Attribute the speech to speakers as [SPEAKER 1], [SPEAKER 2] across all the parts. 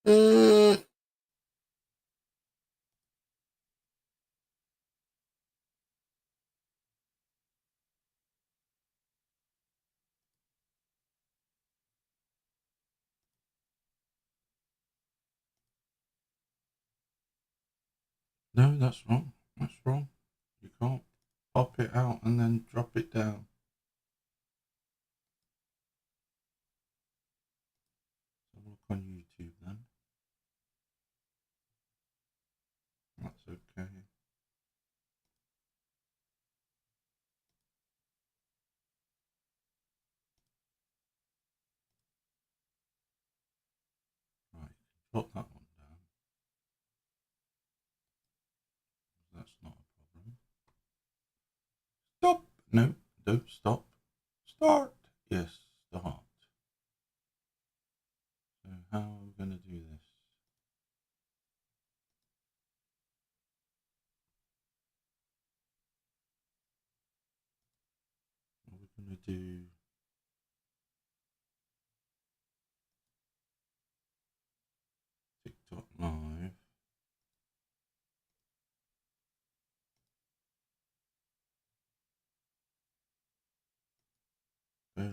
[SPEAKER 1] Mm. No, that's wrong. That's wrong. You can't pop it out and then drop it down. So look on YouTube then. That's okay. Right, put that one down. That's not a problem. Stop! No, don't stop. Start! Yes, start. So how are we going to do this? What are we going to do? TikTok live. Go live.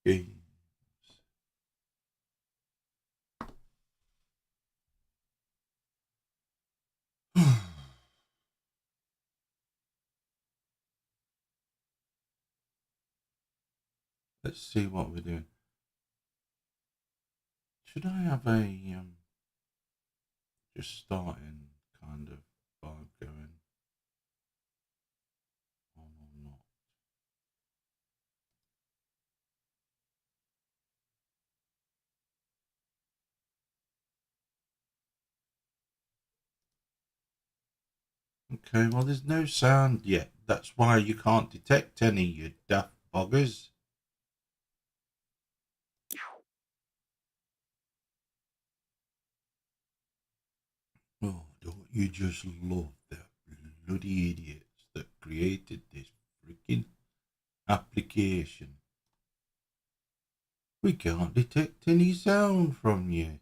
[SPEAKER 1] Games. Let's see what we're doing. Should I have a just starting kind of vibe going on or not? Okay, well there's no sound yet. That's why you can't detect any, you daft buggers. Oh, don't you just love the bloody idiots that created this freaking application? We can't detect any sound from you.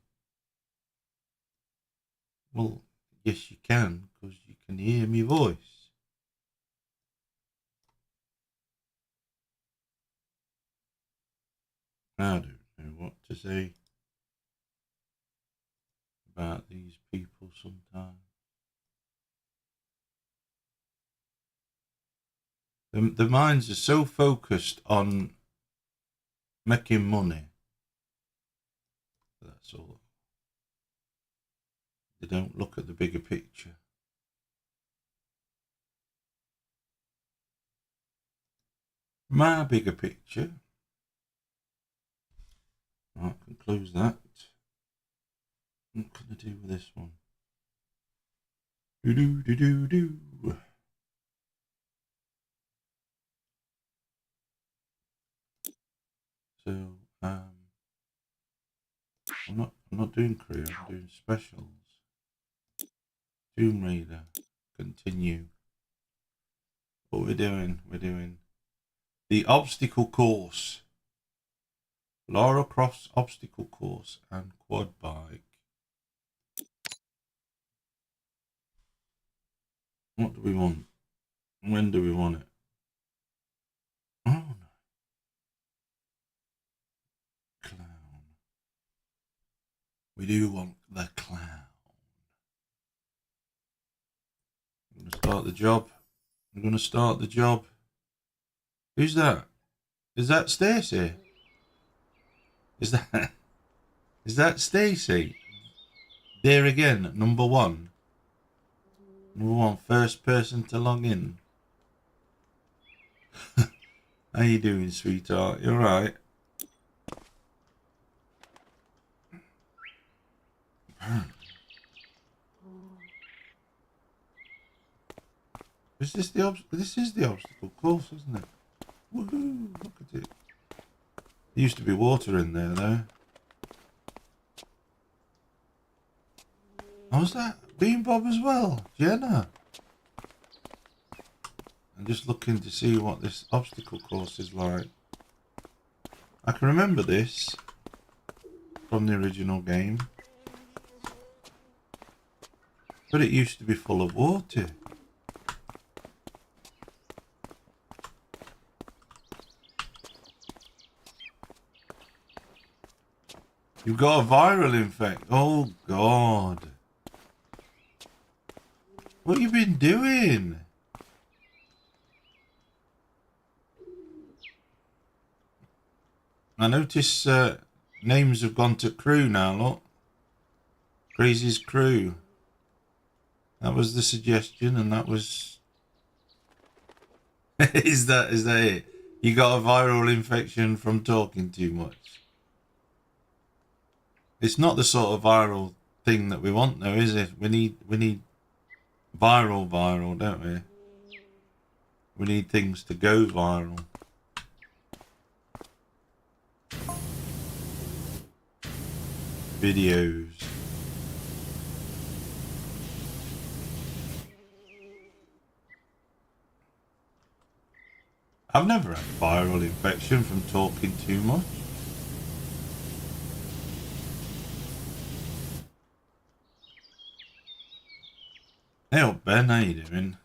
[SPEAKER 1] Well, yes you can, because you can hear me voice. I don't know what to say about these people sometimes. The minds are so focused on making money. That's all. They don't look at the bigger picture. My bigger picture. I can close that. What can I do with this one? Do. So I'm not doing career. I'm doing specials. Tomb Raider. Continue. What we're doing? We're doing the obstacle course. Lara Croft's obstacle course and quad bike. What do we want? When do we want it? Oh no. Clown. We do want the clown. I'm going to start the job. I'm going to start the job. Who's that? Is that Stacy? Is that Stacy? There again, number one. Number one, first person to log in. How you doing, sweetheart? You alright? Is this this is the obstacle course, isn't it? Woohoo! Look at it. There used to be water in there, though. How's that? Bean Bob as well? Jenna? I'm just looking to see what this obstacle course is like. I can remember this from the original game. But it used to be full of water. You've got a viral infection. Oh, God. What you been doing? I notice names have gone to crew now, look. Krazee's crew. That was the suggestion, and that was... is that it? You got a viral infection from talking too much. It's not the sort of viral thing that we want, though, is it? We need viral, don't we? We need things to go viral. Videos. I've never had viral infection from talking too much. Hey up, Ben, how you doing?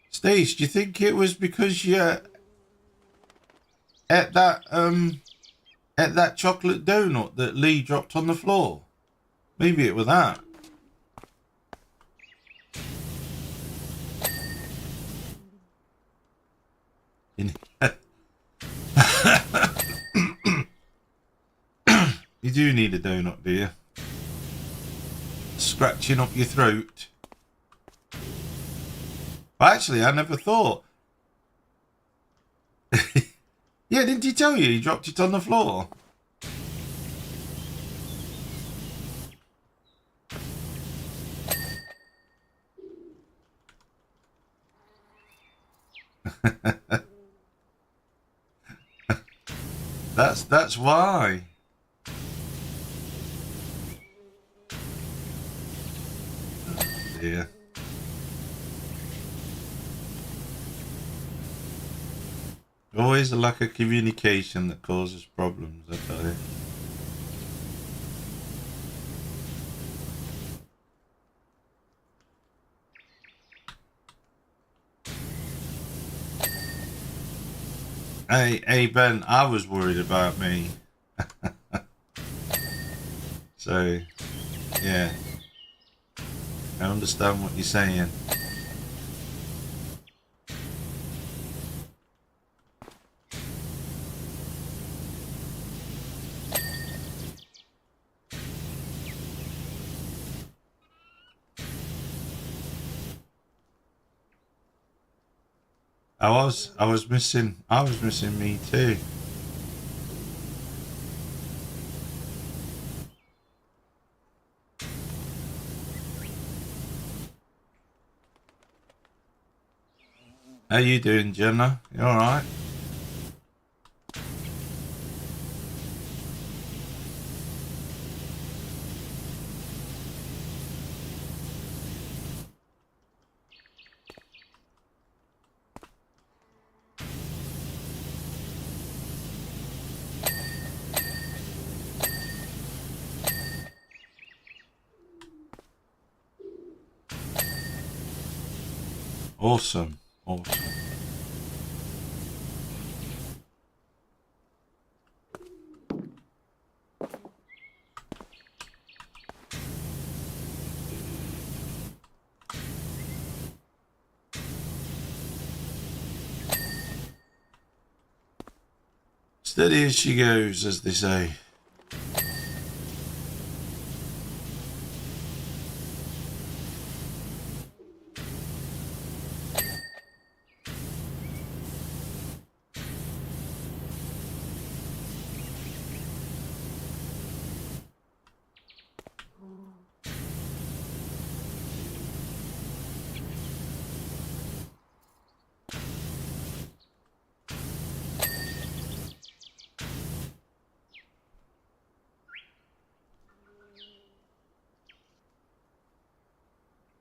[SPEAKER 1] Stace, do you think it was because you ate that chocolate donut that Lee dropped on the floor? Maybe it was that. You do need a donut, do you? Scratching up your throat. Actually, I never thought. Yeah, didn't he tell you he dropped it on the floor? That's why. Oh dear. Always a lack of communication that causes problems, I tell you. Hey Ben, I was worried about me. So, yeah. I understand what you're saying. I was missing me too. How you doing, Jenna? You alright? Awesome. Awesome. Steady as she goes, as they say.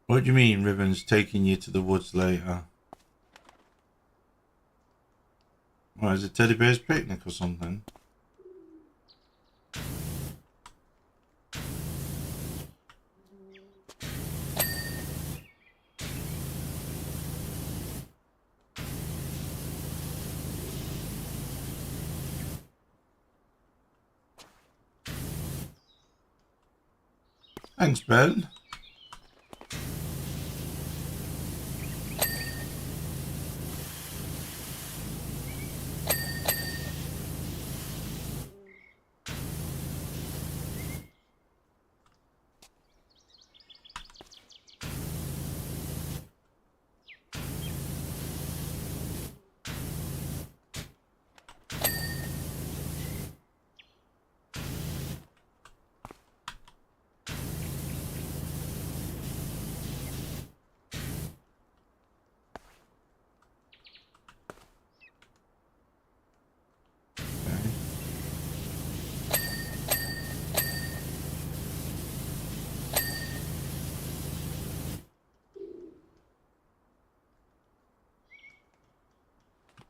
[SPEAKER 1] What do you mean, Ribbon's taking you to the woods later? Well, is it Teddy Bear's Picnic or something? Thanks, Ben.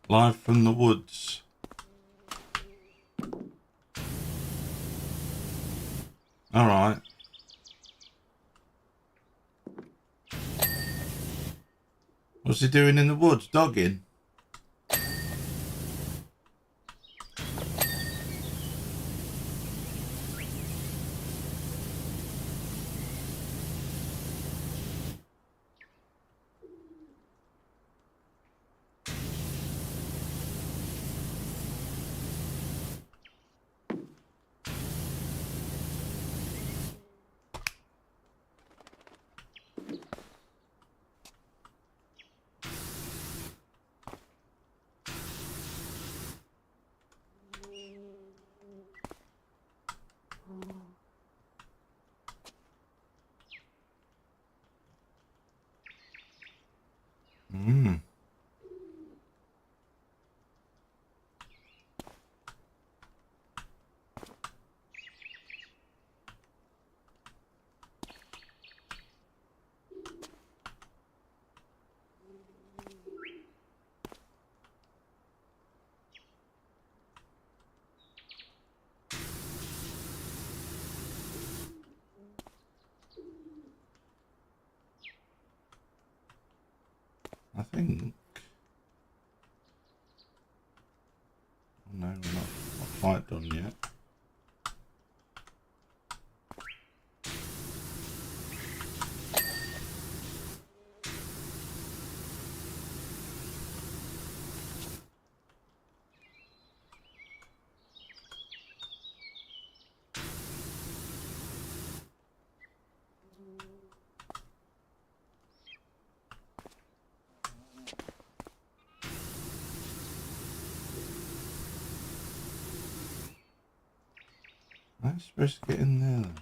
[SPEAKER 1] Live from the woods. All right. What's he doing in the woods? Dogging? Hmm. I think. No, we're not quite done yet. I'm supposed to get in there then.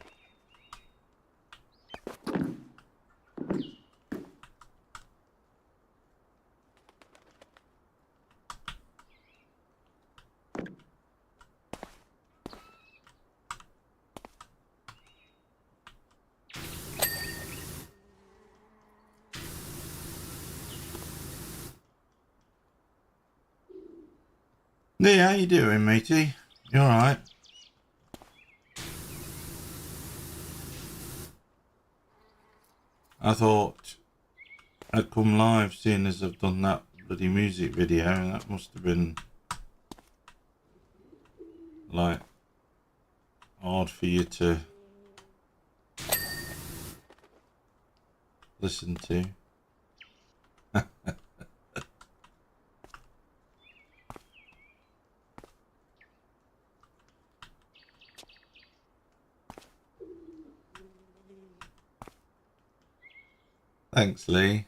[SPEAKER 1] Yeah, how you doing, matey? You alright? I thought I'd come live seeing as I've done that bloody music video, and that must have been like hard for you to listen to. Thanks, Lee.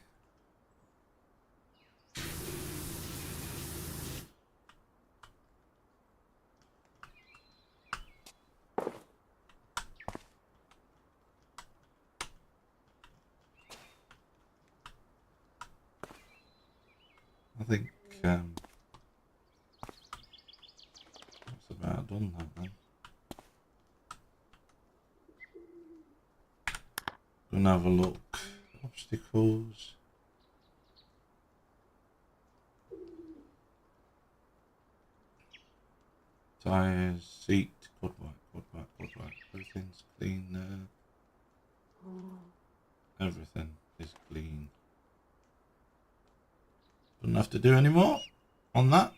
[SPEAKER 1] I think that's about done that then. Gonna have a look. Obstacles. Tires, seat, quad bike. Everything's clean there. Everything is clean. Don't have to do any more on that.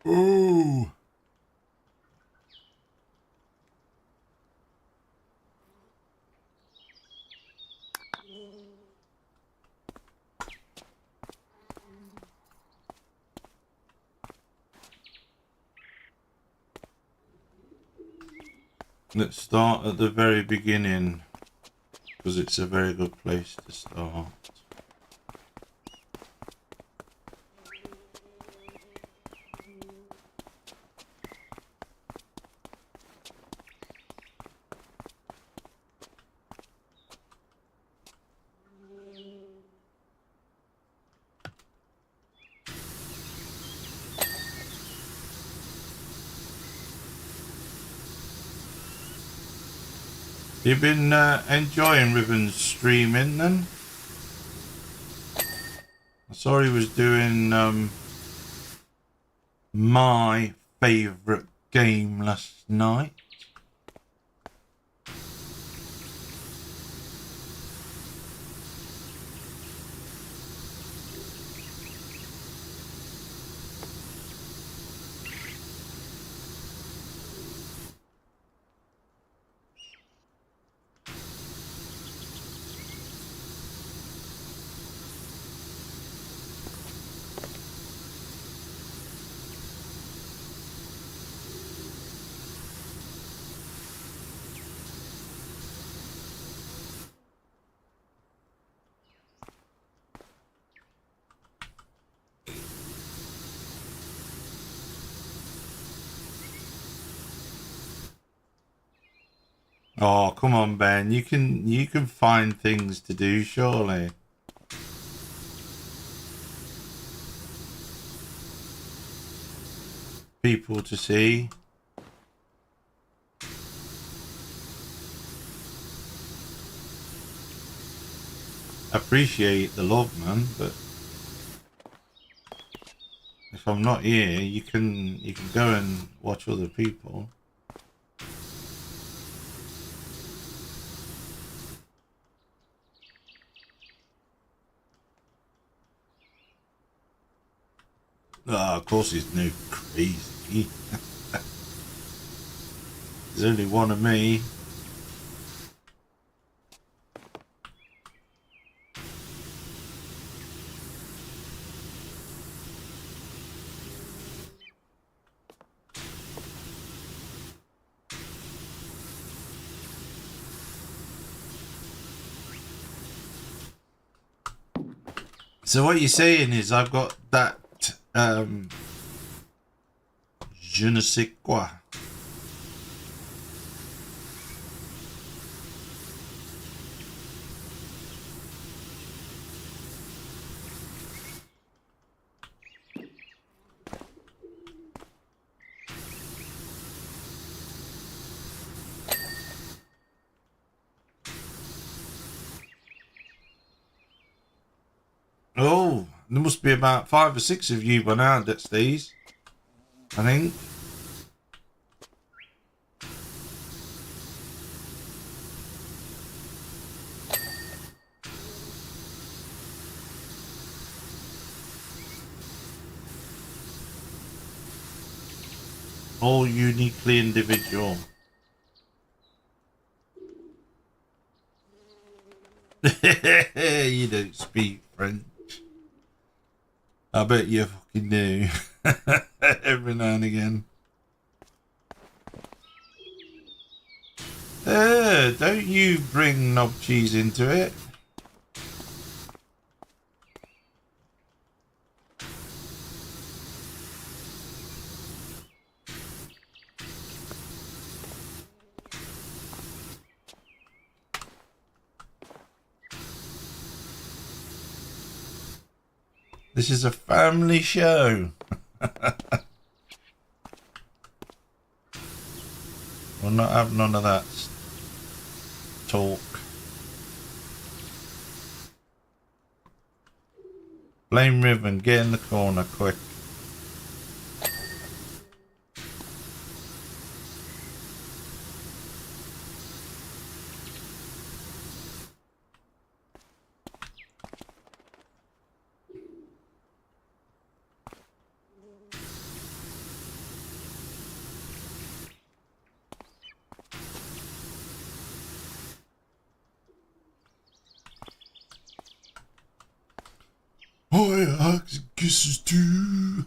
[SPEAKER 1] Ooh. Let's start at the very beginning, because it's a very good place to start. You've been enjoying Ribbon's streaming then? I saw he was doing my favourite game last night. Oh, come on, Ben. You can find things to do, surely. People to see. Appreciate the love, man, but if I'm not here, you can go and watch other people. Oh, of course he's no Krazee. There's only one of me. So what you're saying is I've got that je ne sais quoi. Oh, there must be about 5 or 6 of you by now that stays, I think. All uniquely individual. You don't speak French. I bet you fucking do. Every now and again. Don't you bring knob cheese into it. This is a family show. We'll not have none of that. talk. Blame Riven, get in the corner quick. Boy, hugs and kisses too.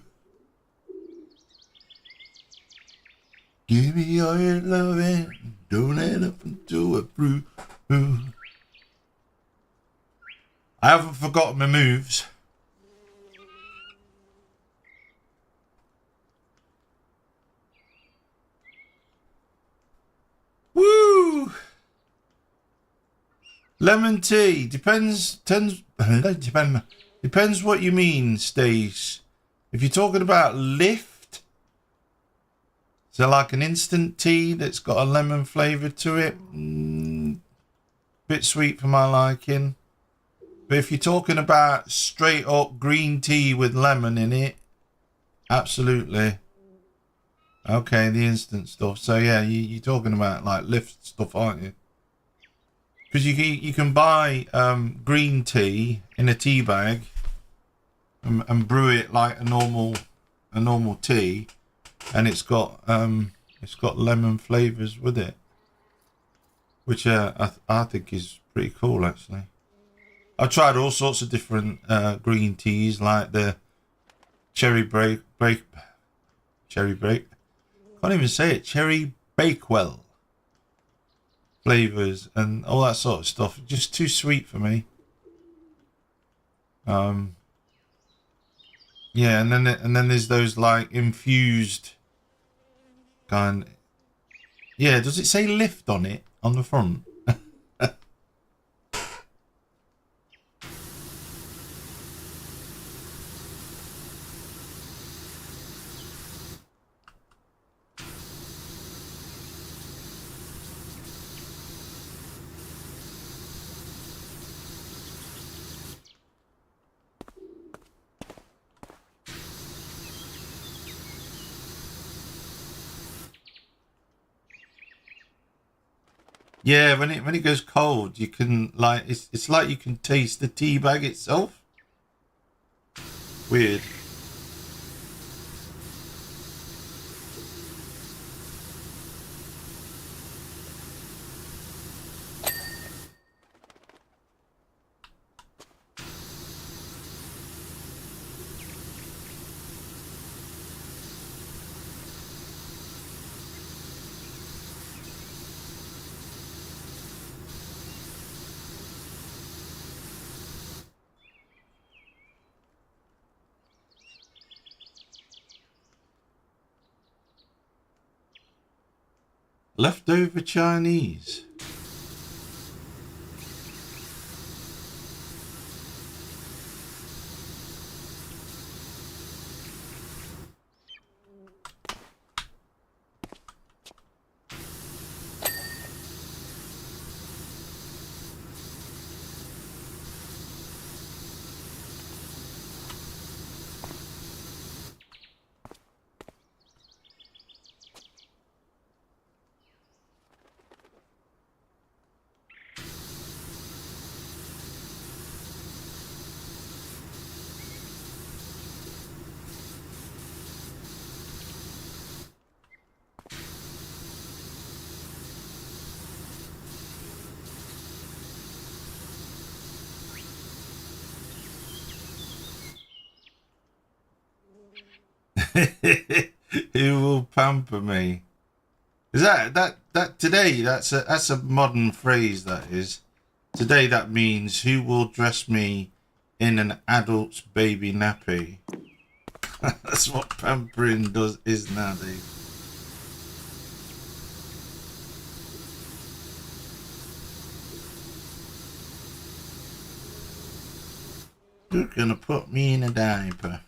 [SPEAKER 1] Give me all your loving, don't let up until we're through. I haven't forgotten my moves. Woo! Lemon tea depends what you mean, Stace. If you're talking about lift, so like an instant tea that's got a lemon flavour to it, bit sweet for my liking. But if you're talking about straight up green tea with lemon in it, absolutely. Okay, the instant stuff. So yeah, you're talking about like lift stuff, aren't you? Because you can buy green tea in a tea bag and brew it like a normal tea, and it's got lemon flavors with it, which I think is pretty cool actually. I've tried all sorts of different green teas, like the cherry break. Can't even say it. Cherry Bakewell flavors and all that sort of stuff. Just too sweet for me. Yeah, and then there's those like infused kind. Yeah, does it say lift on it on the front? Yeah, when it goes cold, you can like it's like you can taste the tea bag itself. Weird. Leftover Chinese. Who will pamper me? Is that today? That's a modern phrase. That is today. That means who will dress me in an adult's baby nappy. That's what pampering is nowadays. You're gonna put me in a diaper.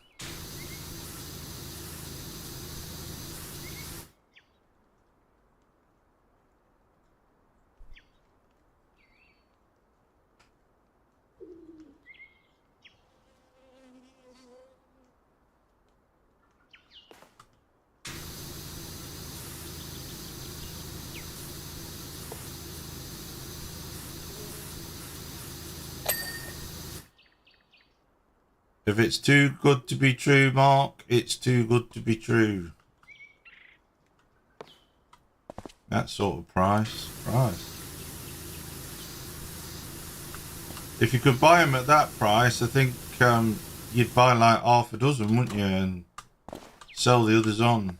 [SPEAKER 1] If it's too good to be true, Mark, it's too good to be true. That sort of price. If you could buy them at that price, I think you'd buy like half a dozen, wouldn't you? And sell the others on.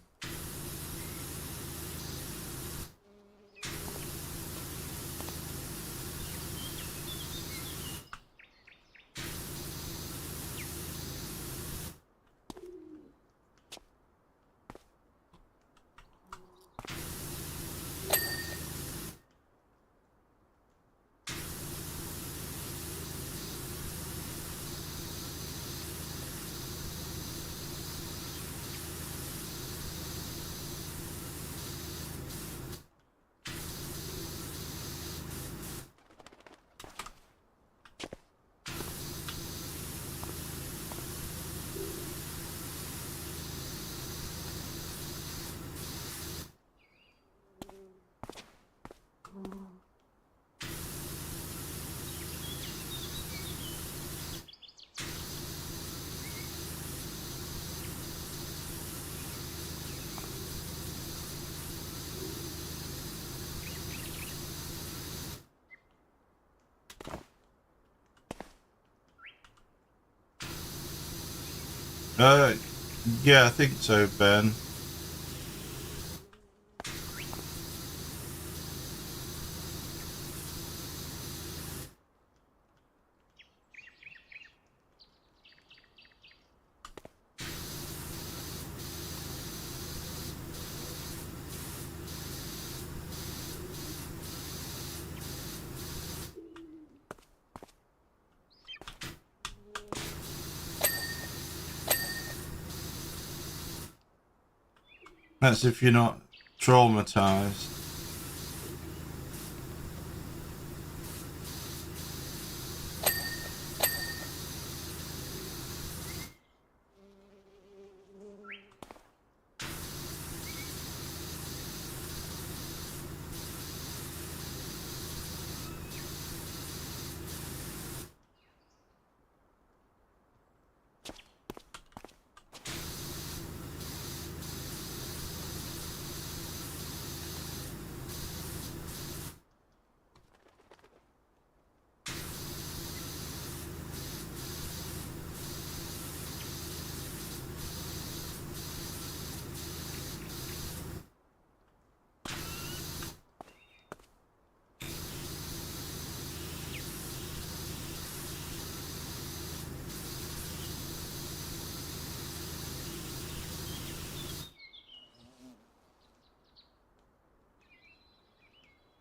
[SPEAKER 1] Yeah, I think so, Ben. That's if you're not traumatized.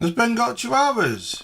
[SPEAKER 1] Has Ben got 2 hours?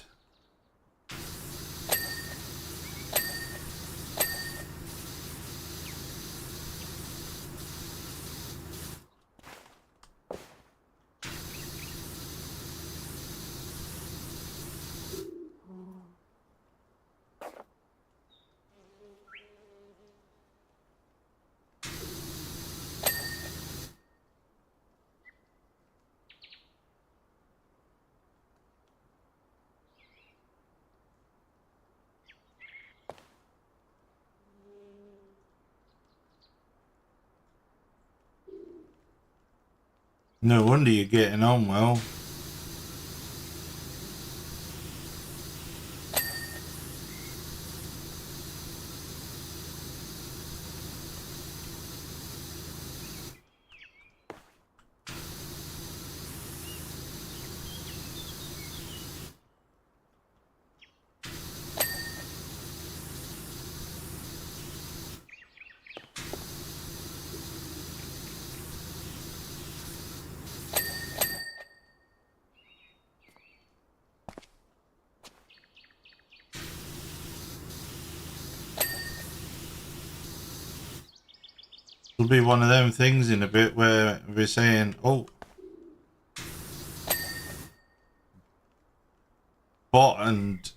[SPEAKER 1] No wonder you're getting on well. It'll be one of them things in a bit where we're saying, oh, Bot and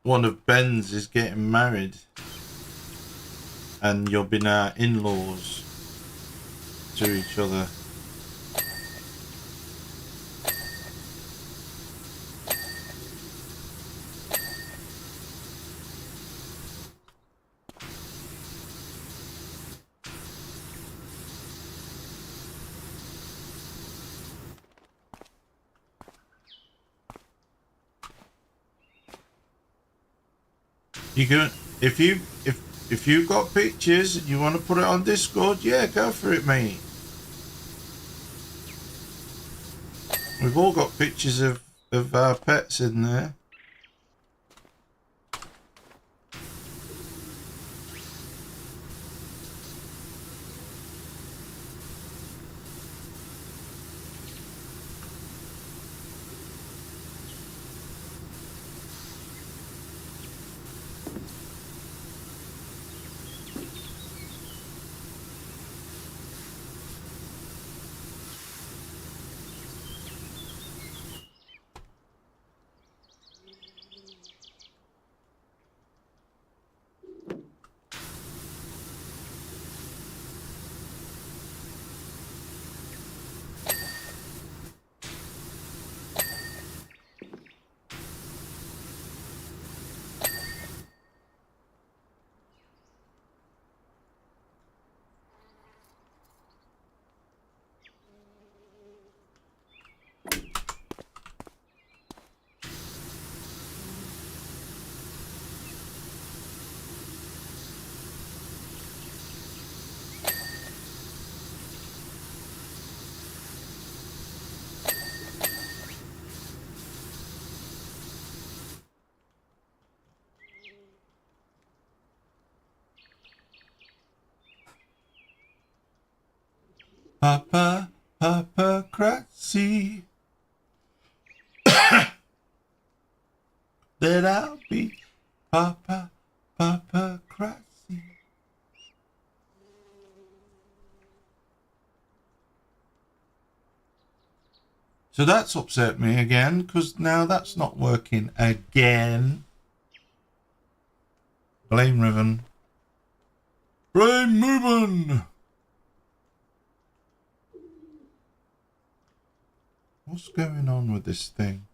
[SPEAKER 1] one of Ben's is getting married and you'll be now in-laws to each other. You can if you've got pictures and you want to put it on Discord, yeah, go for it, mate. We've all got pictures of our pets in there. Papa, Papa Krazee. That I'll be Papa, Papa Krazee. So that's upset me again, because now that's not working again. Blame Riven. Blame Riven! What's going on with this thing?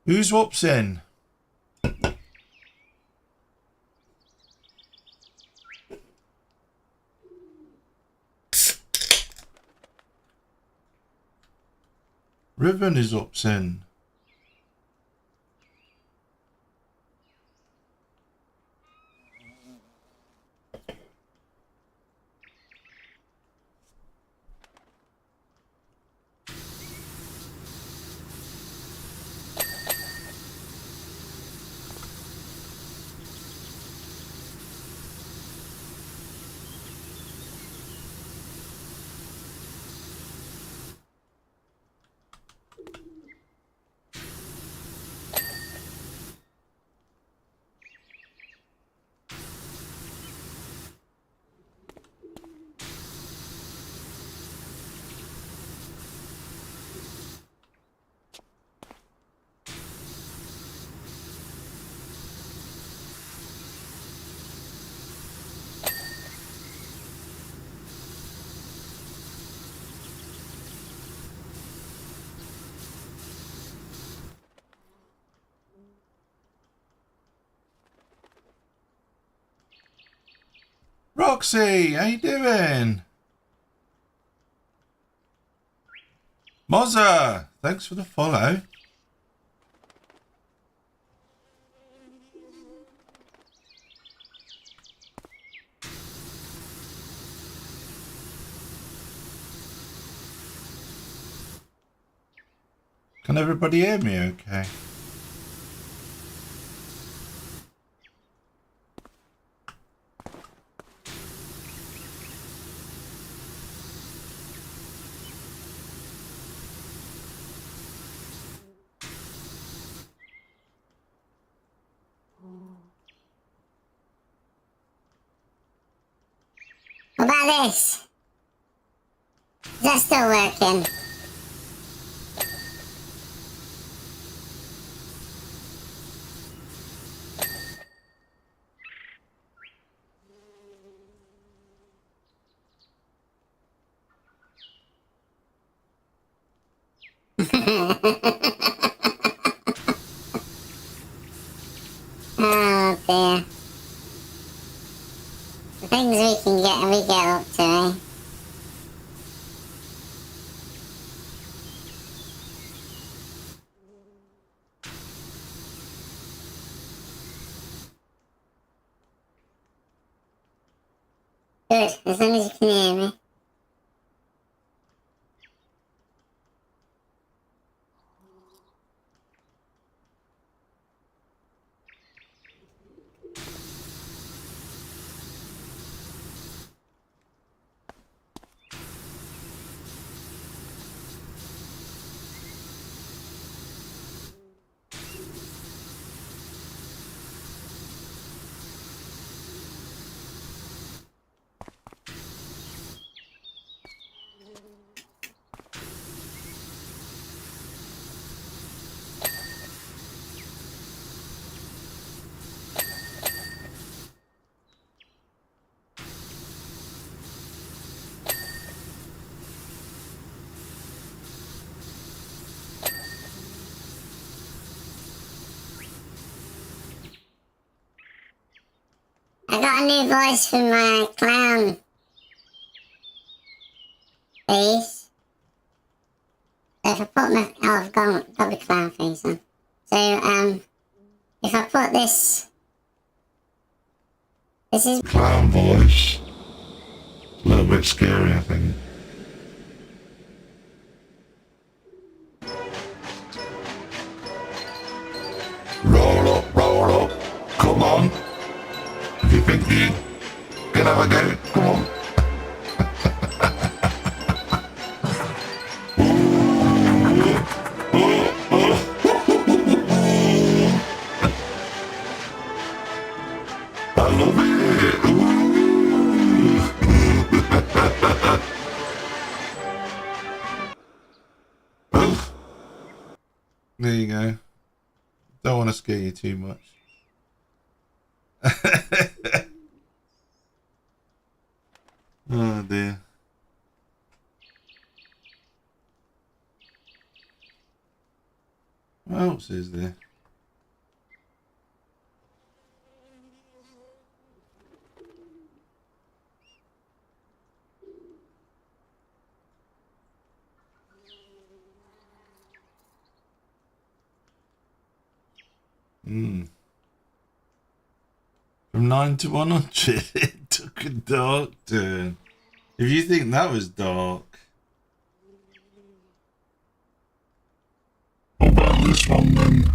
[SPEAKER 1] Who's whoopsin'? Riven is whoopsin'. Roxy, how you doing? Mozza, thanks for the follow. Can everybody hear me okay?
[SPEAKER 2] What about this? Is that still working? Oh dear. The things we get up to, eh? Good, as long as you can hear me. I got a new voice for my clown face. So if I put my... Oh, I've got my clown face on. So, if I put this... This is...
[SPEAKER 3] Clown voice. A little bit scary, I think. Roll up, come on. If you think you can have a go, come on. I love it.
[SPEAKER 1] There you go. Don't want to scare you too much. Oh dear. What else is there? From 9 to 100, it took a dark turn. If you think that was dark.
[SPEAKER 3] What about this one then?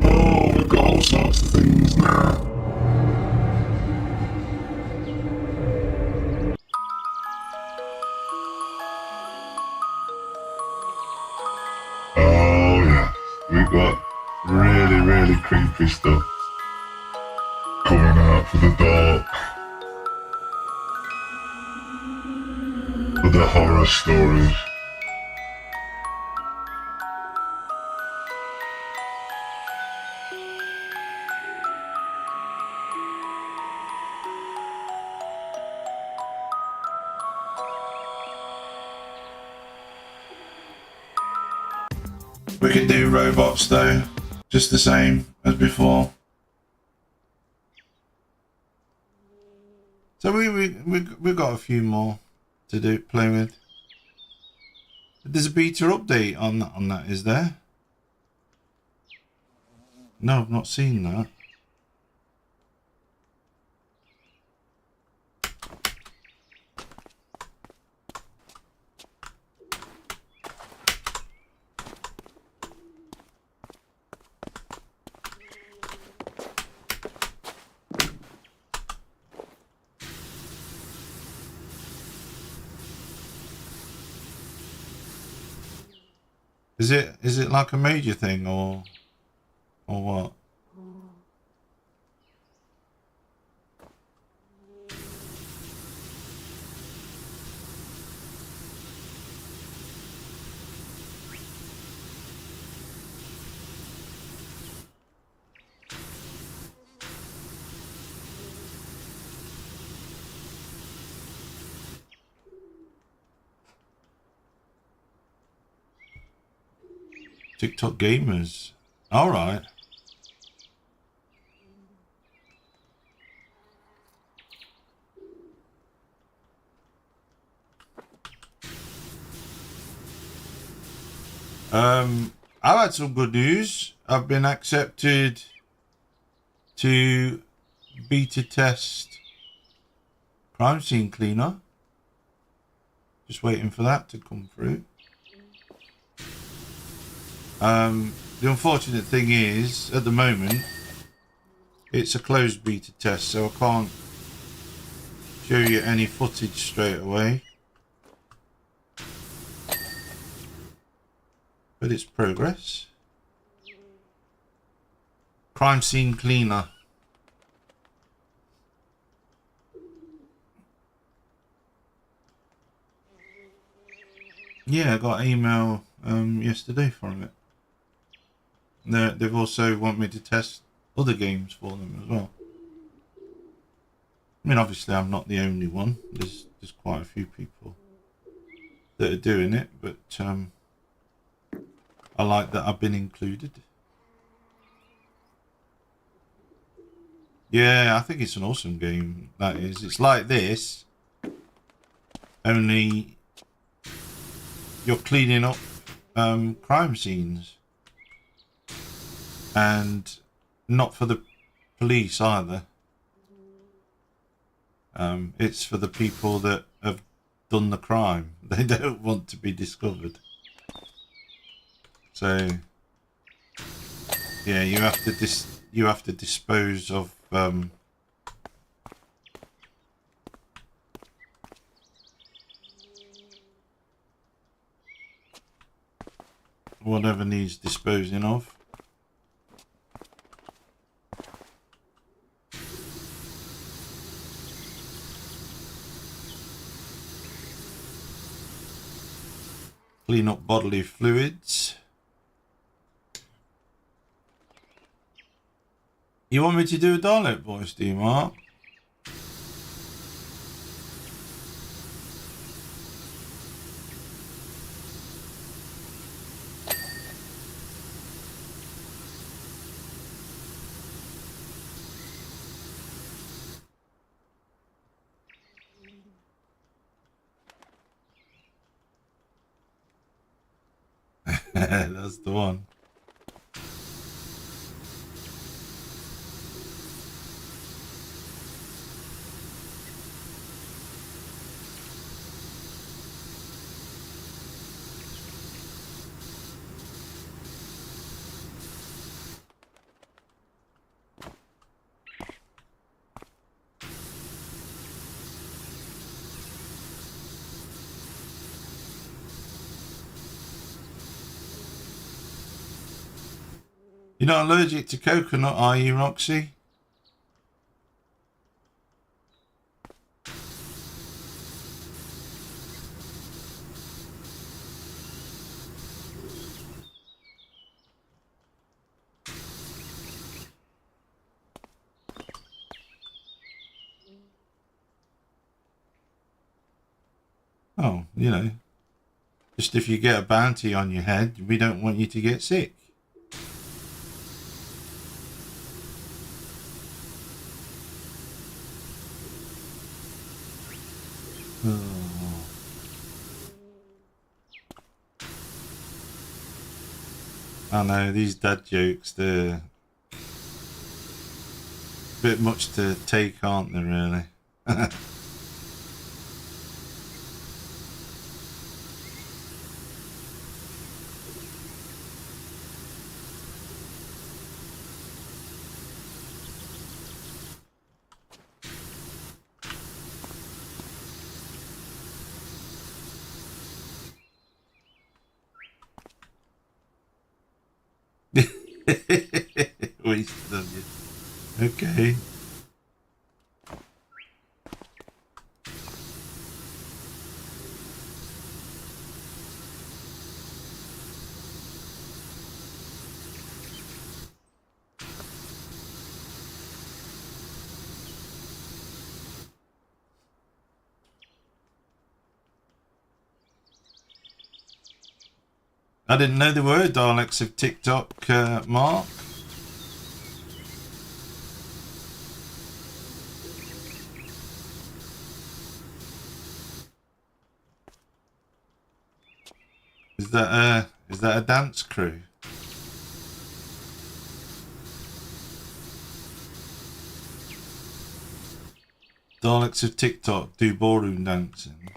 [SPEAKER 3] Oh, we've got all sorts of things now. Oh yeah, we've got really creepy stuff coming out for the dark, for the horror stories.
[SPEAKER 1] We can do robots though, just the same as before. So we've got a few more to do, play with. There's a beta update on that, is there? No, I've not seen that. Is it like a major thing or what? TikTok gamers. All right. I've had some good news. I've been accepted to beta test crime scene cleaner. Just waiting for that to come through. The unfortunate thing is, at the moment, it's a closed beta test, so I can't show you any footage straight away. But it's progress. Crime scene cleaner. Yeah, I got an email yesterday from it. They've also want me to test other games for them as well. I mean, obviously, I'm not the only one. There's quite a few people that are doing it, but I like that I've been included. Yeah, I think it's an awesome game. That is. It's like this, only you're cleaning up crime scenes, and not for the police either. It's for the people that have done the crime. They don't want to be discovered. So yeah, you have to dispose of whatever needs disposing of. Clean up bodily fluids. You want me to do a dialect voice, do you, Mark? That's the one. You're not allergic to coconut, are you, Roxy? Oh, you know, just if you get a bounty on your head, we don't want you to get sick. Oh. I know, these dad jokes, they're a bit much to take, aren't they, really? Wasted on you. Okay. I didn't know there were dialects of TikTok, Mark. Is that a dance crew? Dialects of TikTok do ballroom dancing.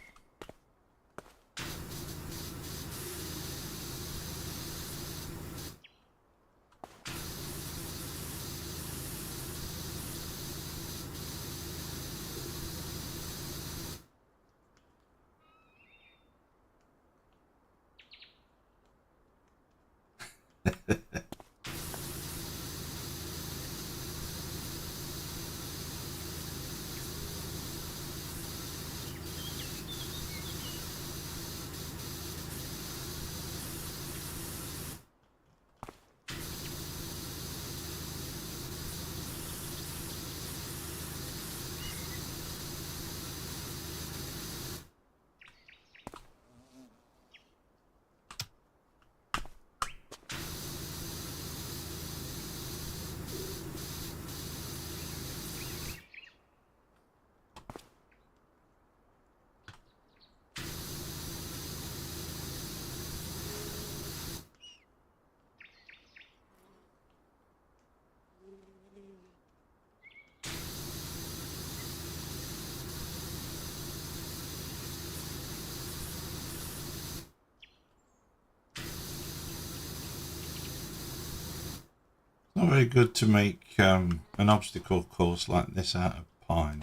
[SPEAKER 1] Not very good to make an obstacle course like this out of pine.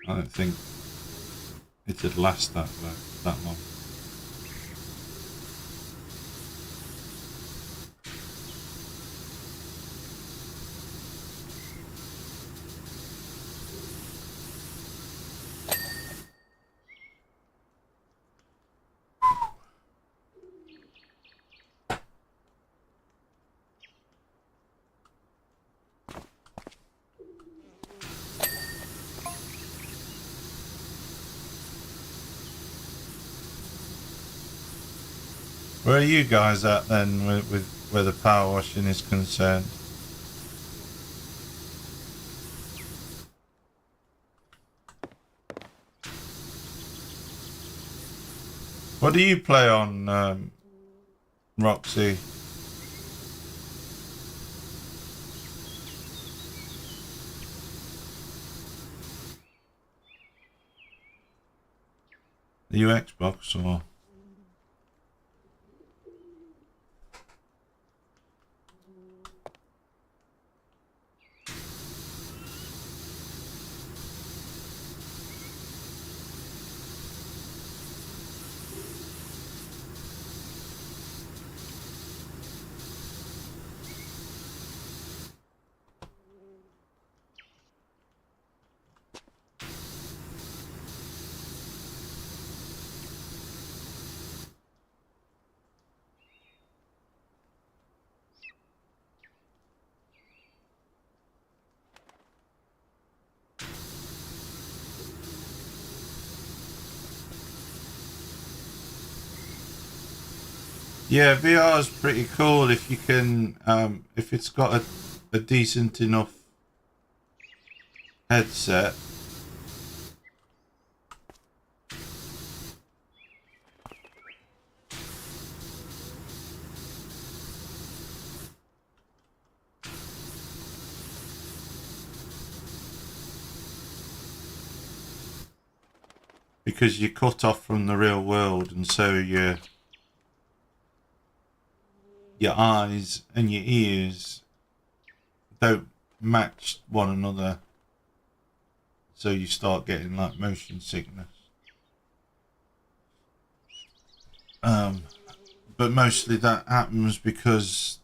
[SPEAKER 1] I don't think it'd last that long. Where are you guys at then with where the power washing is concerned? What do you play on, Roxy? Are you Xbox or? Yeah, VR is pretty cool if you can, if it's got a decent enough headset. Because you're cut off from the real world, and so your eyes and your ears don't match one another, so you start getting like motion sickness. But mostly that happens because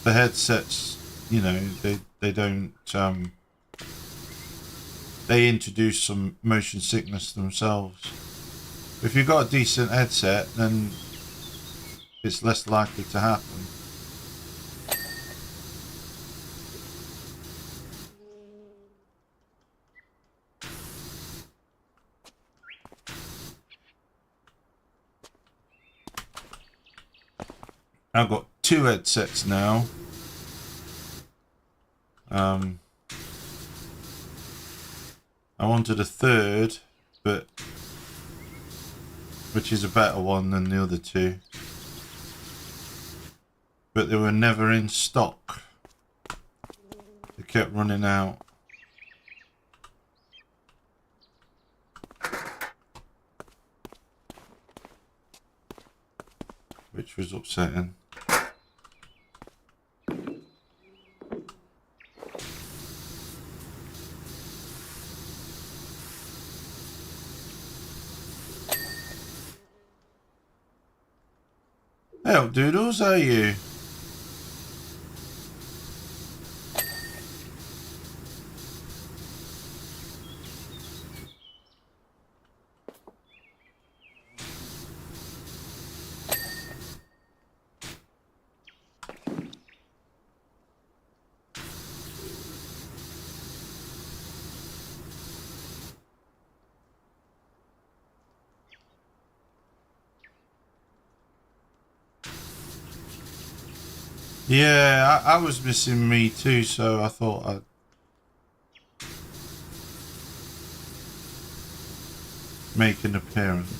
[SPEAKER 1] the headsets, you know, they don't they introduce some motion sickness themselves. If you've got a decent headset, then it's less likely to happen. I've got 2 headsets now. I wanted a third, but which is a better one than the other 2. But they were never in stock. They kept running out. Which was upsetting. Hey up, doodles, how are you? Yeah, I was missing me too, so I thought I'd make an appearance.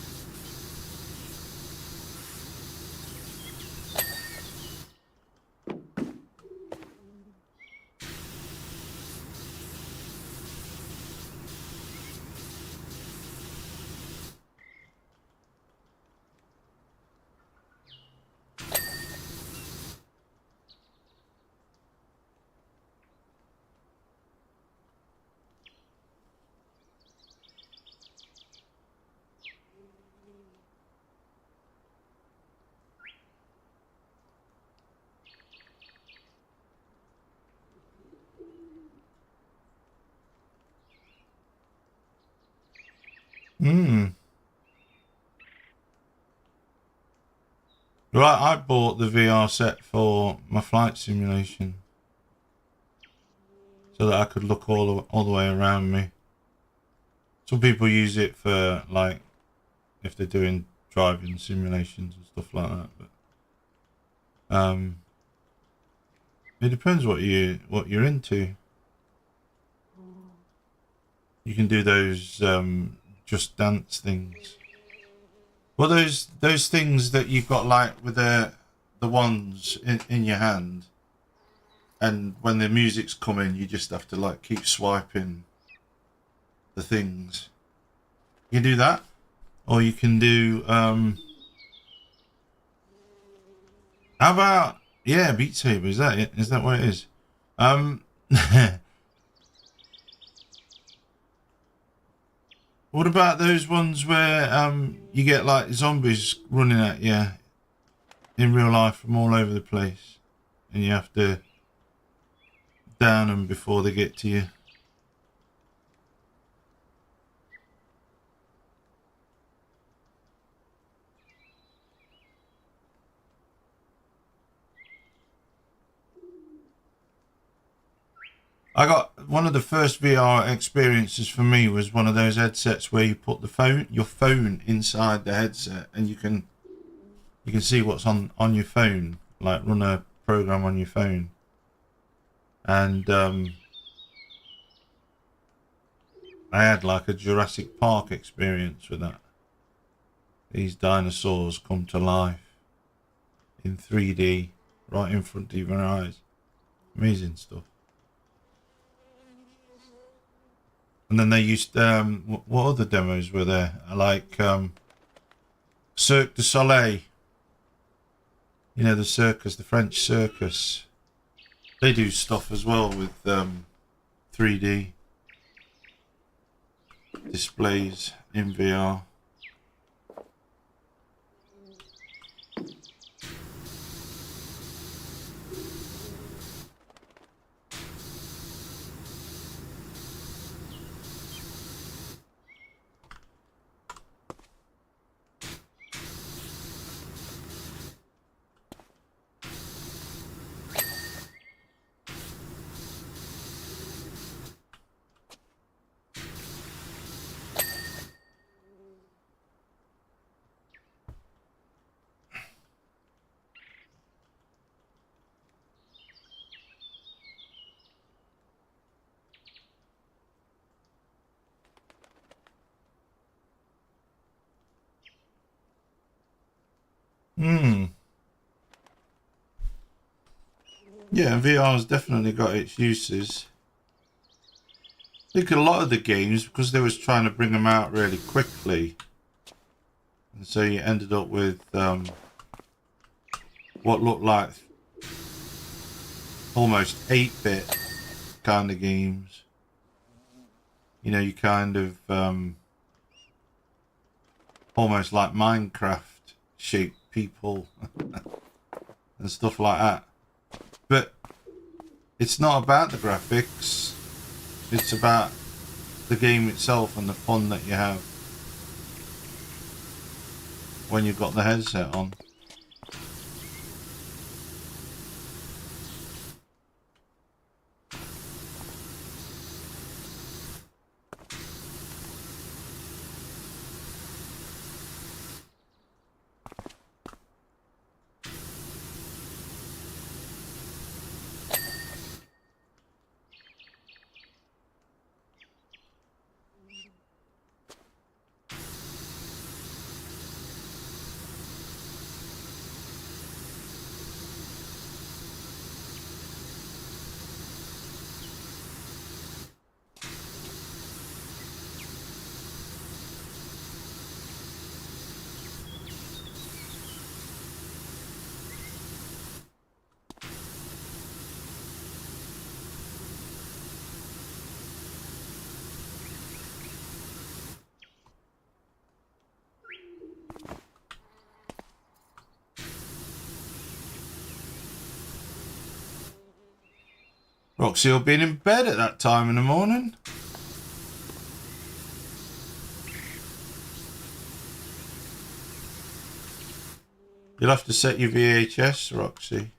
[SPEAKER 1] Right, I bought the VR set for my flight simulation so that I could look all the way around me. Some people use it for, like, if they're doing driving simulations and stuff like that. But it depends what you're into. You can do those Just Dance things. Well, those things that you've got, like with the ones in your hand, and when the music's coming, you just have to like keep swiping the things. You can do that, or you can do how about Beat Saber? Is that it? Is that what it is? What about those ones where you get like zombies running at you in real life from all over the place, and you have to down them before they get to you? I got one of the first VR experiences for me was one of those headsets where you put your phone inside the headset, and you can see what's on your phone, like run a program on your phone. And I had like a Jurassic Park experience with that. These dinosaurs come to life in 3D right in front of your eyes. Amazing stuff. And then they used what other demos were there? Like Cirque du Soleil. You know, the circus, the French circus. They do stuff as well with 3D displays in VR. Hmm. Yeah, VR's definitely got its uses. I think a lot of the games, because they was trying to bring them out really quickly, and so you ended up with what looked like almost 8-bit kind of games. You know, you kind of almost like Minecraft shaped people and stuff like that. But it's not about the graphics. It's about the game itself and the fun that you have when you've got the headset on. Roxy will be in bed at that time in the morning. You'll have to set your VHS, Roxy.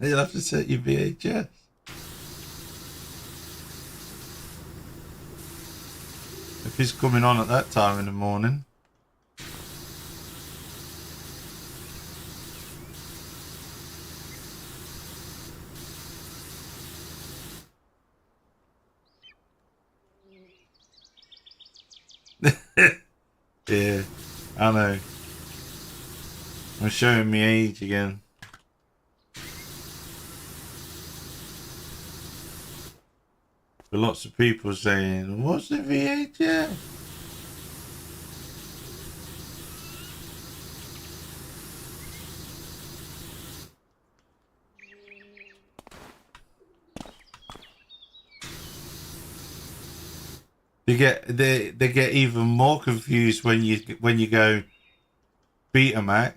[SPEAKER 1] You'll have to set your VHS. If he's coming on at that time in the morning. Yeah, I know. I'm showing me age again. For lots of people saying, what's the VHS? They get even more confused when you go Betamax.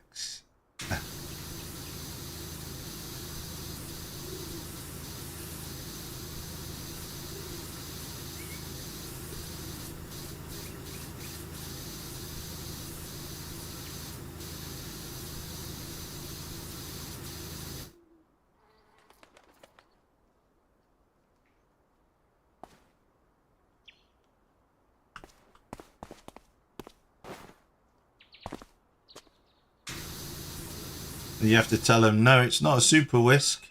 [SPEAKER 1] And you have to tell them, no, it's not a super whisk.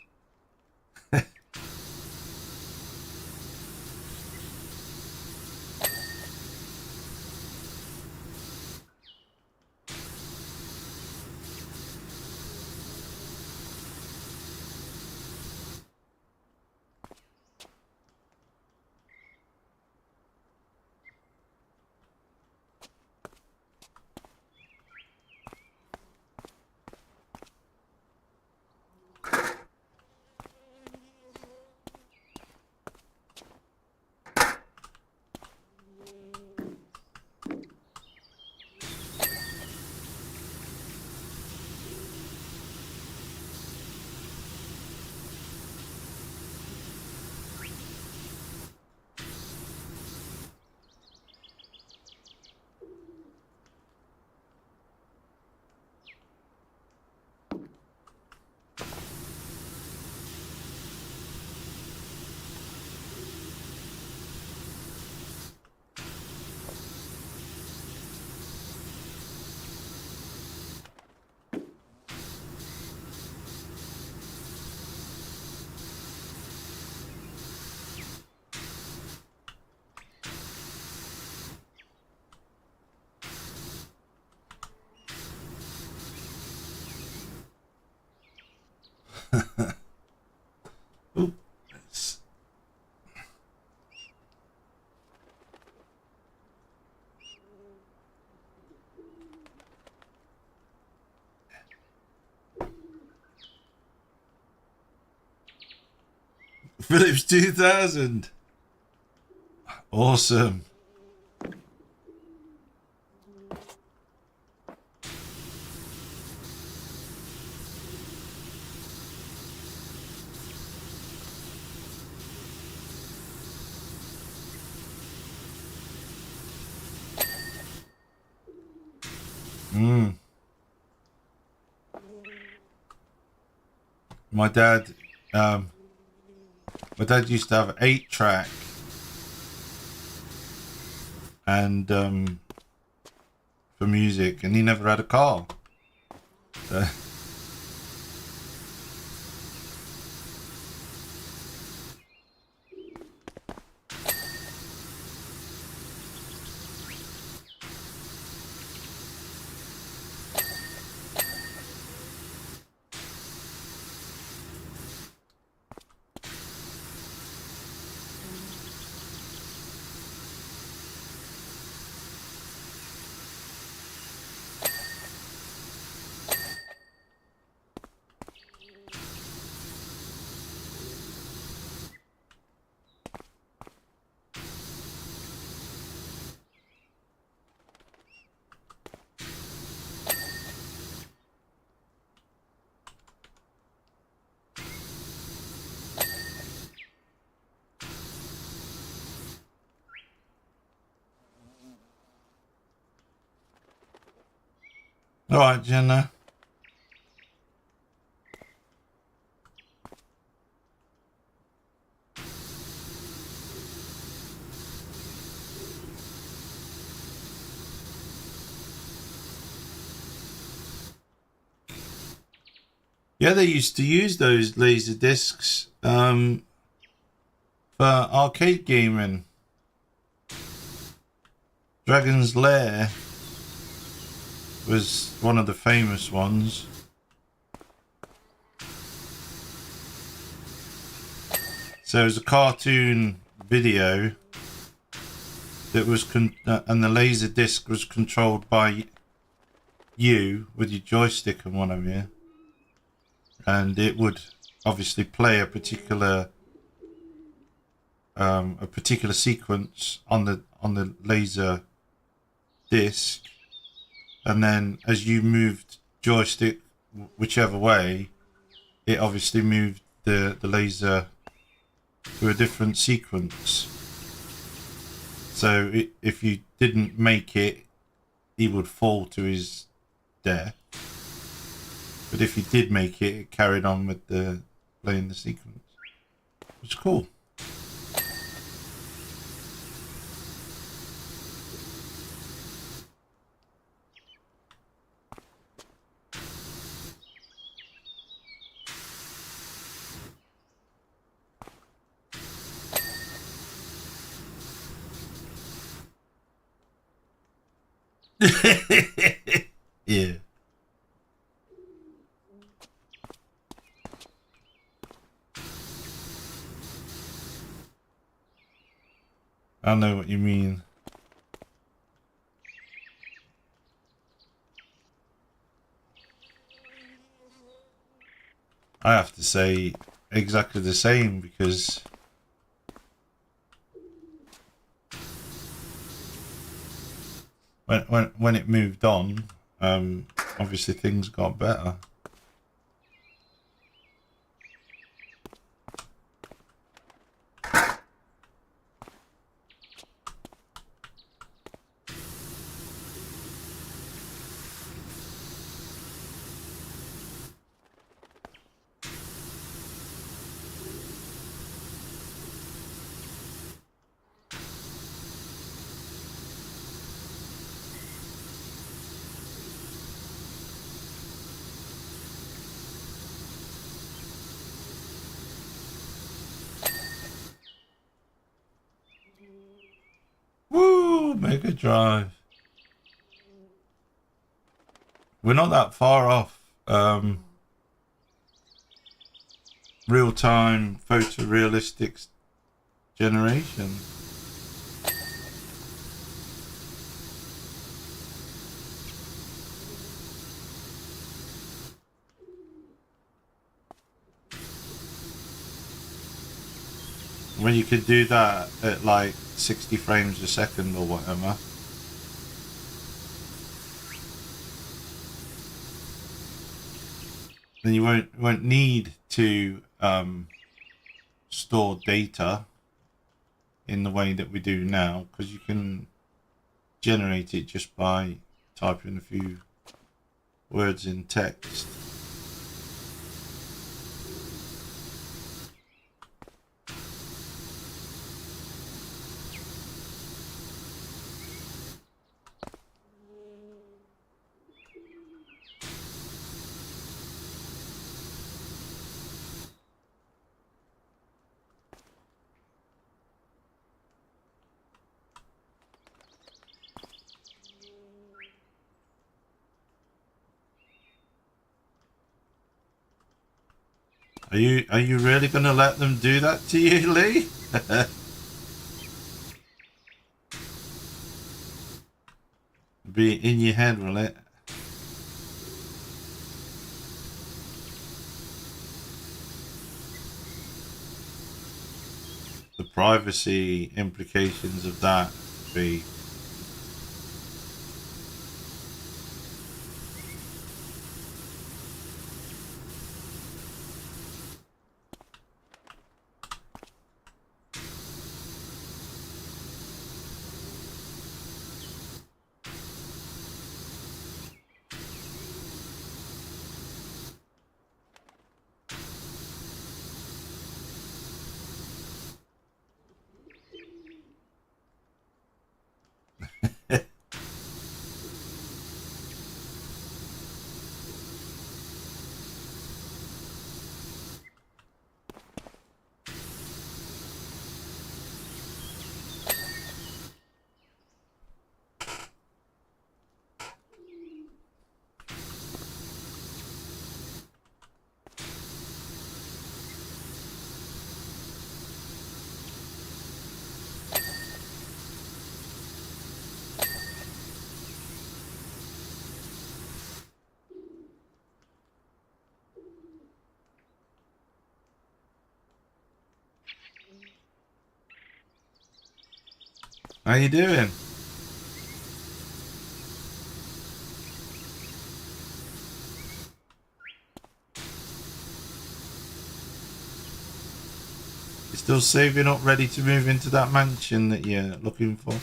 [SPEAKER 1] Ooh, it's... Philips 2000. Awesome. Mm. My dad used to have an 8-track and for music, and he never had a car. So. All right, Jenna. Yeah, they used to use those laser discs for arcade gaming. Dragon's Lair was one of the famous ones. So it was a cartoon video that was and the laser disc was controlled by you with your joystick and what have you, and it would obviously play a particular sequence on the laser disc, and then as you moved joystick whichever way, it obviously moved the laser to a different sequence. So if you didn't make it, he would fall to his death. But if you did make it, it carried on with the playing the sequence. It's cool. Yeah. I know what you mean. I have to say exactly the same, because when it moved on, obviously things got better. Woo! Mega Drive. We're not that far off. real-time photorealistic generation. When you could do that at like 60 frames a second or whatever. Then you won't need to store data in the way that we do now, because you can generate it just by typing a few words in text. Are you really gonna let them do that to you, Lee? Be in your head, will it? The privacy implications of that be How you doing? You still saving up, ready to move into that mansion that you're looking for?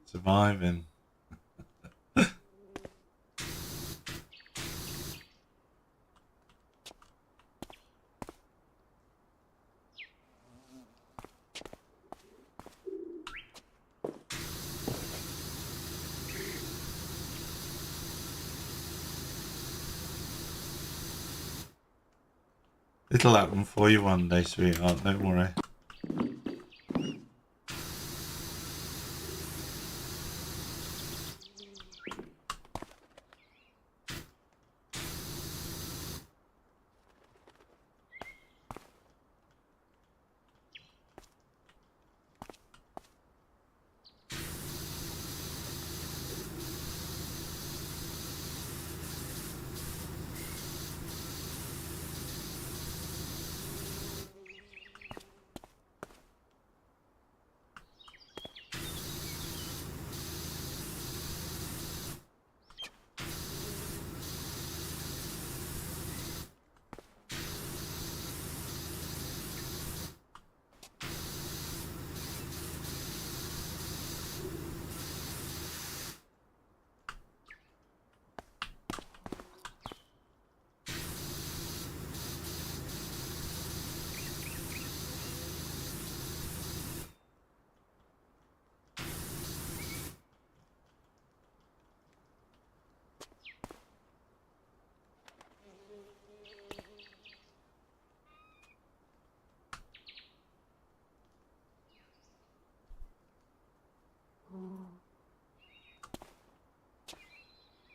[SPEAKER 1] Surviving. It'll happen for you one day, sweetheart, don't worry.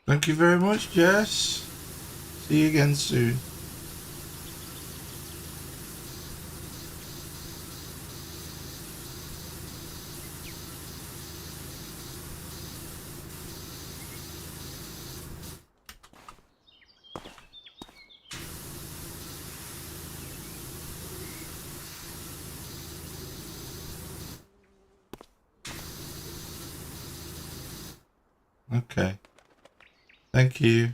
[SPEAKER 1] Thank you very much, Jess. See you again soon. Okay. Thank you.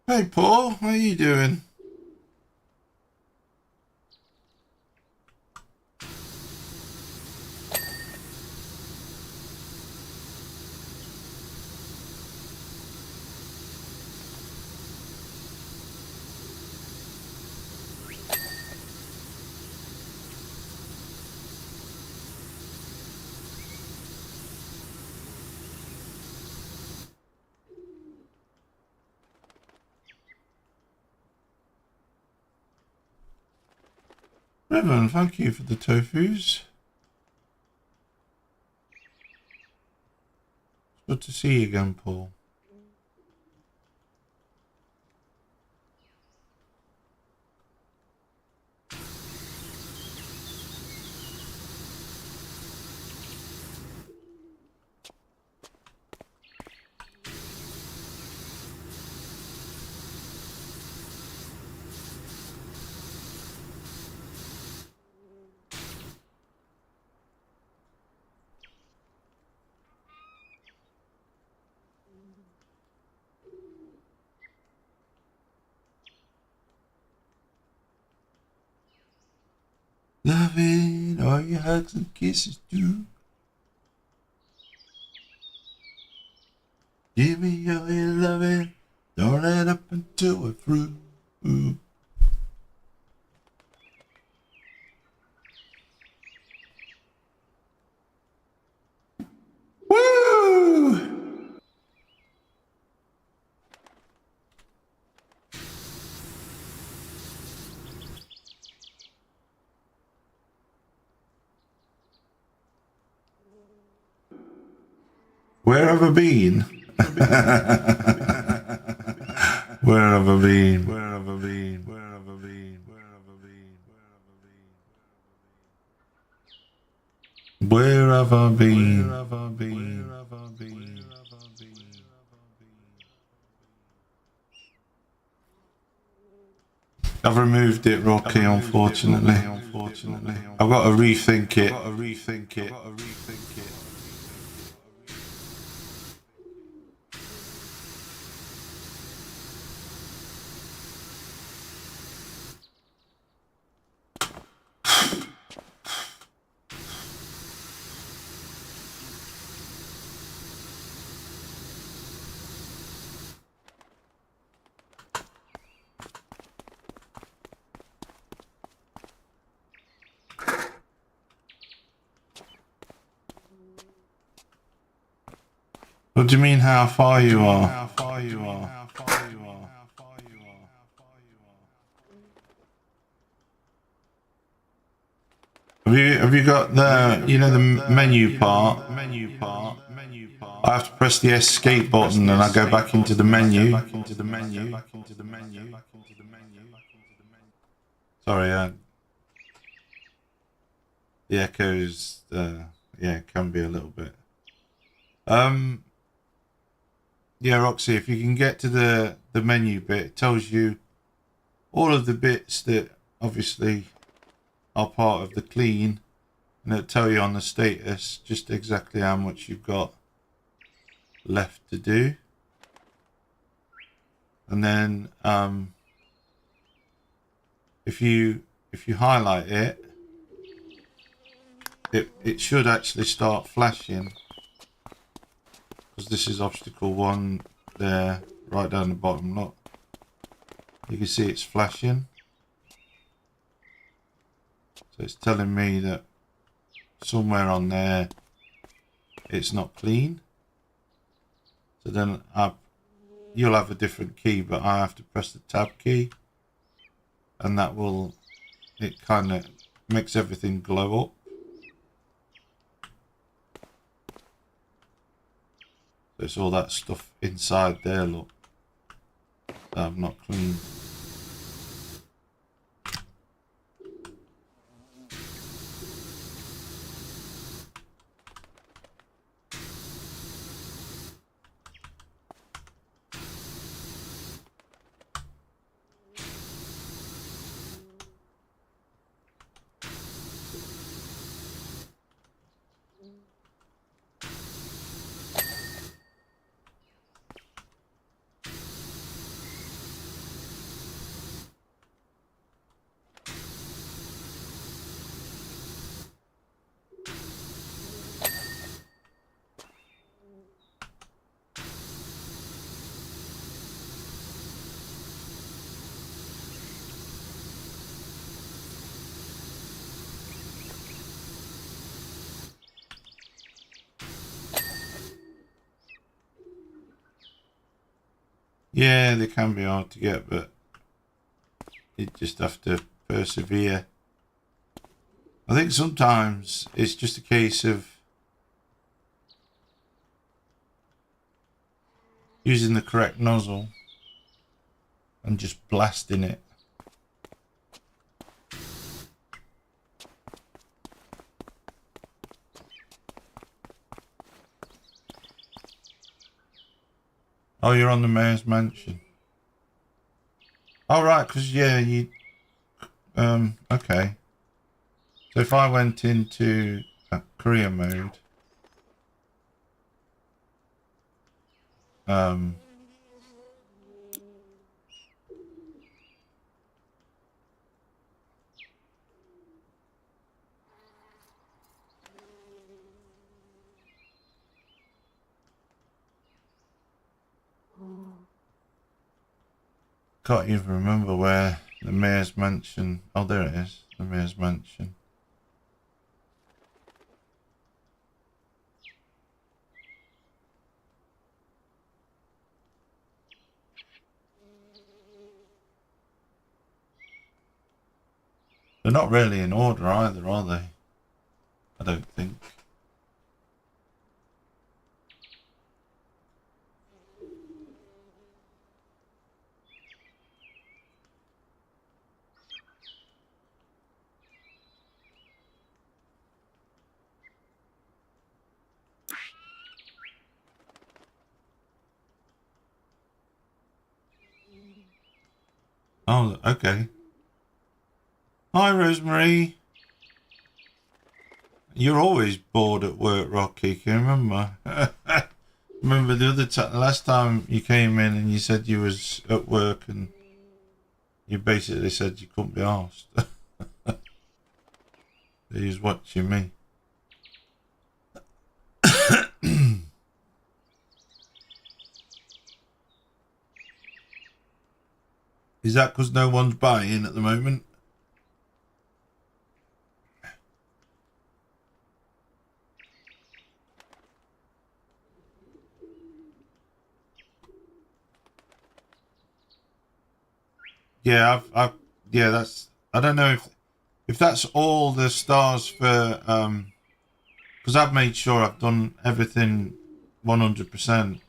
[SPEAKER 1] Hey, Paul. How you doing? Ribbon, thank you for the tofus. Good to see you again, Paul. Loving all your hugs and kisses too. Give me all your loving, don't let up until we're through. Woo! Where have I been? Where have I been? Where have I been? Where have I been? Where have I been? Where have I been? Where have I been? Where have I been? I've removed it, Rocky, unfortunately. I've got to rethink it. What do you mean how far you are? Have you got the, you know, the menu part? I have to press the escape button and I go back into the menu. Sorry, the echoes, yeah, can be a little bit. Yeah, Roxy, if you can get to the menu bit, it tells you all of the bits that obviously are part of the clean, and it'll tell you on the status just exactly how much you've got left to do. And then if you highlight it, it should actually start flashing, because this is obstacle 1 there, right down the bottom. Look, you can see it's flashing, so it's telling me that somewhere on there it's not clean. So then you'll have a different key, but I have to press the tab key, and that will, it kind of makes everything glow up. So it's all that stuff inside there, look, that I've not cleaned. Yeah, they can be hard to get, but you just have to persevere. I think sometimes it's just a case of using the correct nozzle and just blasting it. Oh, you're on the mayor's mansion. Oh, right, because, yeah, you... okay. So if I went into career mode... can't even remember where the mayor's mansion... Oh, there it is. The mayor's mansion. They're not really in order either, are they? I don't think. Oh, okay. Hi, Rosemary. You're always bored at work, Rocky. Can you remember? Remember the last time you came in and you said you was at work and you basically said you couldn't be asked. He was watching me. Is that because no one's buying at the moment? Yeah, yeah, that's, I don't know if that's all the stars for, because I've made sure I've done everything 100%.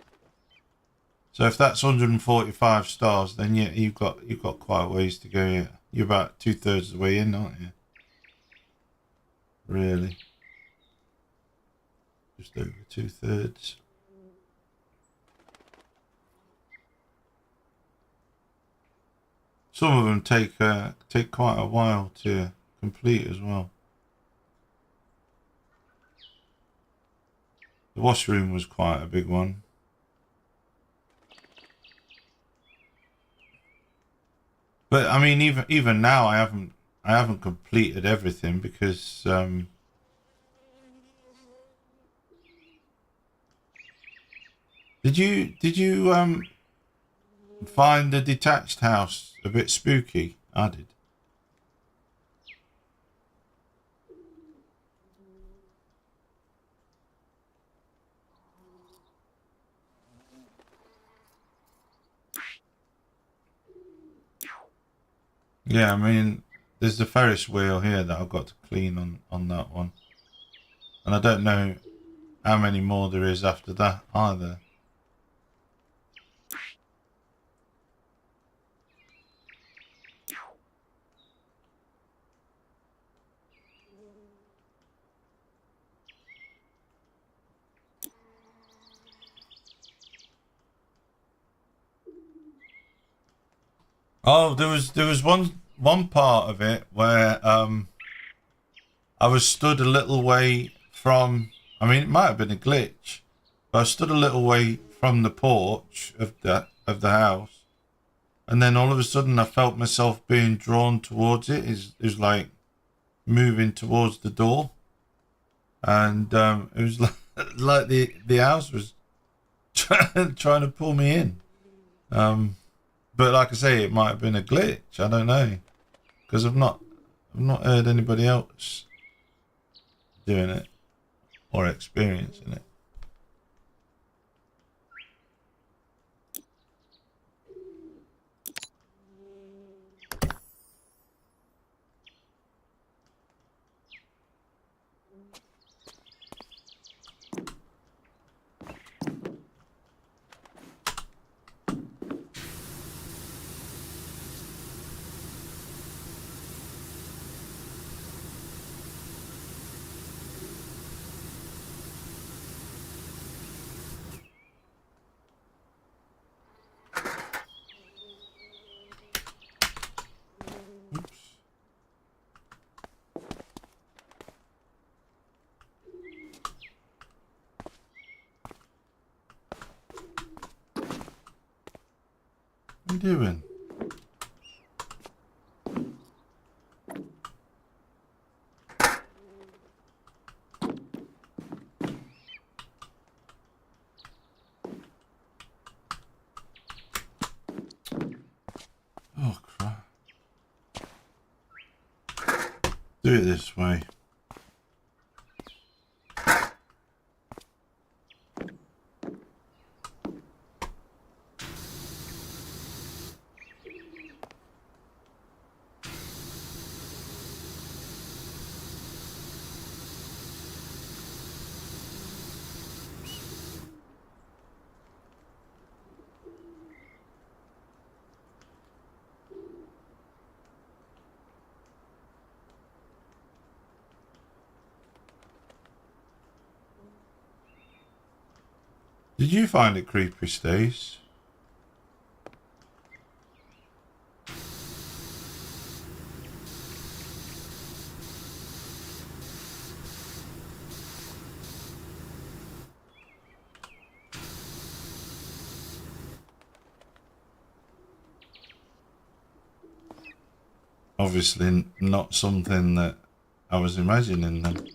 [SPEAKER 1] So if that's 145 stars, then yeah, you've got quite a ways to go. Yeah, you're about 2/3 of the way in, aren't you? Really, just over 2/3. Some of them take quite a while to complete as well. The washroom was quite a big one. But I mean, even now, I haven't completed everything because did you find the detached house a bit spooky? I did. Yeah, I mean, there's the Ferris wheel here that I've got to clean on that one, and I don't know how many more there is after that either. Oh, there was one part of it where I was stood a little way from. I mean, it might have been a glitch, but I stood a little way from the porch of the house, and then all of a sudden I felt myself being drawn towards it. Is like moving towards the door, and it was like the house was trying to pull me in. But like I say, it might have been a glitch. I don't know, because I've not heard anybody else doing it or experiencing it. you doing? Oh crap. Do it this way. Did you find it creepy, Stace? Obviously not something that I was imagining then.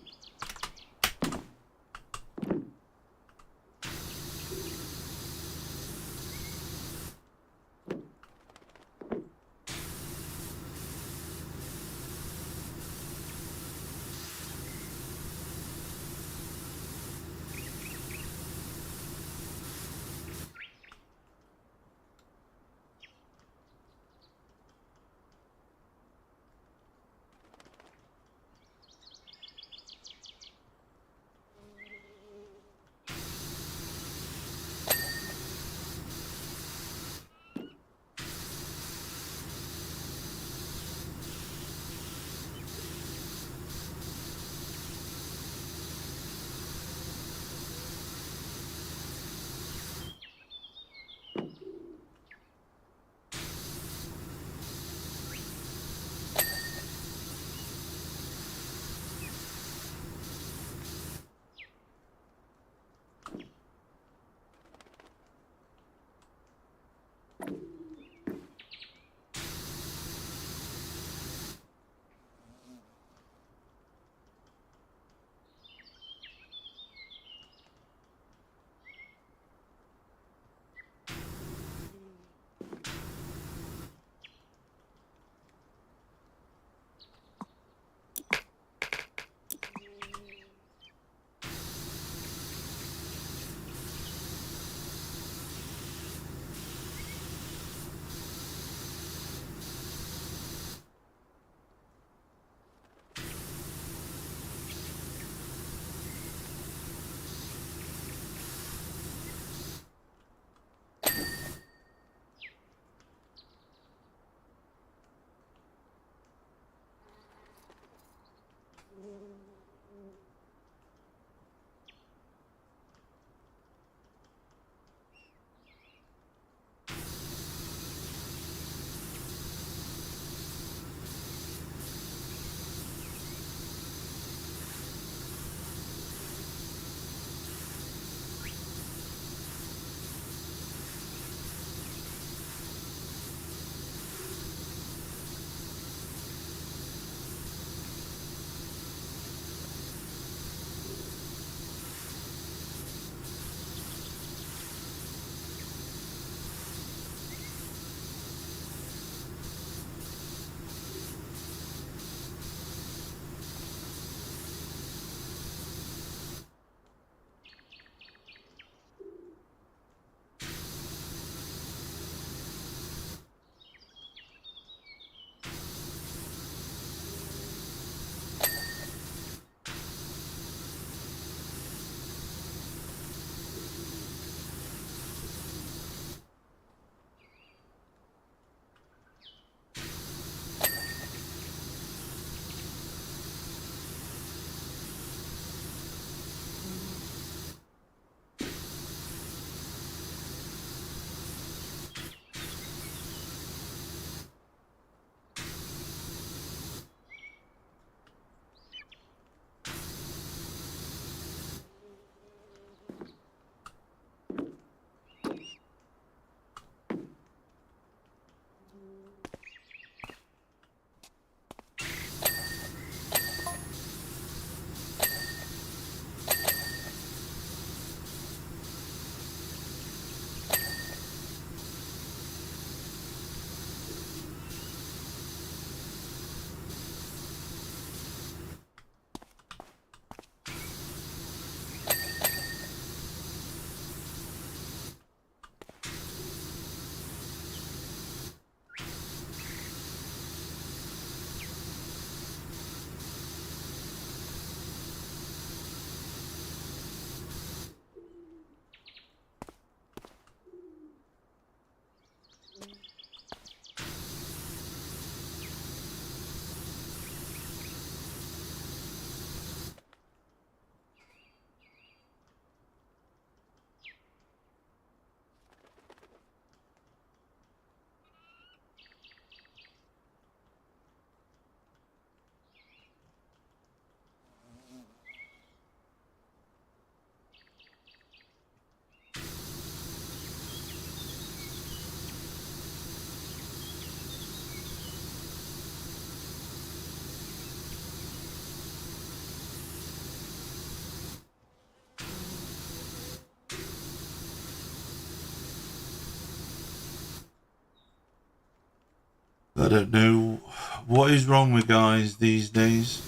[SPEAKER 1] I don't know what is wrong with guys these days.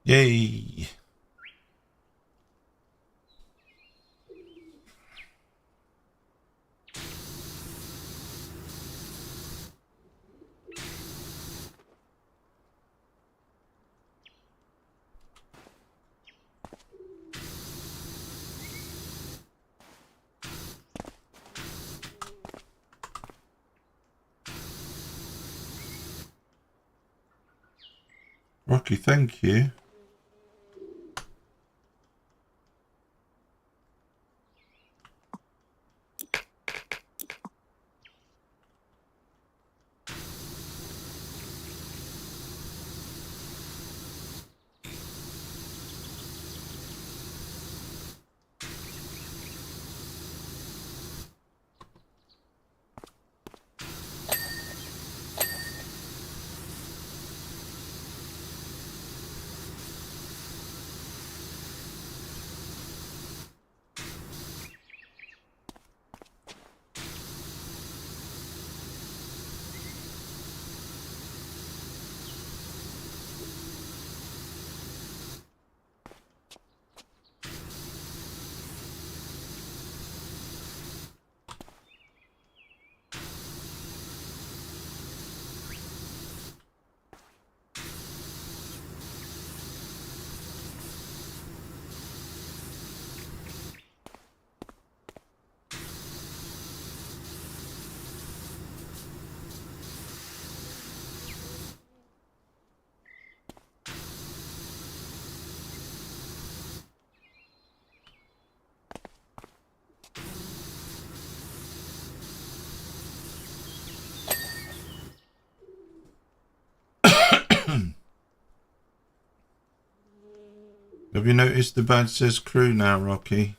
[SPEAKER 1] Yay. Rocky, thank you. Have you noticed the badge says crew now, Rocky?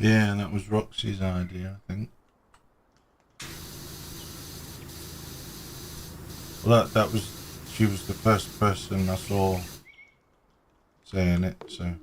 [SPEAKER 1] Yeah, and that was Roxy's idea, I think. Well, that was, she was the first person I saw saying it, so.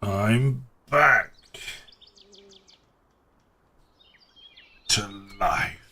[SPEAKER 1] I'm back to life.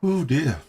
[SPEAKER 1] Oh dear.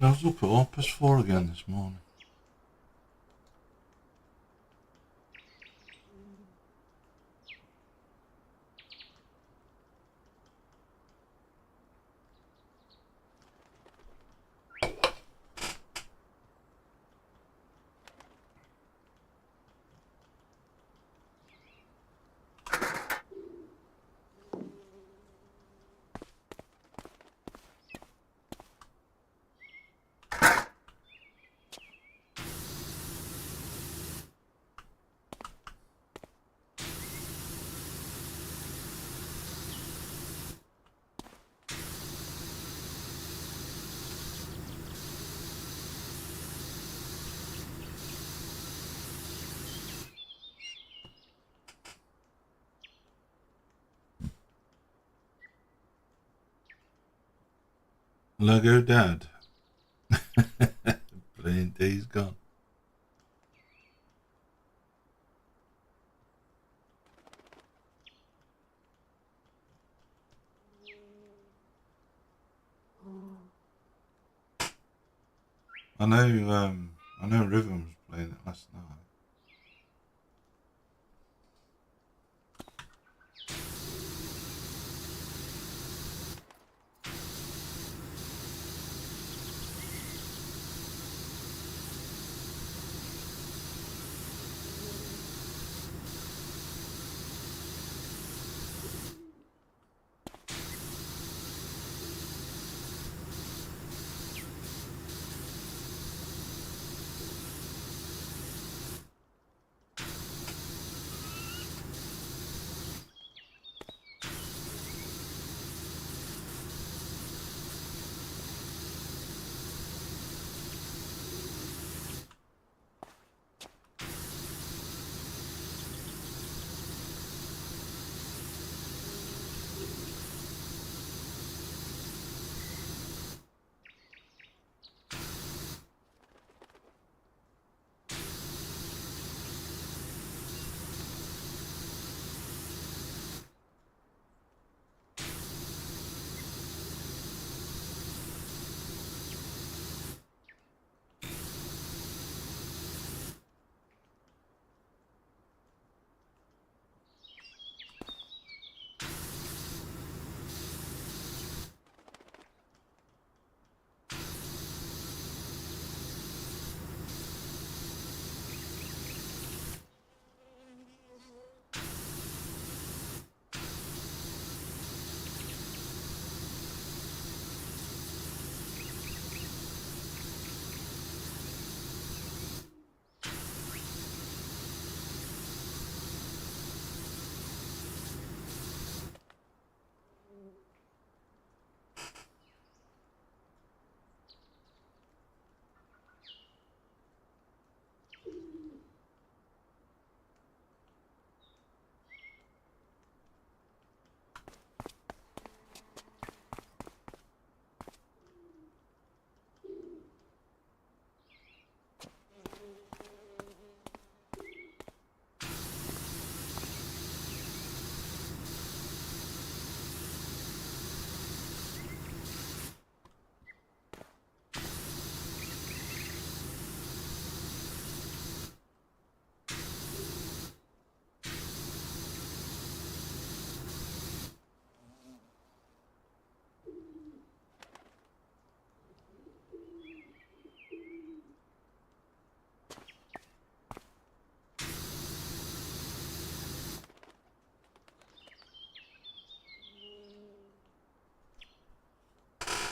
[SPEAKER 1] I was up at Opus 4 again this morning. Lego Dad. Playing Days Gone. I know Riven was playing it last night.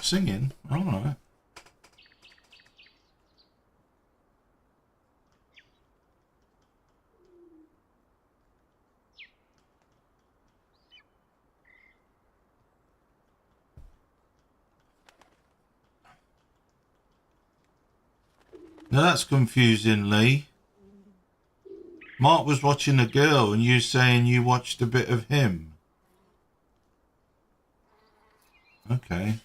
[SPEAKER 1] Singing? I don't know. Now that's confusing, Lee. Mark was watching a girl and you saying you watched a bit of him. Okay.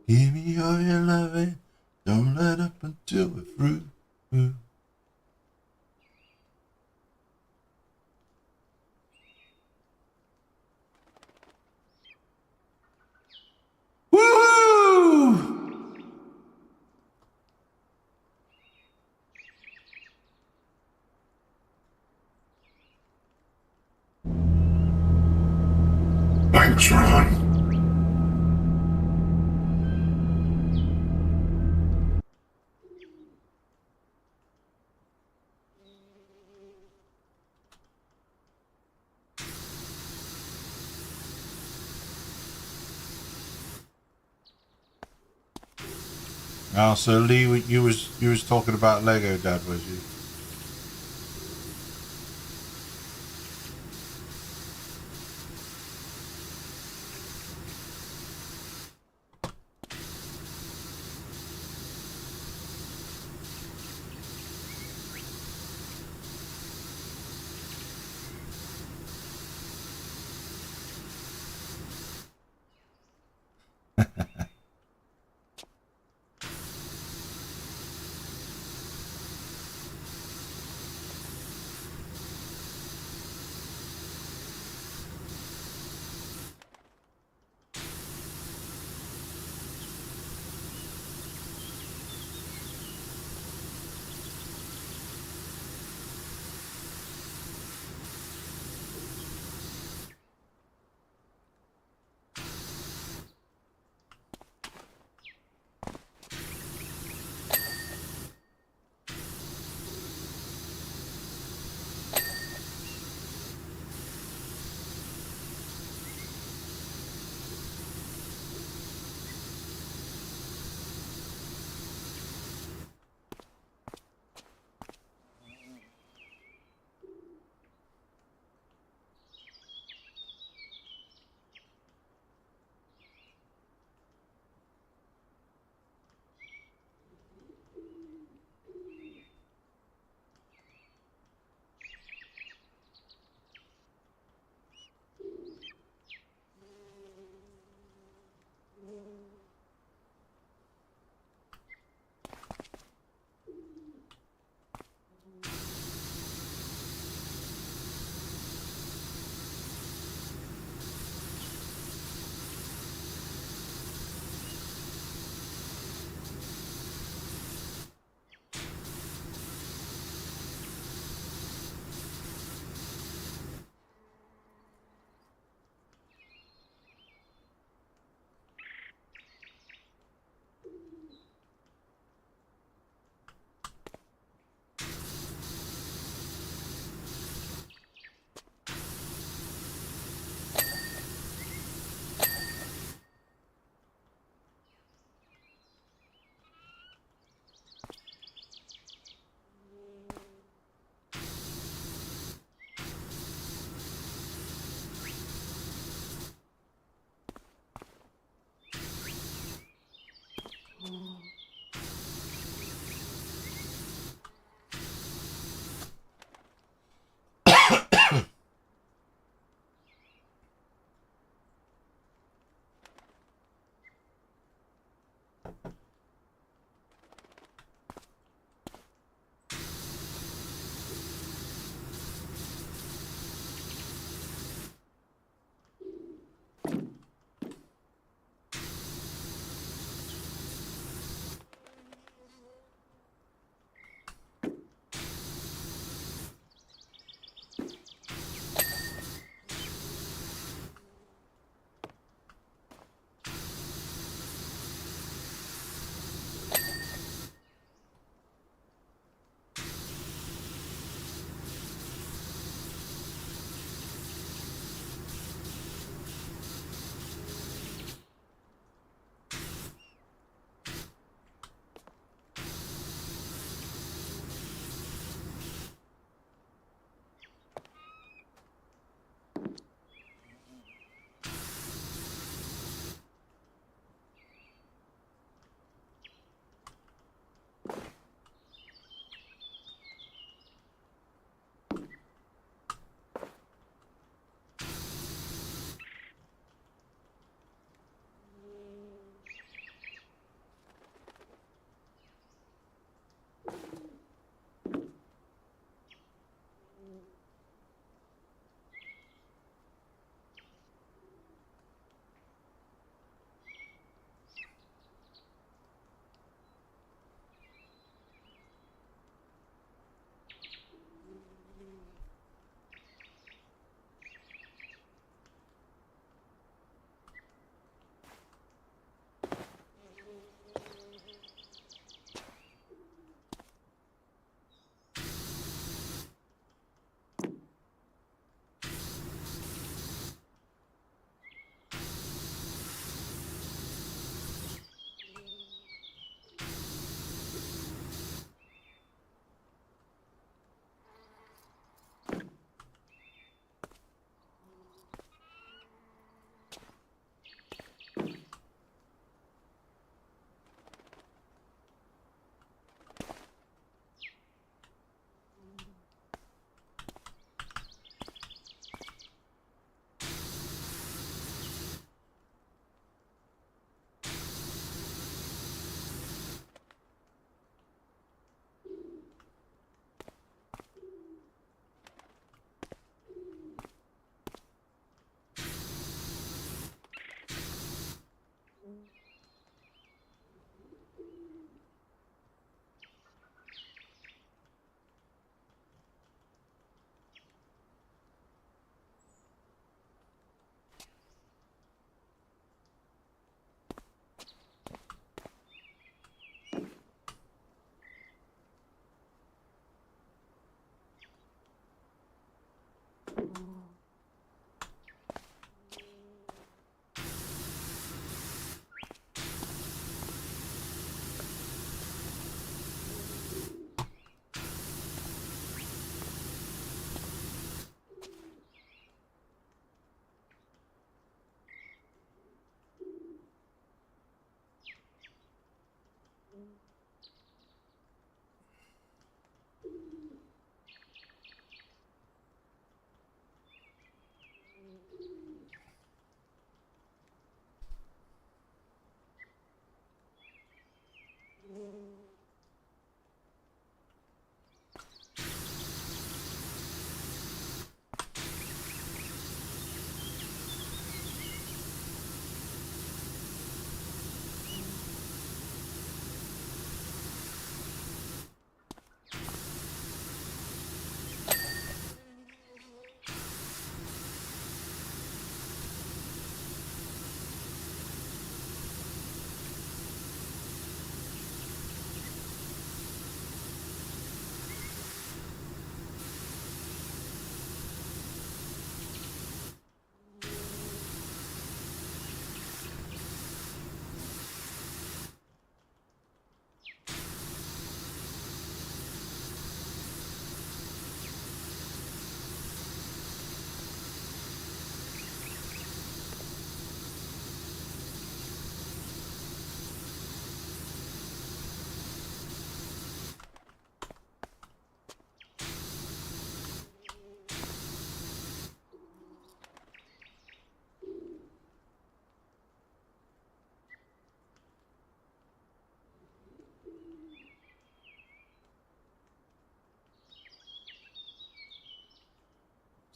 [SPEAKER 1] Give me all your loving, don't let up until we're through. Woo!
[SPEAKER 3] Thanks, Ron.
[SPEAKER 1] Oh, so Lee, you was talking about Lego, Dad, was you?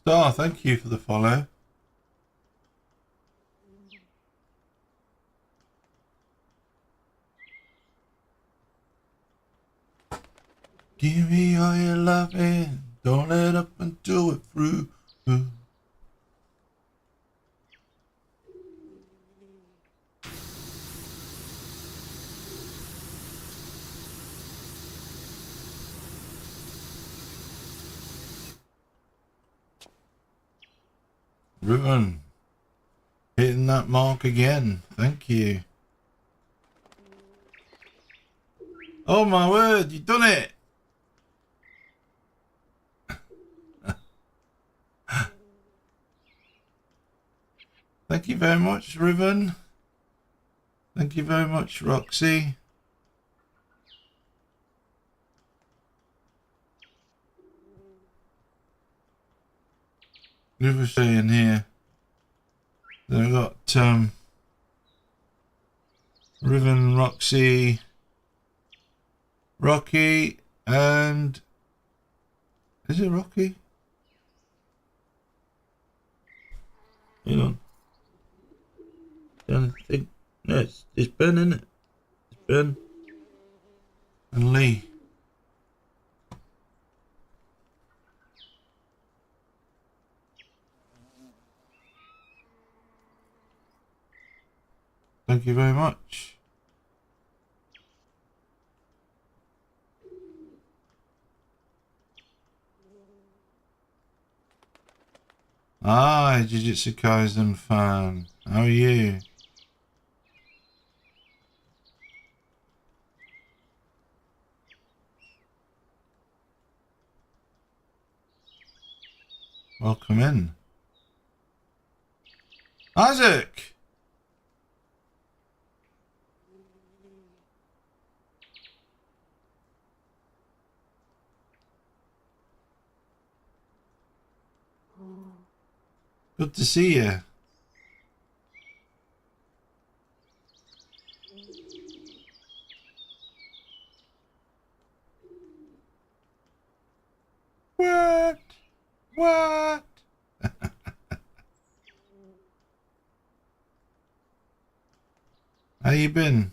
[SPEAKER 1] Star, thank you for the follow. Give me all your loving, don't let up until we're through. Ruin, hitting that mark again, thank you. Oh my word, you've done it! Thank you very much, Riven. Thank you very much, Roxy. River saying here. Then I've got Riven, Roxy, Rocky, and is it Rocky? Hang on. I think no, it's Ben, isn't it? It's Ben and Lee. Thank you very much. Hi, Jujutsu Kaisen fan. How are you? Welcome in. Isaac! Good to see you. What? What? How you been?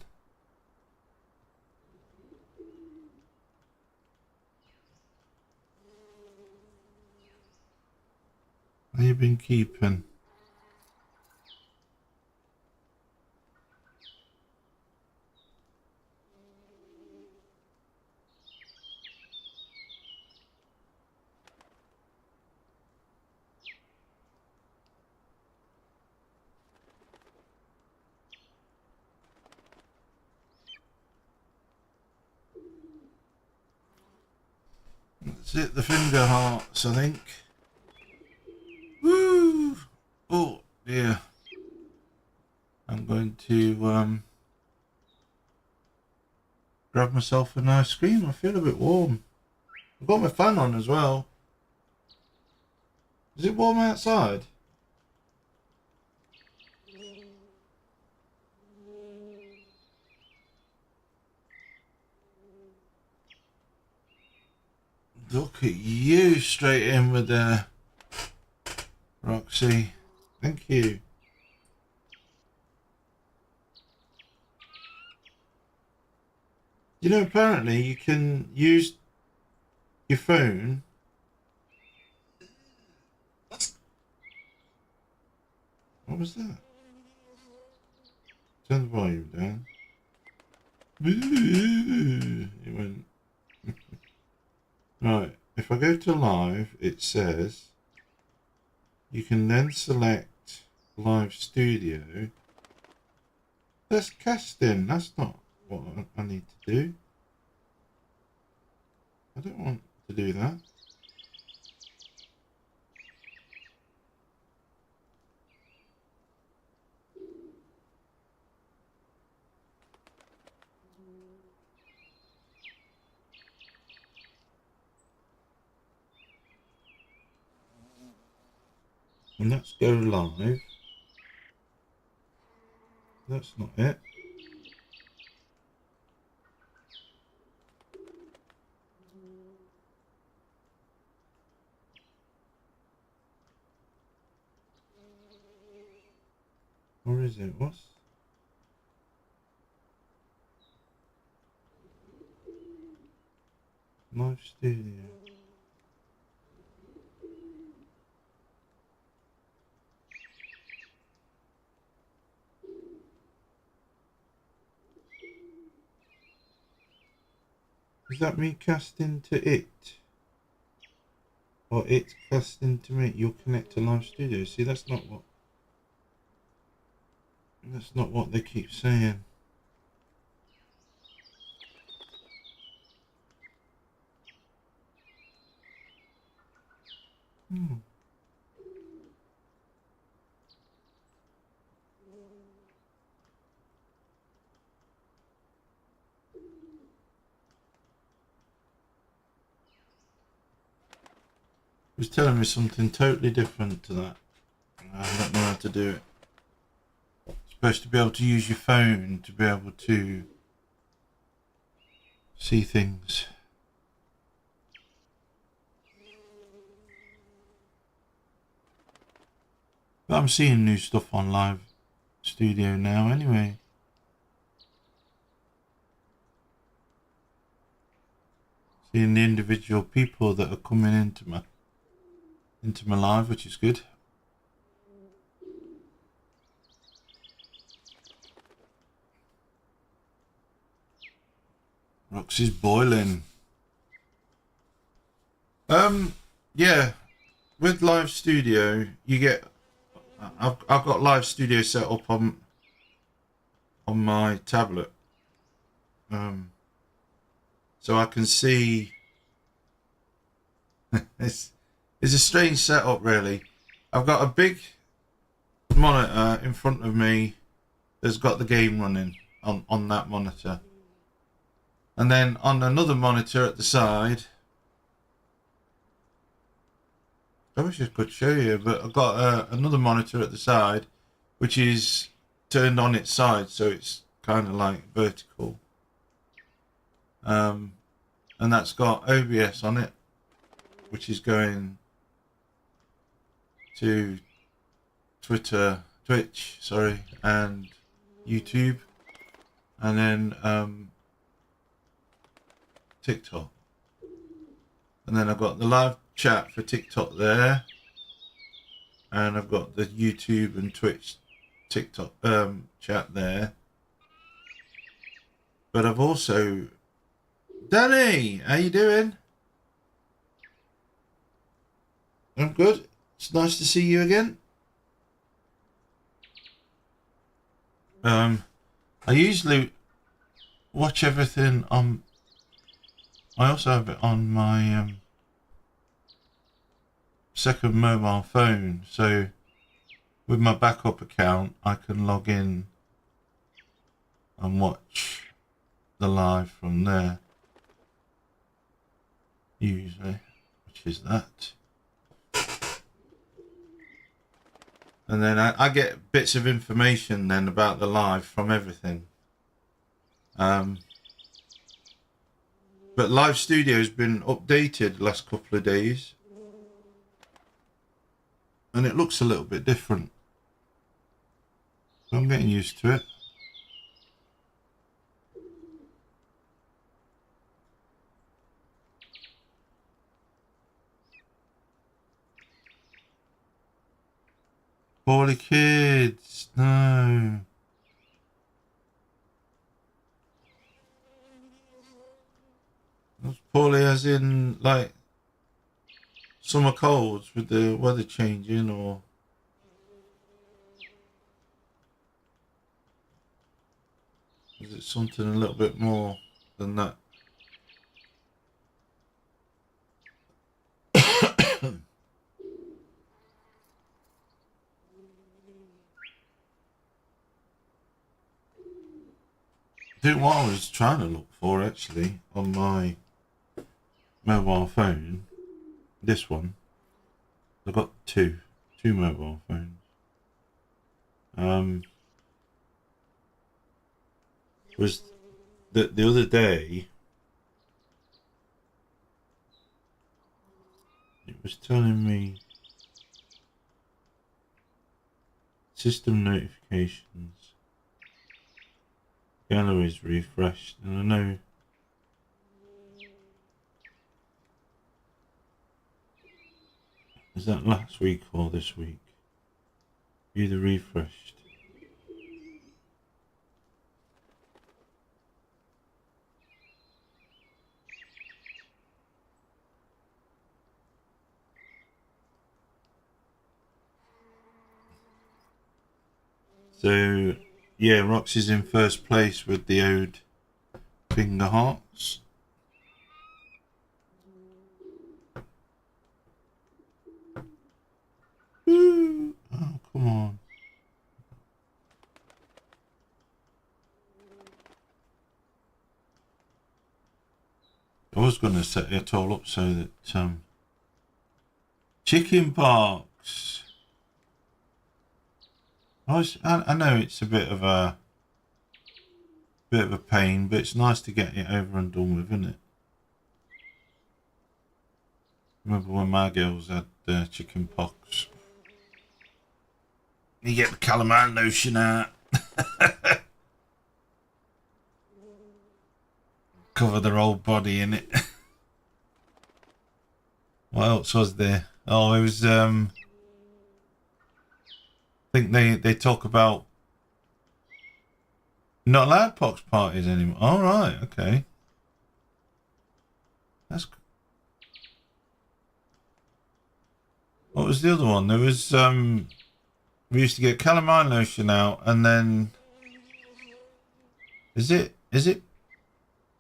[SPEAKER 1] How you been keeping? Let's hit the finger hearts, I think. Woo! Oh dear. I'm going to grab myself an ice cream. I feel a bit warm. I've got my fan on as well. Is it warm outside? Look at you, straight in with the Roxy. Thank you. You know, apparently you can use your phone. What was that? Turn the volume down. It went. Right, if I go to live, it says you can then select live studio. That's casting. That's not what I need to do. I don't want to do that. And let's go live. That's not it. Or is it? What's... Live studio. Is that me casting to it? Or it casting to me? You'll connect to live studio. See, that's not what... That's not what they keep saying. Hmm. It was telling me something totally different to that. I don't know how to do it. You're supposed to be able to use your phone to be able to see things. But I'm seeing new stuff on live studio now anyway. Seeing the individual people that are coming into my live, which is good. Roxy's boiling. Yeah, with live studio, you get. I've got live studio set up on my tablet. So I can see. It's a strange setup, really. I've got a big monitor in front of me that's got the game running on that monitor. And then on another monitor at the side, I wish I could show you, but I've got another monitor at the side, which is turned on its side, so it's kind of like vertical. And that's got OBS on it, which is going to Twitch, sorry, and YouTube, and then TikTok. And then I've got the live chat for TikTok there, and I've got the YouTube and Twitch TikTok chat there. But I've also... Danny, how you doing? I'm good. It's nice to see you again. I usually watch everything on... I also have it on my second mobile phone, so with my backup account I can log in and watch the live from there usually, which is that. And then I get bits of information then about the live from everything. But Live Studio's been updated the last couple of days. And it looks a little bit different. So I'm getting used to it. Poorly kids, no. Poorly as in, like, summer colds with the weather changing, or... is it something a little bit more than that? I think what I was trying to look for actually on my mobile phone, this one, I've got two mobile phones. Was that the other day it was telling me system notifications. Galleries refreshed, and I know is that last week or this week? Either refreshed. So yeah, Roxy's in first place with the ode finger hearts. Ooh. Oh, come on. I was going to set it all up so that chicken pox. I know it's a bit of a pain, but it's nice to get it over and done with, isn't it? Remember when my girls had chicken pox? You get the calamine lotion out. Cover their whole body in it. What else was there? Oh, it was I think they talk about not allowed pox parties anymore. All right, okay. That's. What was the other one? There was we used to get calamine lotion out, and then is it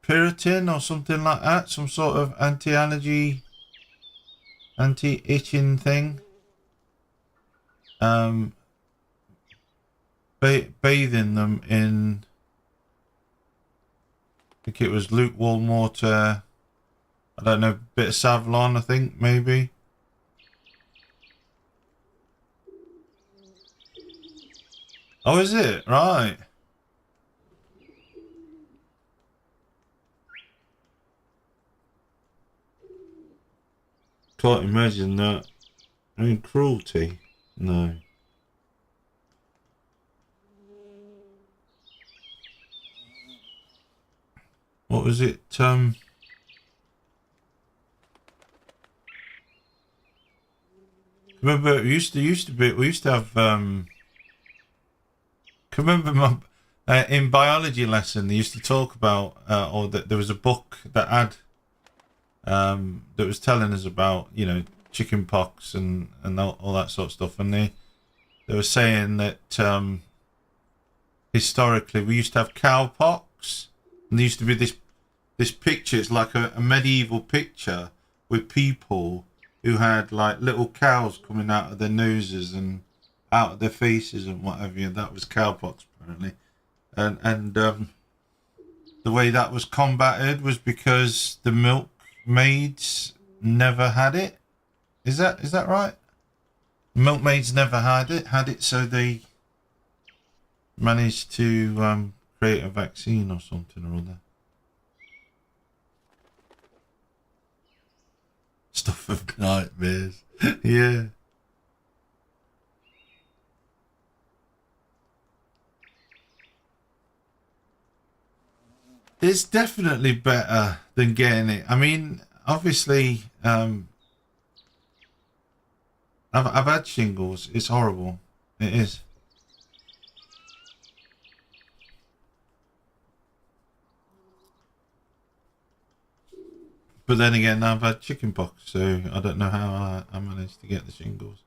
[SPEAKER 1] Piriton or something like that? Some sort of anti-allergy, anti-itching thing. Bathing them in, I think it was lukewarm water. I don't know, bit of Savlon, I think, maybe. Oh, is it? Right. Can't imagine that. I mean, cruelty. No. What was it? Remember, it used to be. We used to have. Can remember my in biology lesson they used to talk about, or that there was a book that had that was telling us about, you know, chicken pox and all that sort of stuff, and they were saying that historically we used to have cow pox, and there used to be this picture. It's like a medieval picture with people who had like little cows coming out of their noses and out of their faces and whatever. And that was cowpox apparently, and the way that was combated was because the milkmaids never had it. Is that right? Milkmaids never had it, so they managed to create a vaccine or something or other. Bath of nightmares. Yeah. It's definitely better than getting it. I mean, obviously, I've had shingles. It's horrible. It is. But then again, I've had chickenpox, so I don't know how I managed to get the shingles.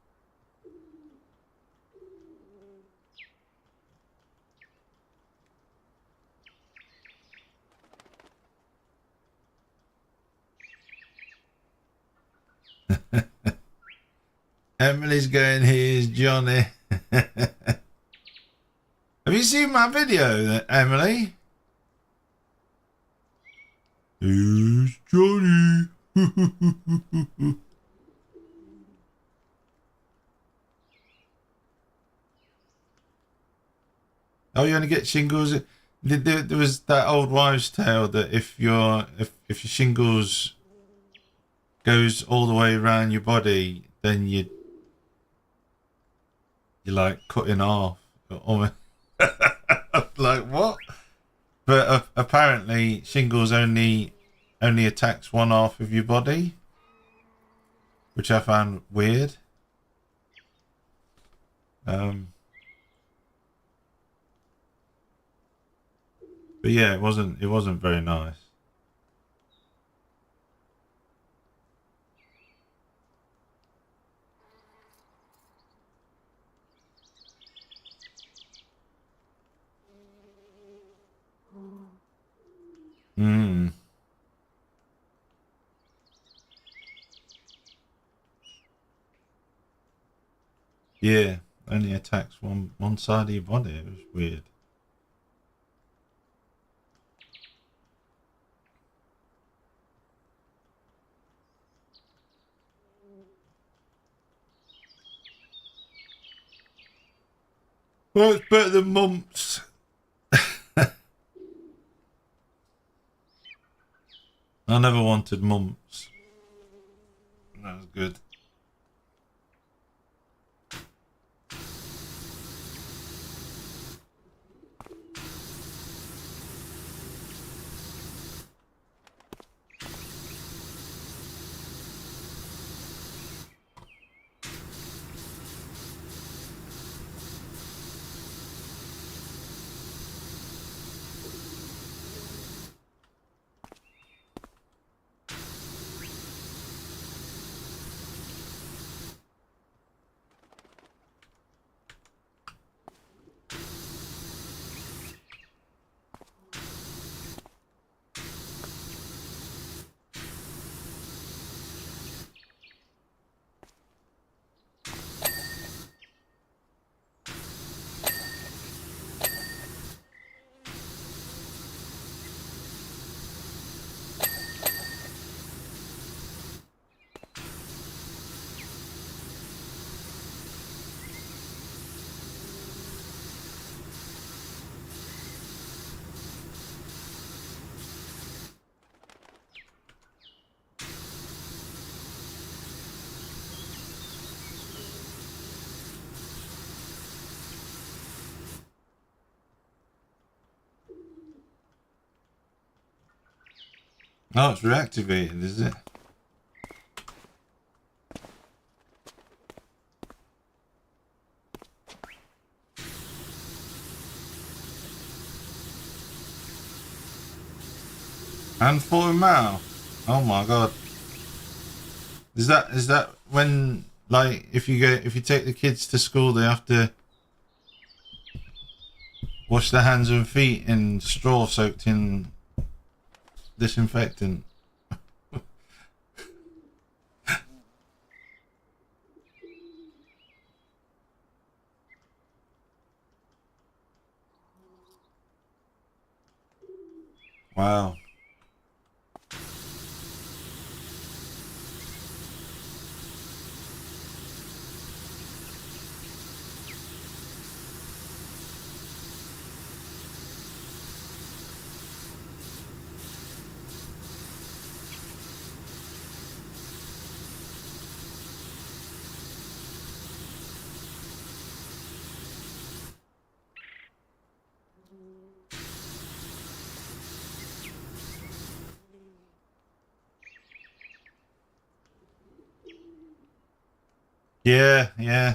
[SPEAKER 1] Emily's going, here's Johnny. Have you seen my video, Emily? Here's Johnny. Oh, you only get shingles. There was that old wives' tale that if your shingles goes all the way around your body, then you're like cutting off. Like what? But apparently shingles only attacks one half of your body, which I found weird. But yeah, it wasn't very nice. Hmm. Yeah, only attacks one side of your body. It was weird. Well, it's better than mumps. I never wanted mumps. That was good. Oh, it's reactivated, is it? And foot and mouth. Oh my god. Is that when, like, if you take the kids to school, they have to wash their hands and feet in straw soaked in disinfectant? Wow. Yeah, yeah.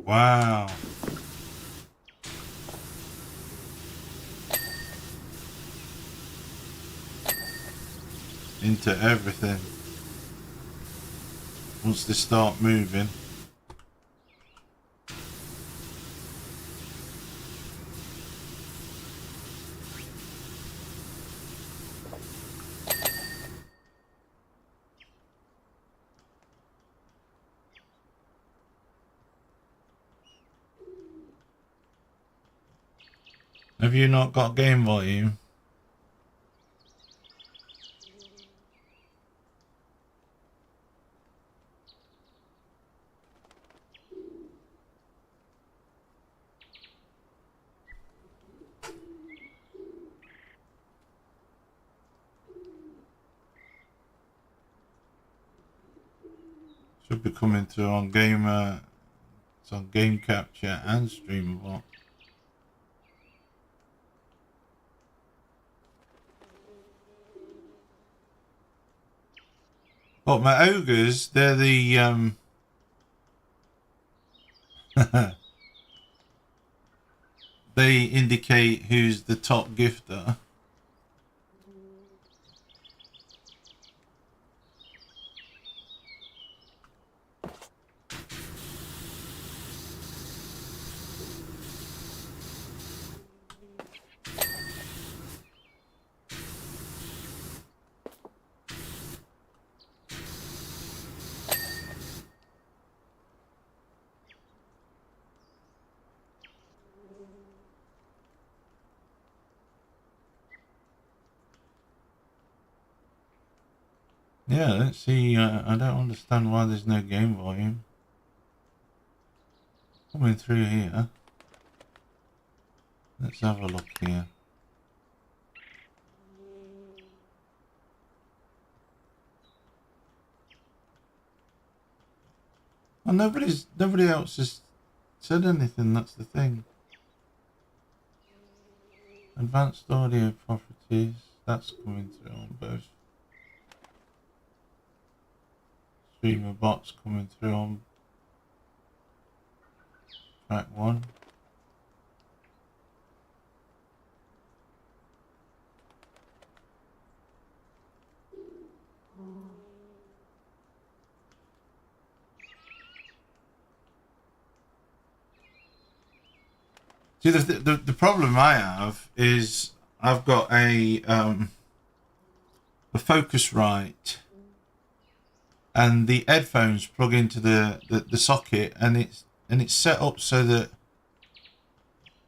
[SPEAKER 1] Wow. Into everything. Once they start moving. Have you not got game volume? Should be coming through on game. It's on game capture and streamable. But my ogres, they're the they indicate who's the top gifter. Yeah, let's see. I don't understand why there's no game volume. Coming through here. Let's have a look here. Well, nobody else has said anything. That's the thing. Advanced audio properties. That's coming through on both. Streamer bots coming through on track 1. See, the problem I have is I've got a Focusrite, and the headphones plug into the socket, and it's set up so that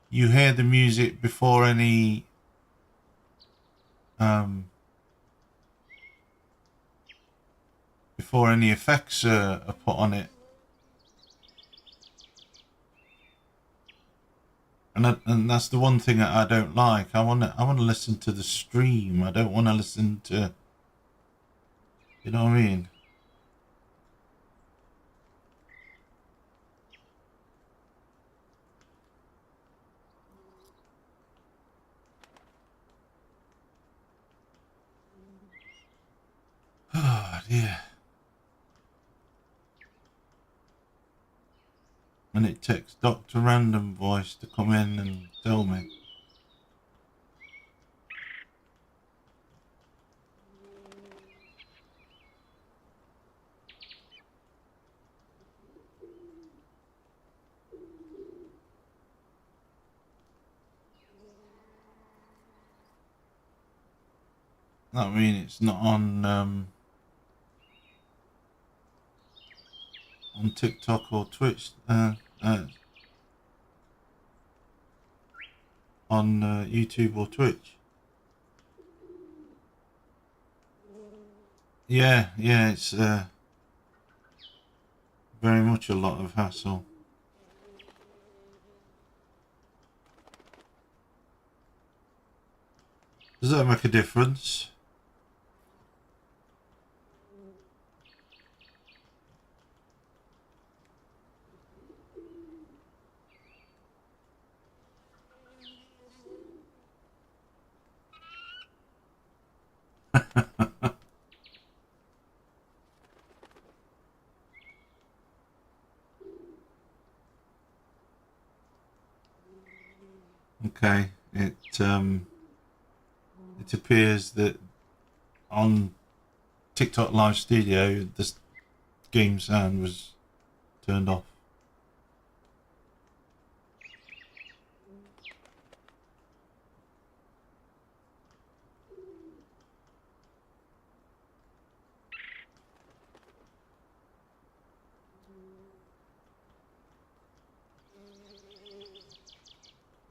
[SPEAKER 1] you hear the music before any effects are put on it. And that's the one thing that I don't like. I want to listen to the stream. I don't want to listen to, you know what I mean? Yeah. And it takes Dr. Random Voice to come in and tell me. I mean, it's not on TikTok or Twitch. On YouTube or Twitch. Yeah, it's very much a lot of hassle. Does that make a difference? Okay, it appears that on TikTok Live Studio the game sound was turned off.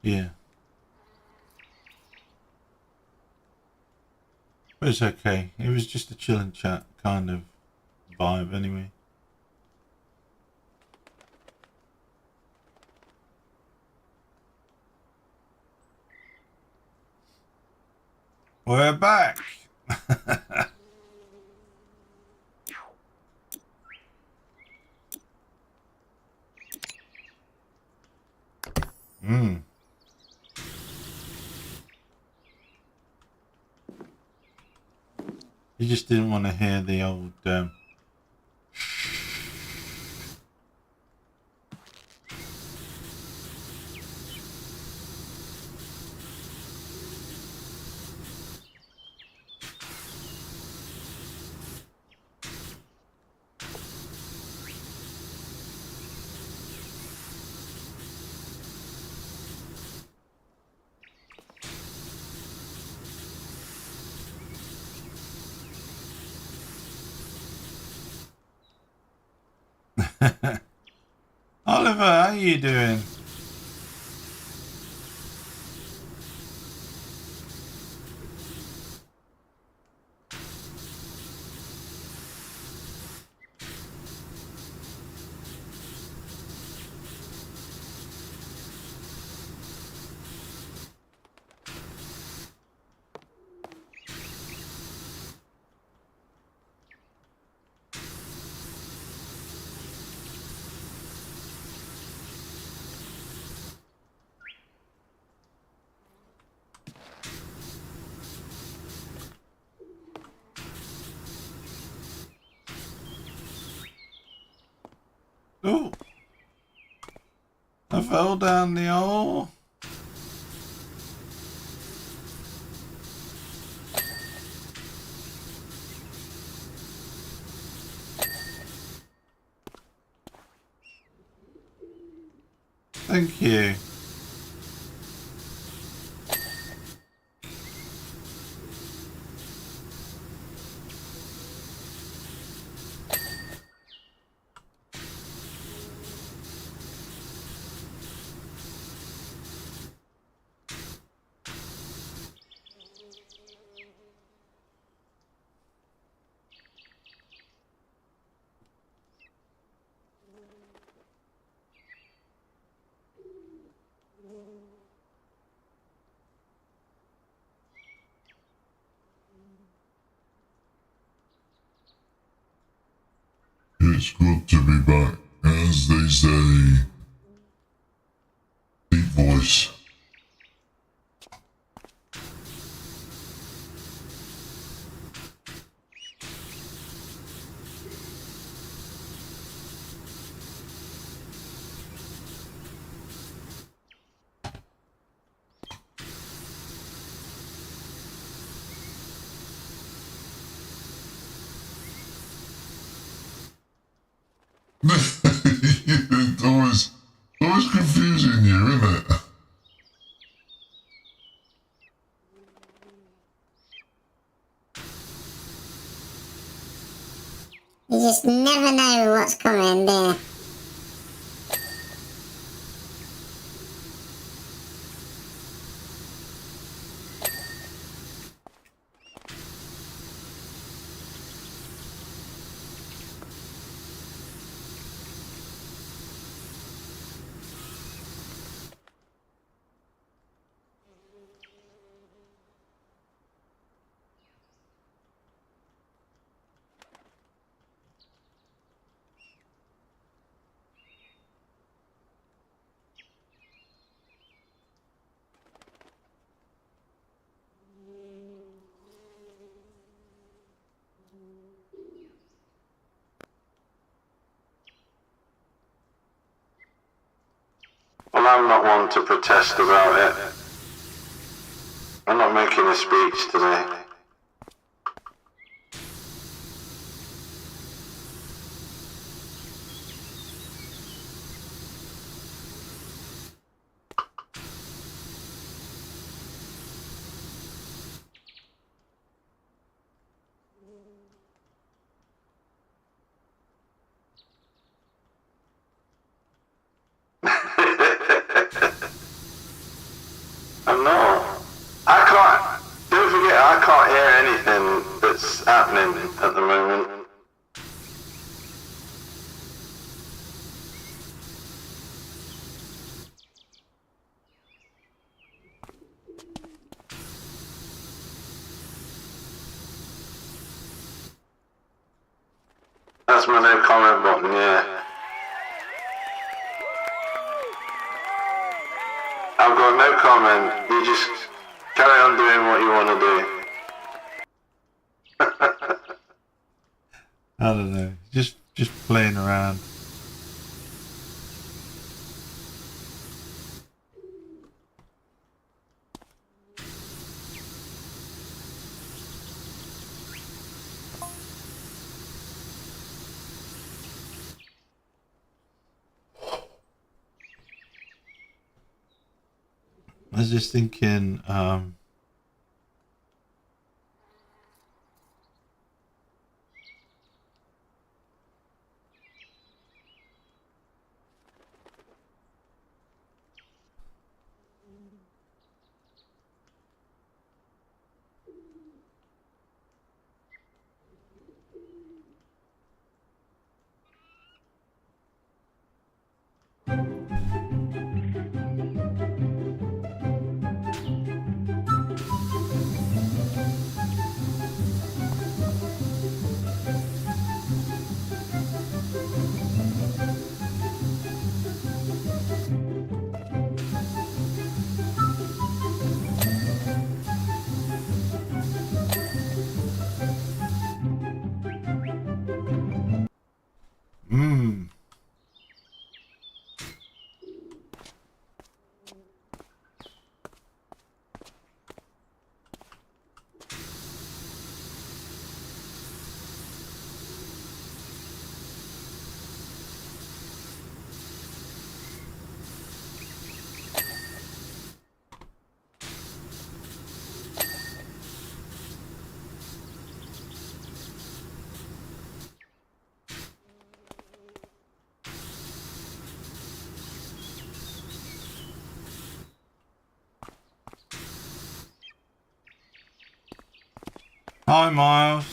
[SPEAKER 1] Yeah. But it's okay. It was just a chill and chat kind of vibe anyway. We're back! You just didn't want to hear the old Oliver, how you doing? Oh, I fell down the hole. Thank you.
[SPEAKER 3] It's good to be back, as they say. Deep voice.
[SPEAKER 2] just never know what's coming there.
[SPEAKER 1] Well, I'm not one to protest about it. I'm not making a speech today. No, I can't. Don't forget, I can't hear anything that's happening at the moment. That's my no comment button, yeah. I've got no comment. You just carry on doing what you want to do. I don't know. Just playing around. I was just thinking, hi, Miles.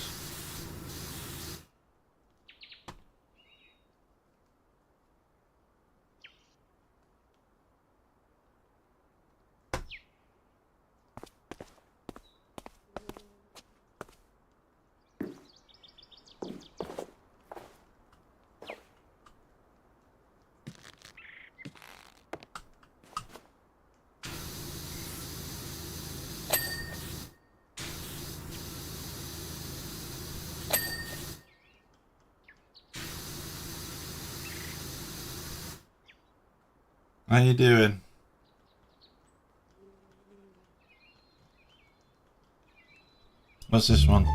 [SPEAKER 1] How you doing? What's this one?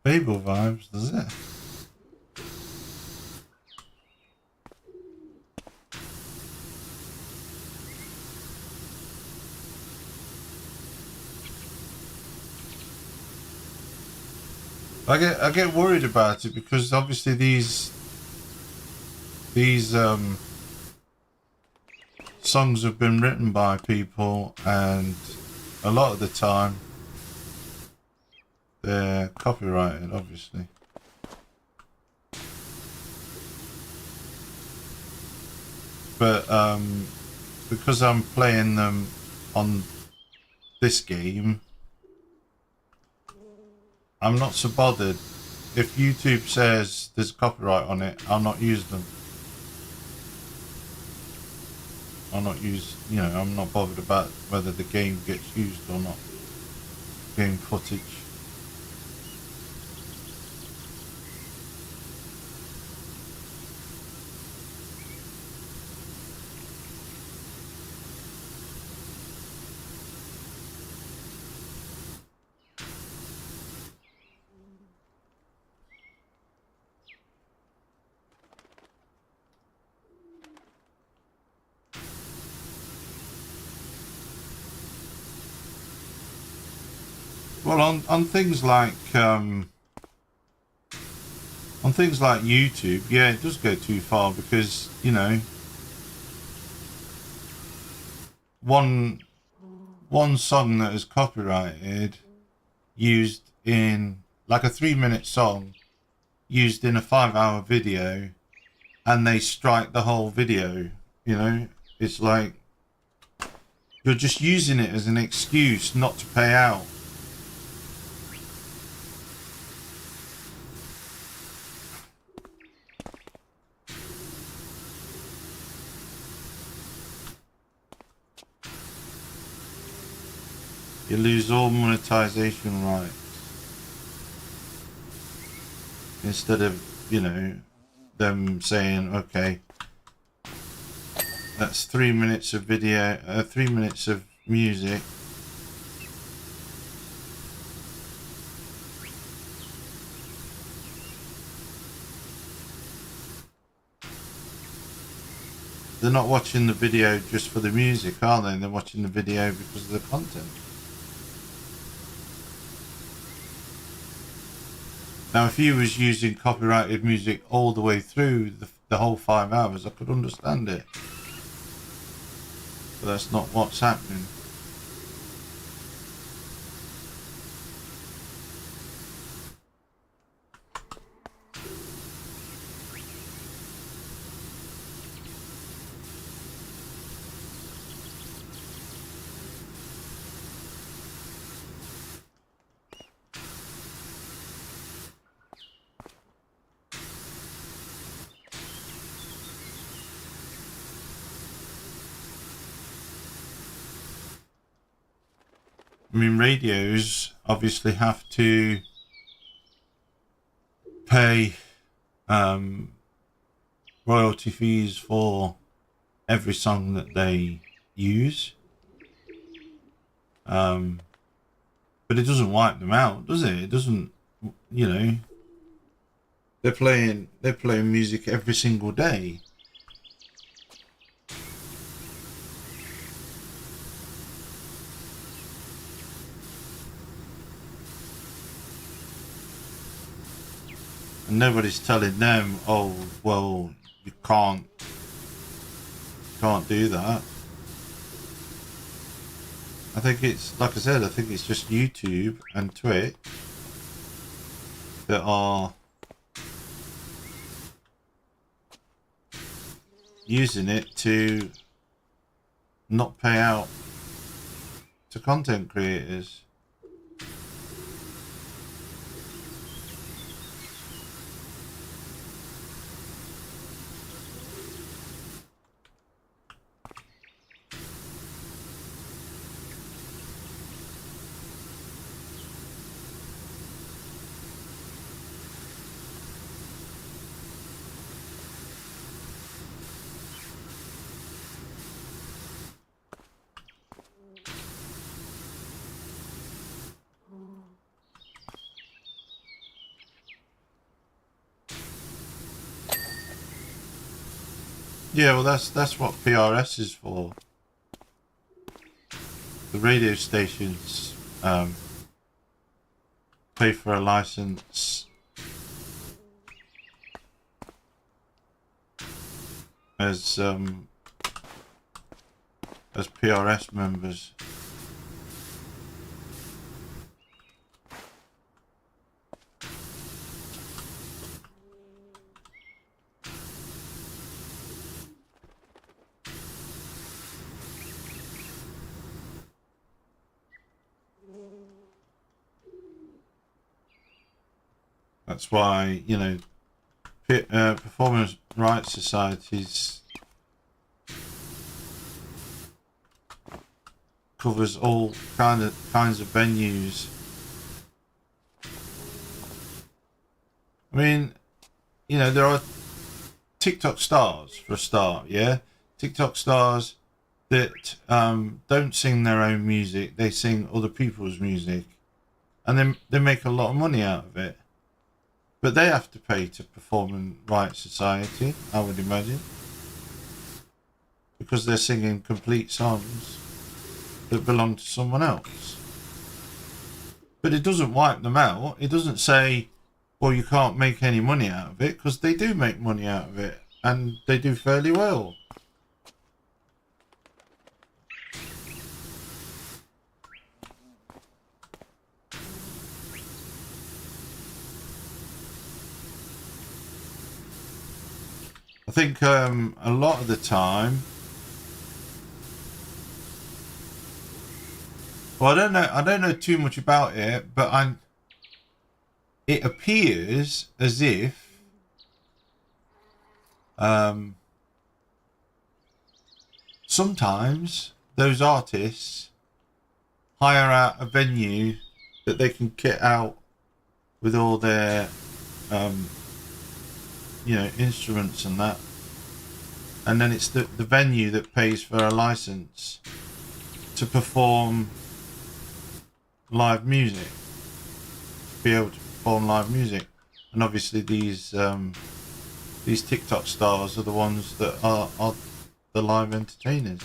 [SPEAKER 1] Fable vibes, does it? I get worried about it because obviously these songs have been written by people, and a lot of the time they're copyrighted, obviously. But because I'm playing them on this game, I'm not so bothered. If YouTube says there's copyright on it, I'll not use them. I'll not use, you know, I'm not bothered about whether the game gets used or not. Game footage. Well, on things like YouTube, yeah, it does go too far because, you know, one song that is copyrighted, used in like a 3-minute song, used in a 5-hour video, and they strike the whole video. You know, it's like you're just using it as an excuse not to pay out. You lose all monetization rights. Instead of, you know, them saying, okay, that's 3 minutes of video, 3 minutes of music. They're not watching the video just for the music, are they? They're watching the video because of the content. Now, if you was using copyrighted music all the way through the whole 5 hours, I could understand it. But that's not what's happening. I mean, radios obviously have to pay royalty fees for every song that they use. But it doesn't wipe them out, does it? It doesn't, you know. They're playing music every single day. And nobody's telling them, oh, well, you can't do that. I think it's, like I said, I think it's just YouTube and Twitch that are using it to not pay out to content creators. Yeah, well, that's what PRS is for. The radio stations pay for a license as PRS members. That's why, you know, performance rights societies covers all kinds of venues. I mean, you know, there are TikTok stars for a start, yeah? TikTok stars that don't sing their own music, they sing other people's music. And then they make a lot of money out of it. But they have to pay to Performance Rights Society, I would imagine. Because they're singing complete songs that belong to someone else. But it doesn't wipe them out. It doesn't say, well, you can't make any money out of it, because they do make money out of it. And they do fairly well. I think a lot of the time, well, I don't know too much about it, but it appears as if sometimes those artists hire out a venue that they can kit out with all their you know, instruments and that, and then it's the venue that pays for a license to perform live music, be able to perform live music. And obviously these TikTok stars are the ones that are the live entertainers.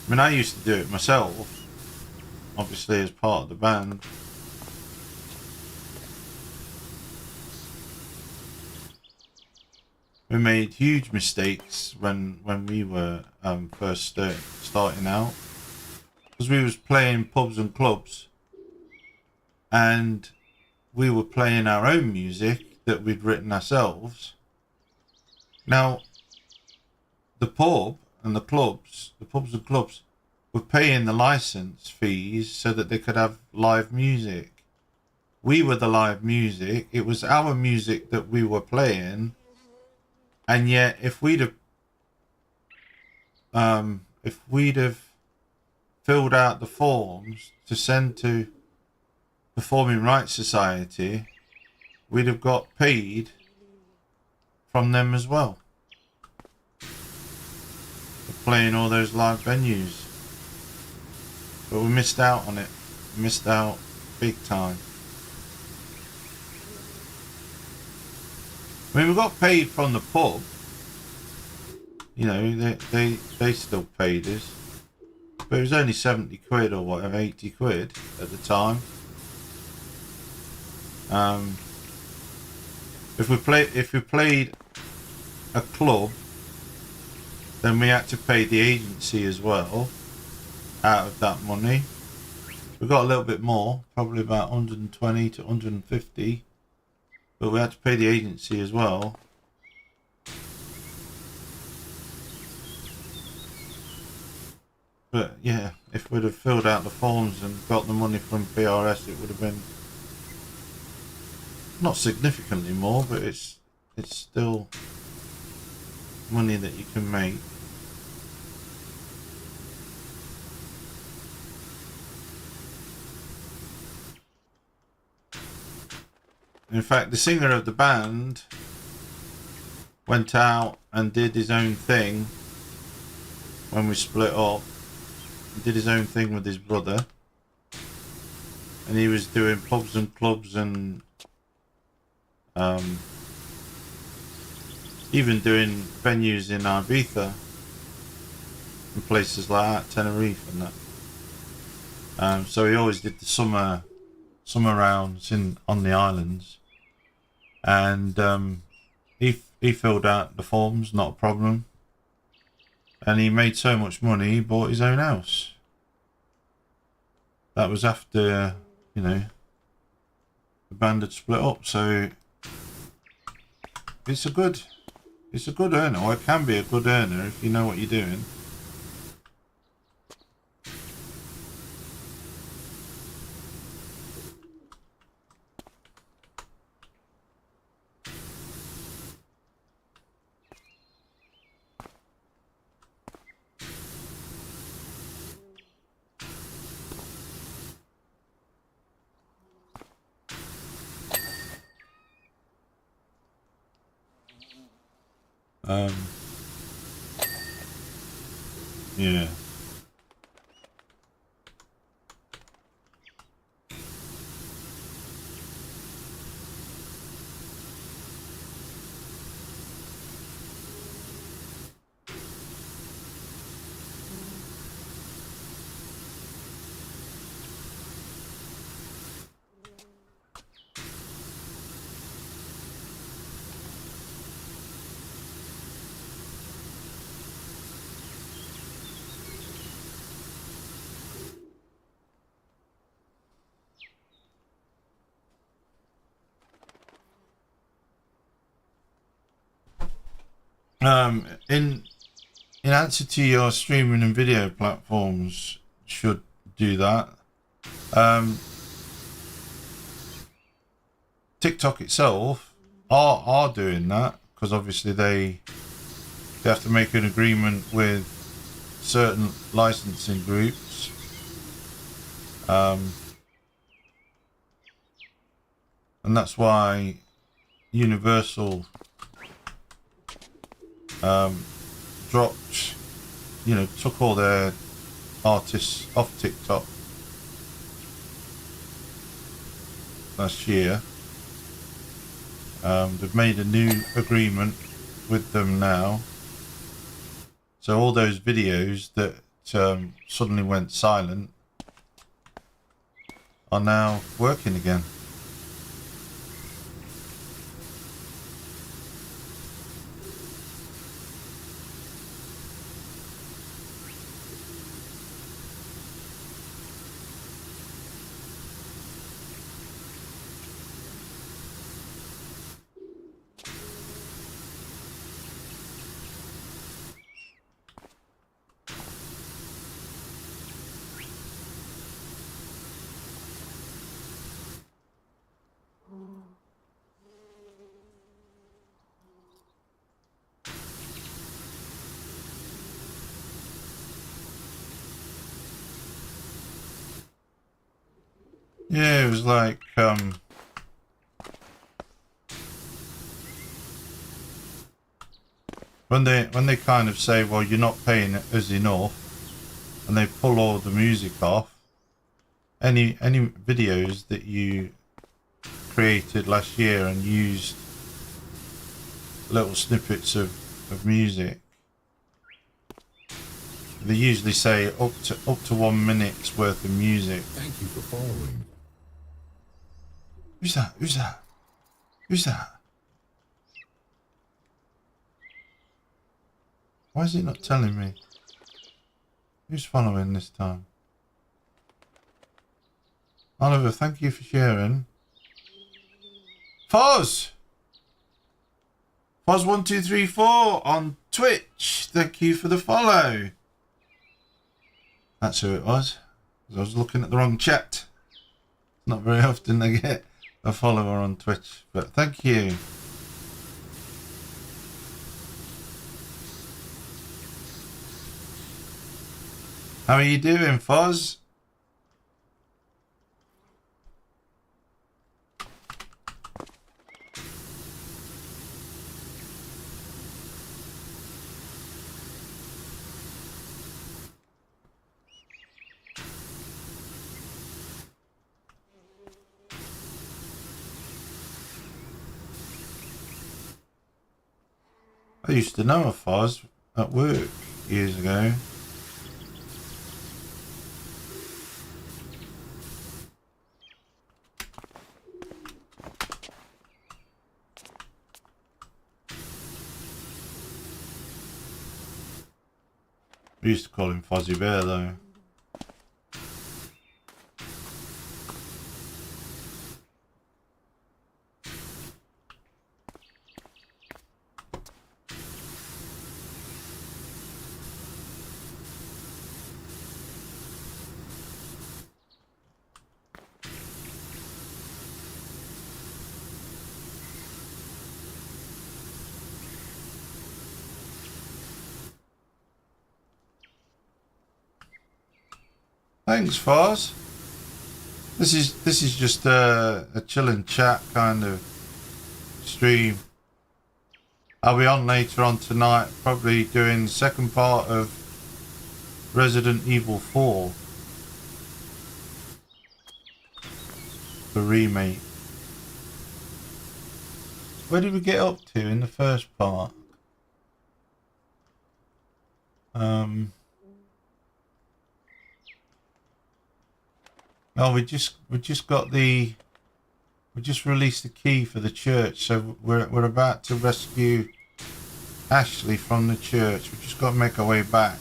[SPEAKER 1] I mean, I used to do it myself, obviously as part of the band. We made huge mistakes when we were first starting out, because we was playing pubs and clubs, and we were playing our own music that we'd written ourselves. Now, the pubs and clubs were paying the license fees so that they could have live music. We were the live music. It was our music that we were playing. And yet, if we'd have filled out the forms to send to Performing Rights Society, we'd have got paid from them as well for playing all those live venues. But we missed out on it. We missed out big time. I mean, we got paid from the pub. You know, they still paid us. But it was only 70 quid or whatever, 80 quid at the time. If we played a club, then we had to pay the agency as well out of that money. We got a little bit more, probably about 120 to 150, but we had to pay the agency as well. But yeah, if we'd have filled out the forms and got the money from PRS, it would have been not significantly more, but it's still money that you can make. In fact, the singer of the band went out and did his own thing when we split up. He did his own thing with his brother, and he was doing pubs and clubs and even doing venues in Ibiza and places like that, Tenerife and that. So he always did the summer rounds on the islands, and he filled out the forms, not a problem. And he made so much money, he bought his own house. That was after, you know, the band had split up. So it's a good earner, or it can be a good earner if you know what you're doing. Yeah. In answer to your streaming and video platforms should do that. TikTok itself are doing that because obviously they have to make an agreement with certain licensing groups. And that's why Universal dropped, took all their artists off TikTok last year. They've made a new agreement with them now. So all those videos that suddenly went silent are now working again. Yeah, it was like when they kind of say, well, you're not paying us enough, and they pull all the music off. Any videos that you created last year and used little snippets of music, they usually say up to 1 minute's worth of music.
[SPEAKER 3] Thank you for following.
[SPEAKER 1] Who's that? Who's that? Who's that? Why is it not telling me? Who's following this time? Oliver, thank you for sharing. Foz! Foz1234 on Twitch. Thank you for the follow. That's who it was. I was looking at the wrong chat. Not very often I get a follower on Twitch, but thank you. How are you doing, Foz? I used to know a Foz at work years ago. We used to call him Fozzie Bear though. Thanks, Foz. This is just a chill and chat kind of stream. I'll be on later on tonight, probably doing the second part of Resident Evil 4, the remake. Where did we get up to in the first part? Oh, we just released the key for the church, so we're about to rescue Ashley from the church. We just got to make our way back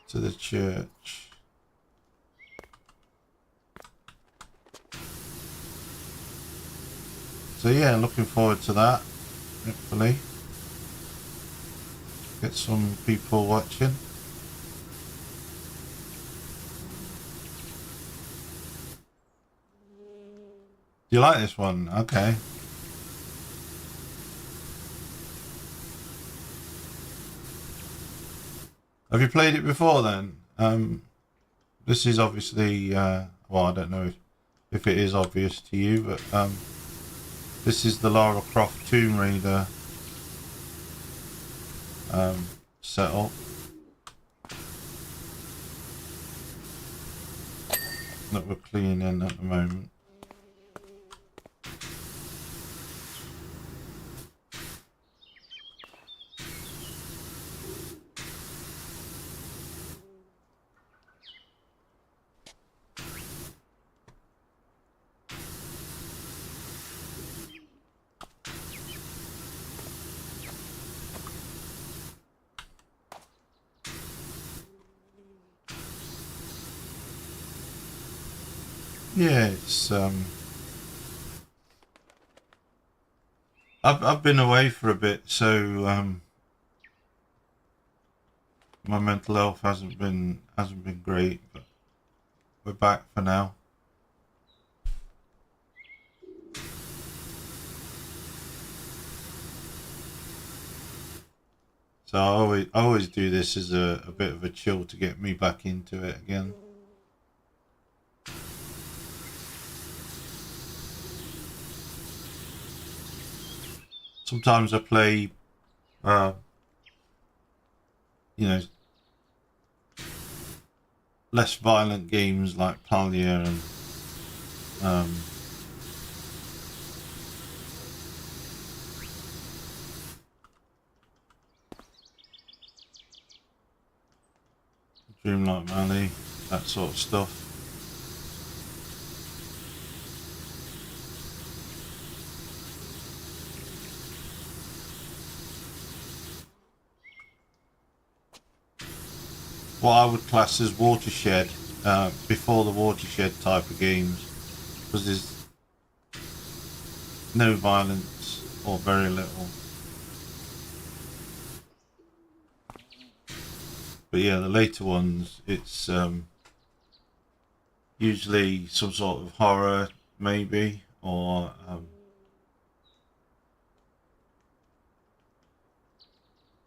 [SPEAKER 1] to the church. So yeah, looking forward to that. Hopefully, get some people watching. You like this one? Okay. Have you played it before then? This is obviously, well, I don't know if it is obvious to you, but this is the Lara Croft Tomb Raider setup. That we're cleaning at the moment. Yeah, it's I've been away for a bit, so my mental health hasn't been great, but we're back for now. So I always do this as a bit of a chill to get me back into it again. Sometimes I play, you know, less violent games like Palia and Dreamlight Valley, that sort of stuff. What I would class as Watershed. before the watershed type of games, because there's no violence or very little. But yeah, the later ones, it's usually some sort of horror, maybe, or I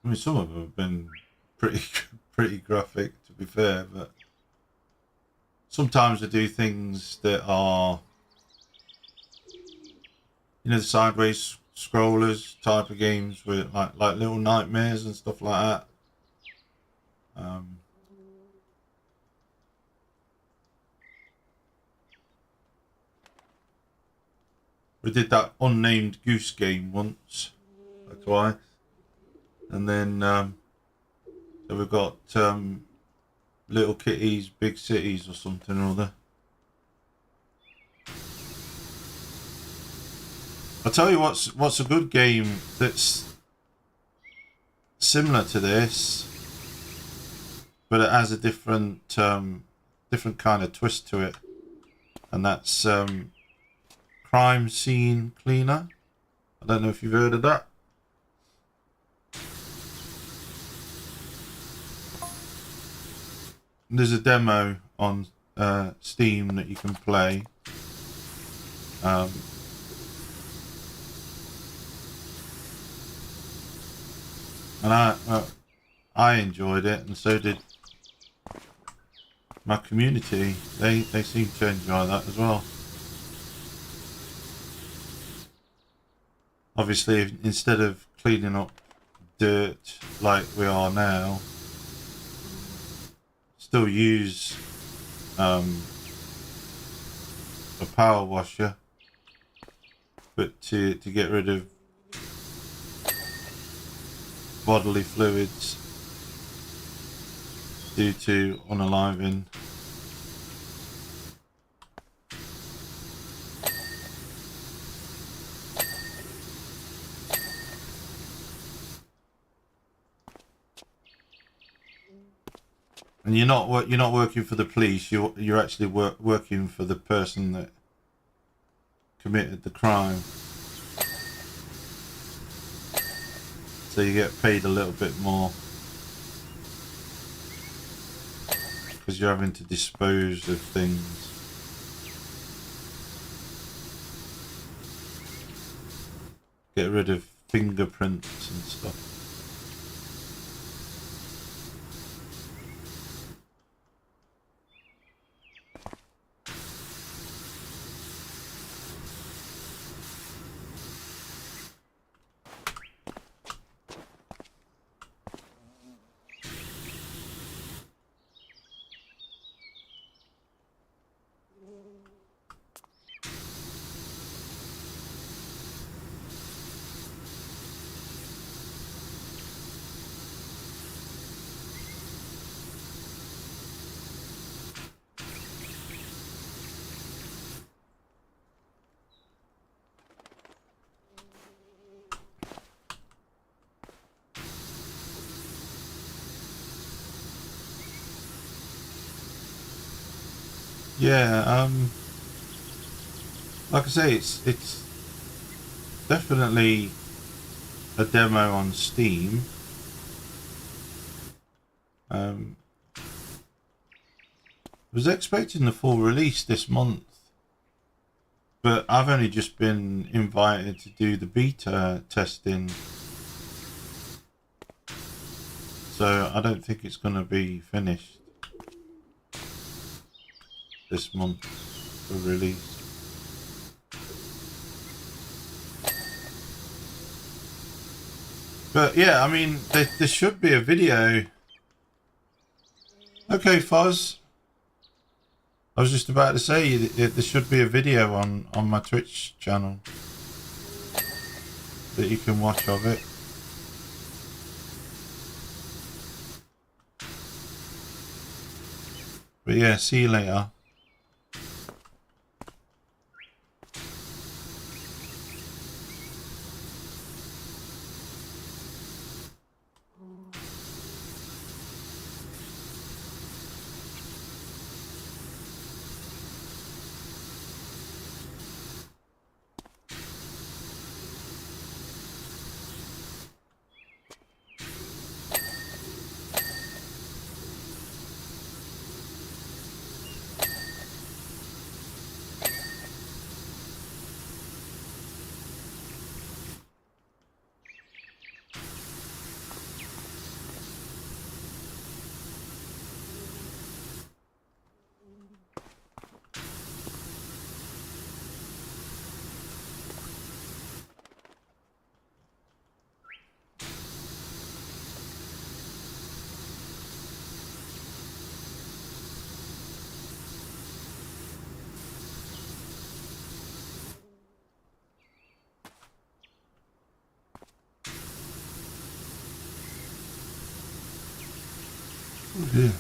[SPEAKER 1] mean, some of them have been pretty pretty graphic, to be fair, but sometimes they do things that are, you know, the sideways scrollers type of games with like Little Nightmares and stuff like that. We did that unnamed goose game once or twice, and then so we've got Little Kitties, Big Cities or something or other. I'll tell you what's a good game that's similar to this, but it has a different different kind of twist to it, and that's Crime Scene Cleaner. I don't know if you've heard of that. There's a demo on Steam that you can play. And I enjoyed it, and so did my community. They seem to enjoy that as well. Obviously, instead of cleaning up dirt like we are now, still use a power washer, but to get rid of bodily fluids due to unaliving. And you're not working for the police. You're actually working for the person that committed the crime. So you get paid a little bit more because you're having to dispose of things. Get rid of fingerprints and stuff. Yeah, like I say, it's definitely a demo on Steam. I was expecting the full release this month, but I've only just been invited to do the beta testing, so I don't think it's going to be finished this month for release. But yeah, I mean, there should be a video. Okay, Foz. I was just about to say there should be a video on my Twitch channel that you can watch of it. But yeah, see you later. dear.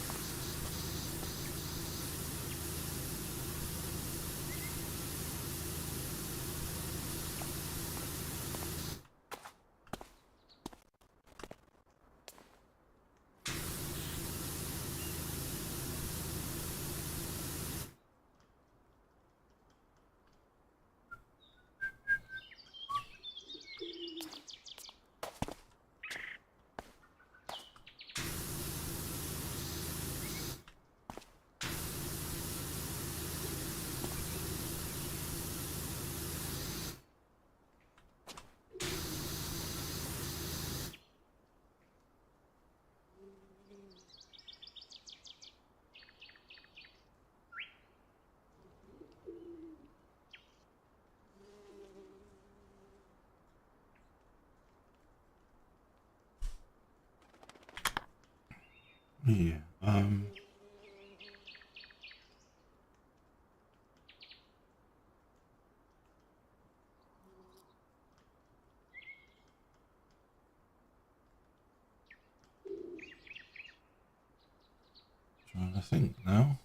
[SPEAKER 1] Yeah. Trying to think now.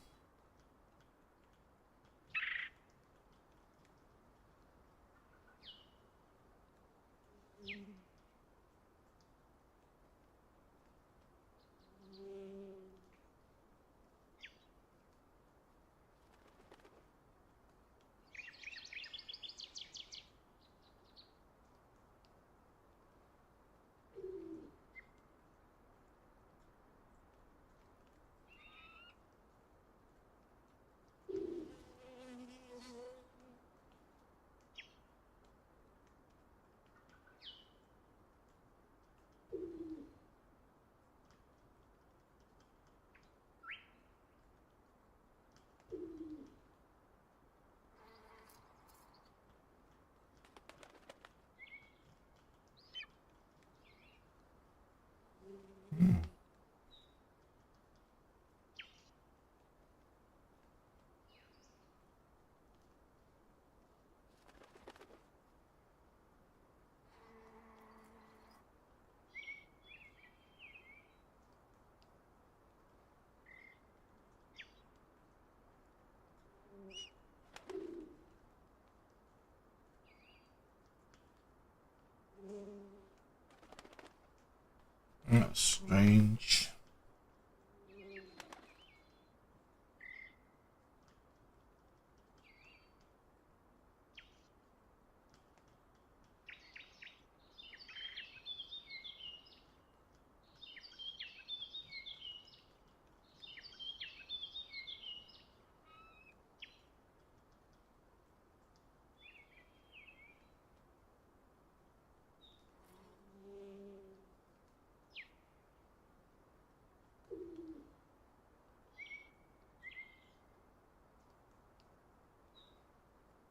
[SPEAKER 1] That's strange.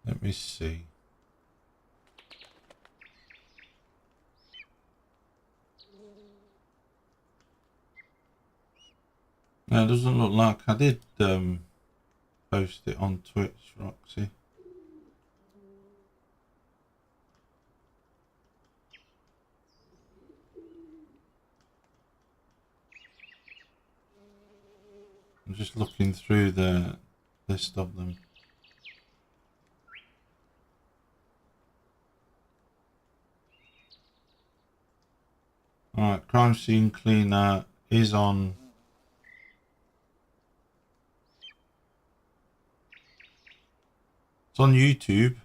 [SPEAKER 1] Let me see. No, it doesn't look like I did post it on Twitch, Roxy. I'm just looking through the list of them. Alright, crime scene cleaner is on. It's on YouTube.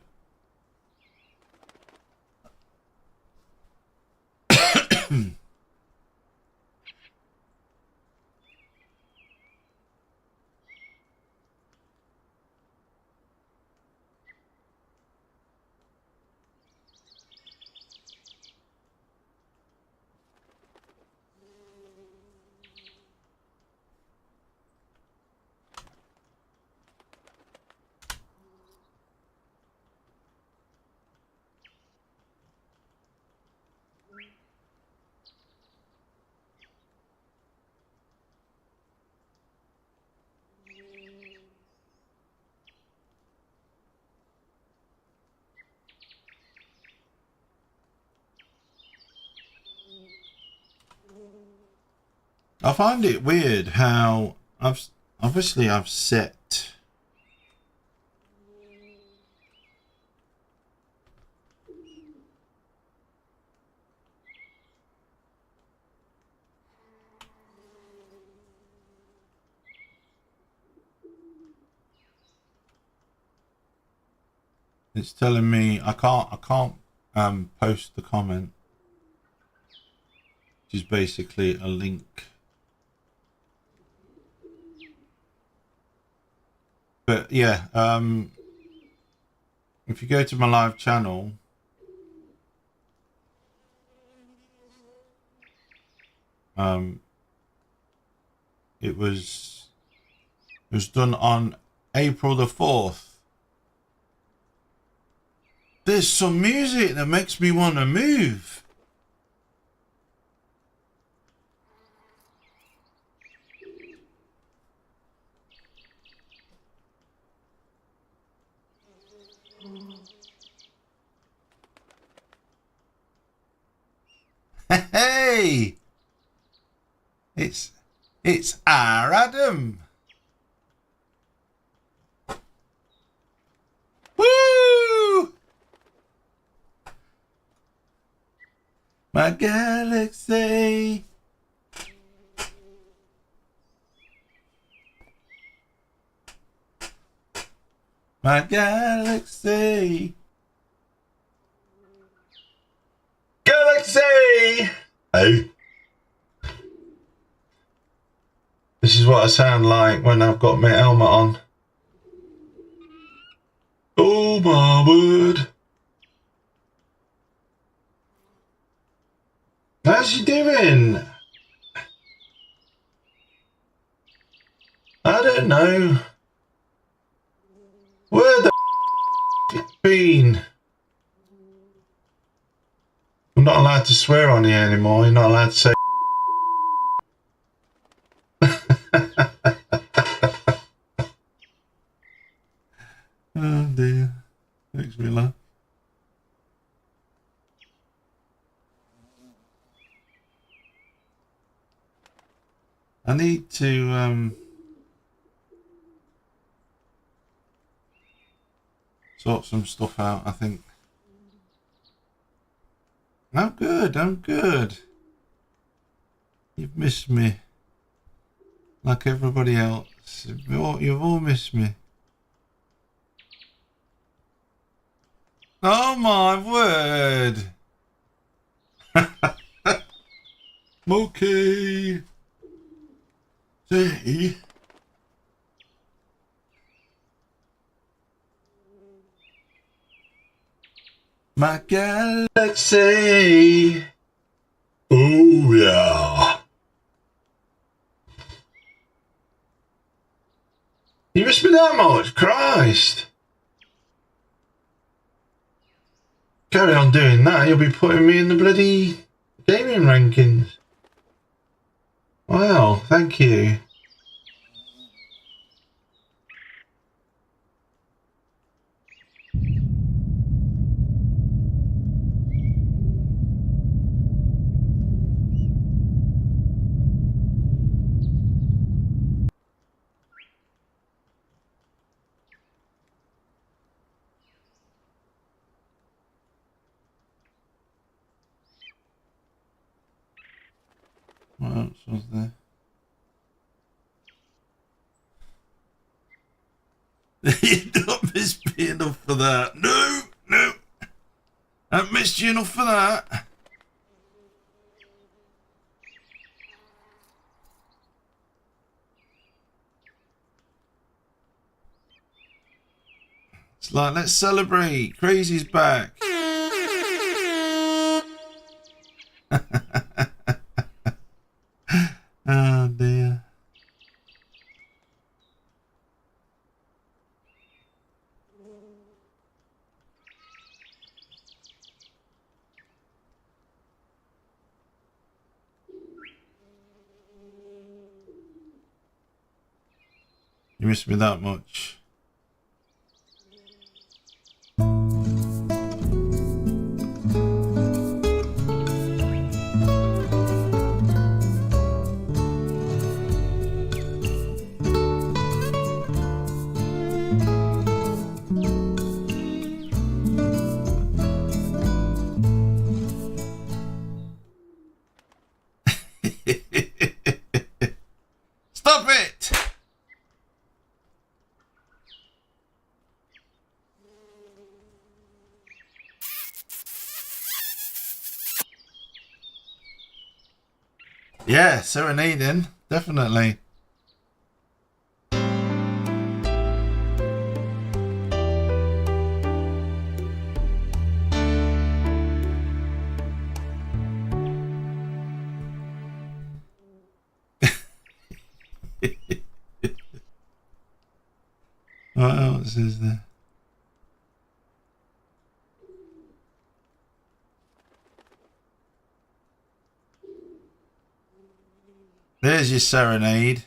[SPEAKER 1] I find it weird how I've set it's telling me I can't post the comment, which is basically a link. But yeah, if you go to my live channel, it was done on April the 4th. There's some music that makes me want to move. Hey, it's our Adam. Woo! My galaxy. My galaxy.
[SPEAKER 3] Galaxy! Hey. This is what I sound like when I've got my helmet on. Oh my word. How's you doing? I don't know. Where the f you been? I'm not allowed to swear on here anymore. You're not allowed to say.
[SPEAKER 1] Oh dear, makes me laugh. I need to sort some stuff out, I think. I'm good, I'm good. You've missed me. Like everybody else. You've all missed me. Oh my word! Okay. See? My galaxy.
[SPEAKER 3] Oh yeah. You missed me that much? Christ. Carry on doing that, you'll be putting me in the bloody gaming rankings. Wow, thank you.
[SPEAKER 1] What else was there? You don't miss me enough for that. No, no. I haven't missed you enough for that. It's like, let's celebrate. Krazee's back. Oh dear. You miss me that much. Yeah, serenading, definitely. What else is there? There's your serenade.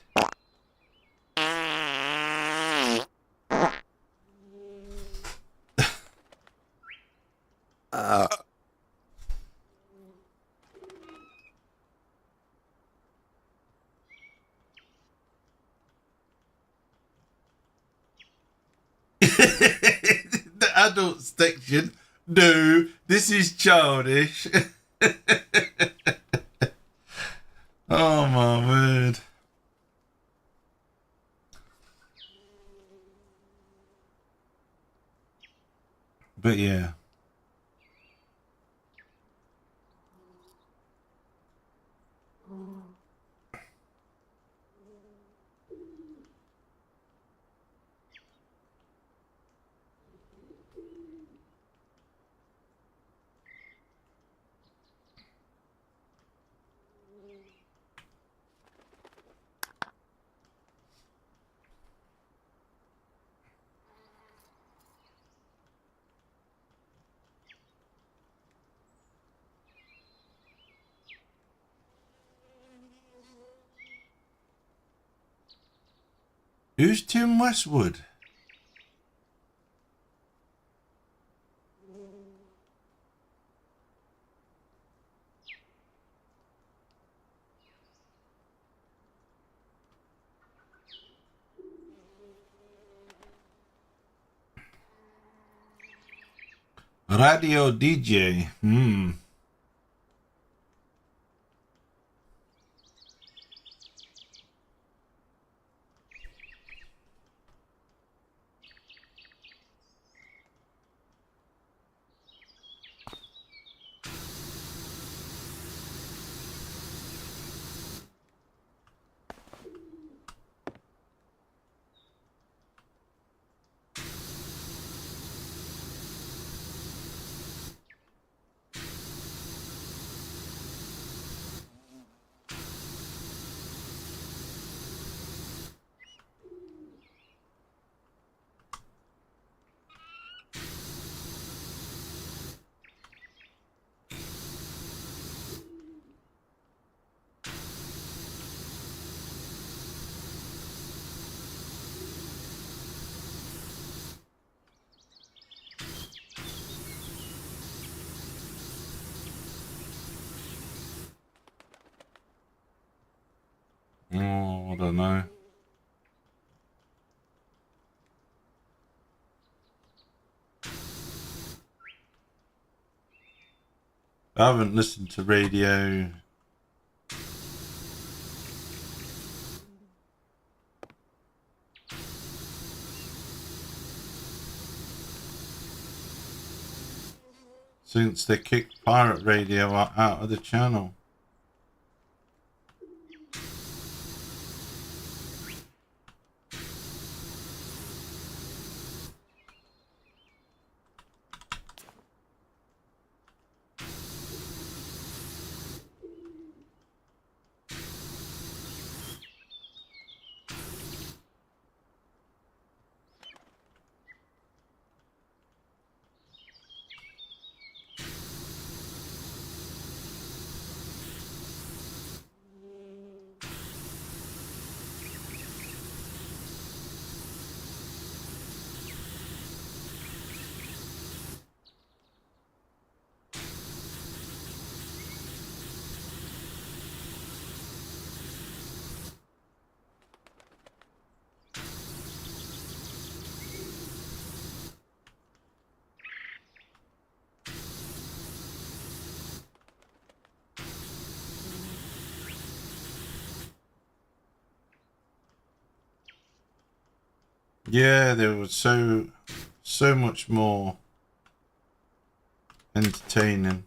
[SPEAKER 1] The adult section. No, this is childish. Oh my word. But yeah. Who's Tim Westwood? Radio DJ. Oh, I don't know. I haven't listened to radio since they kicked pirate radio out of the channel. Yeah, there was so much more entertaining.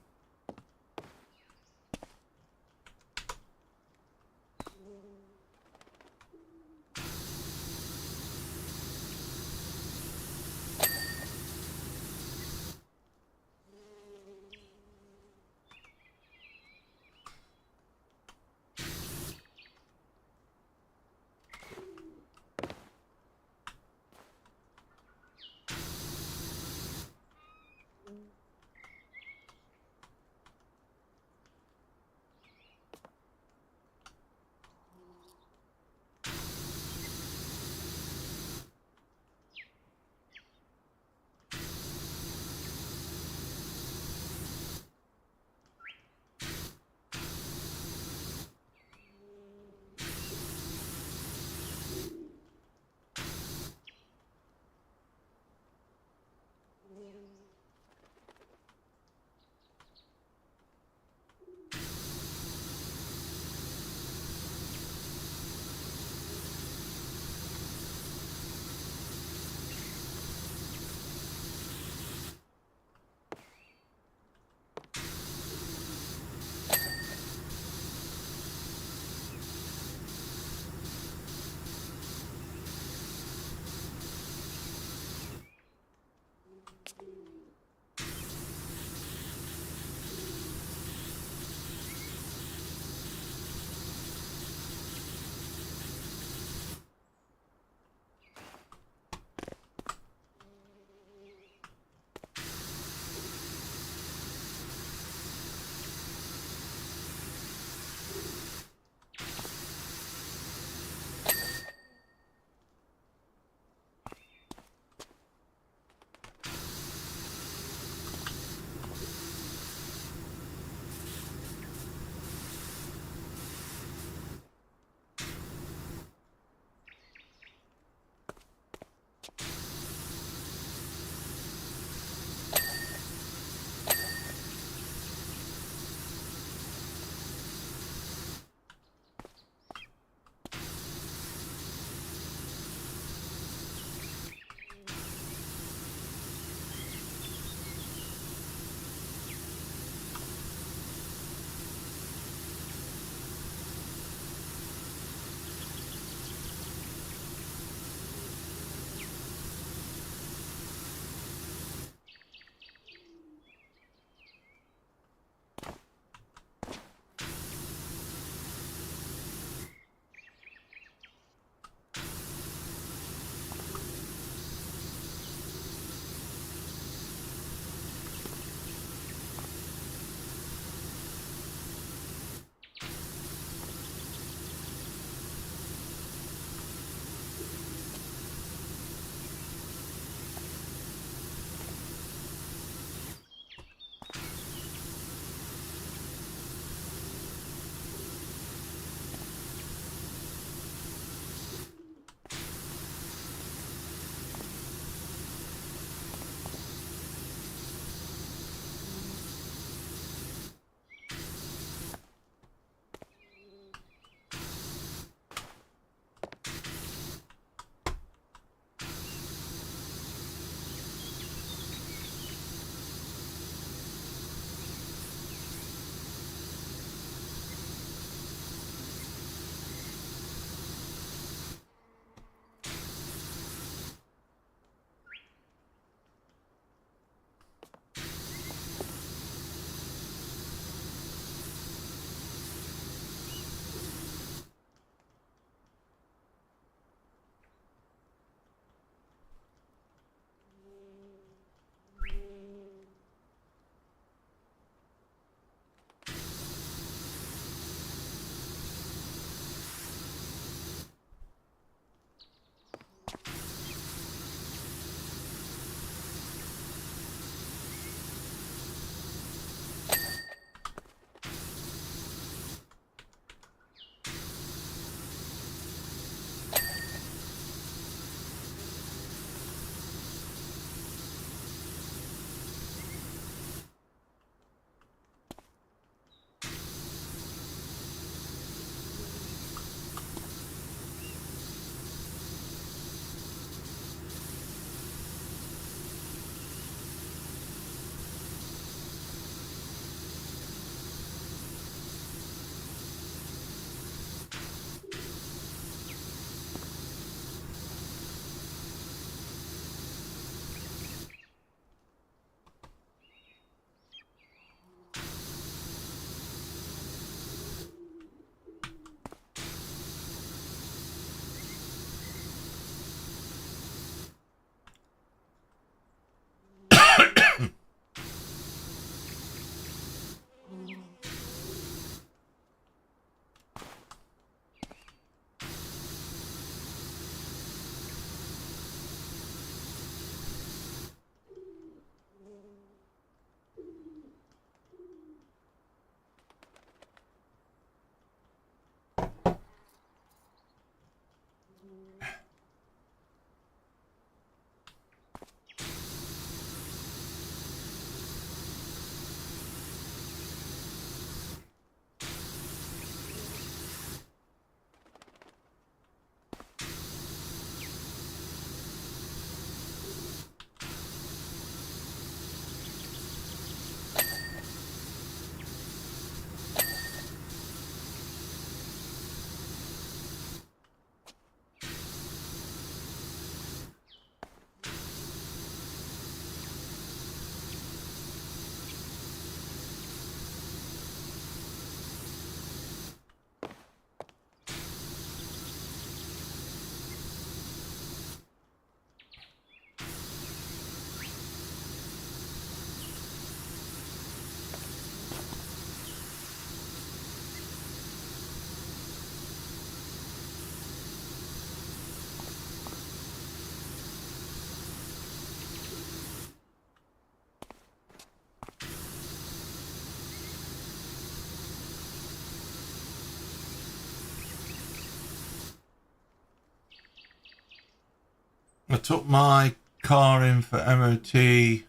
[SPEAKER 1] I took my car in for MOT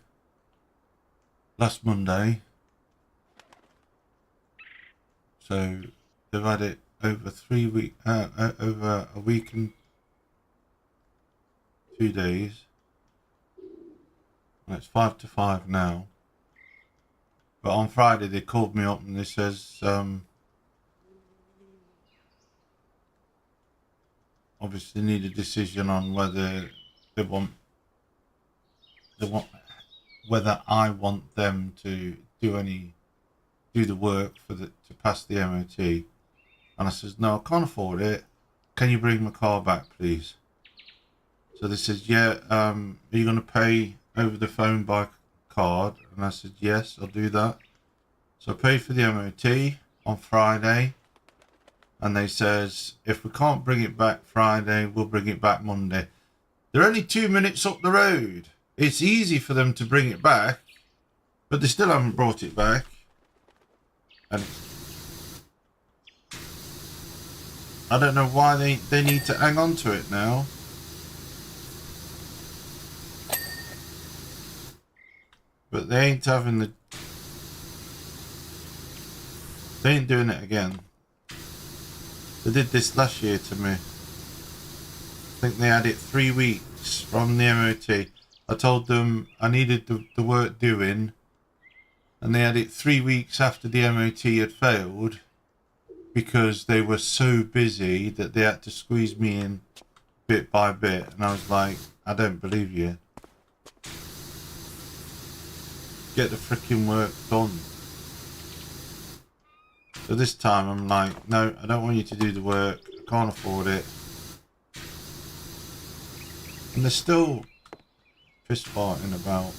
[SPEAKER 1] last Monday. So they've had it over over a week and 2 days. And it's 5 to 5 now. But on Friday they called me up and they says, obviously need a decision on whether they want whether I want them to do the work to pass the MOT. And I says, no, I can't afford it. Can you bring my car back, please? So they says, yeah, are you going to pay over the phone by card? And I said, yes, I'll do that. So I paid for the MOT on Friday. And they says, if we can't bring it back Friday, we'll bring it back Monday. They're only 2 minutes up the road. It's easy for them to bring it back, but they still haven't brought it back. And I don't know why they need to hang on to it now. But they ain't having the... They ain't doing it again. They did this last year to me. I think they had it 3 weeks from the MOT. I told them I needed the work doing, and they had it 3 weeks after the MOT had failed because they were so busy that they had to squeeze me in bit by bit. And I was like, I don't believe you. Get the freaking work done. So this time I'm like, no, I don't want you to do the work. I can't afford it. And they're still fist fighting about.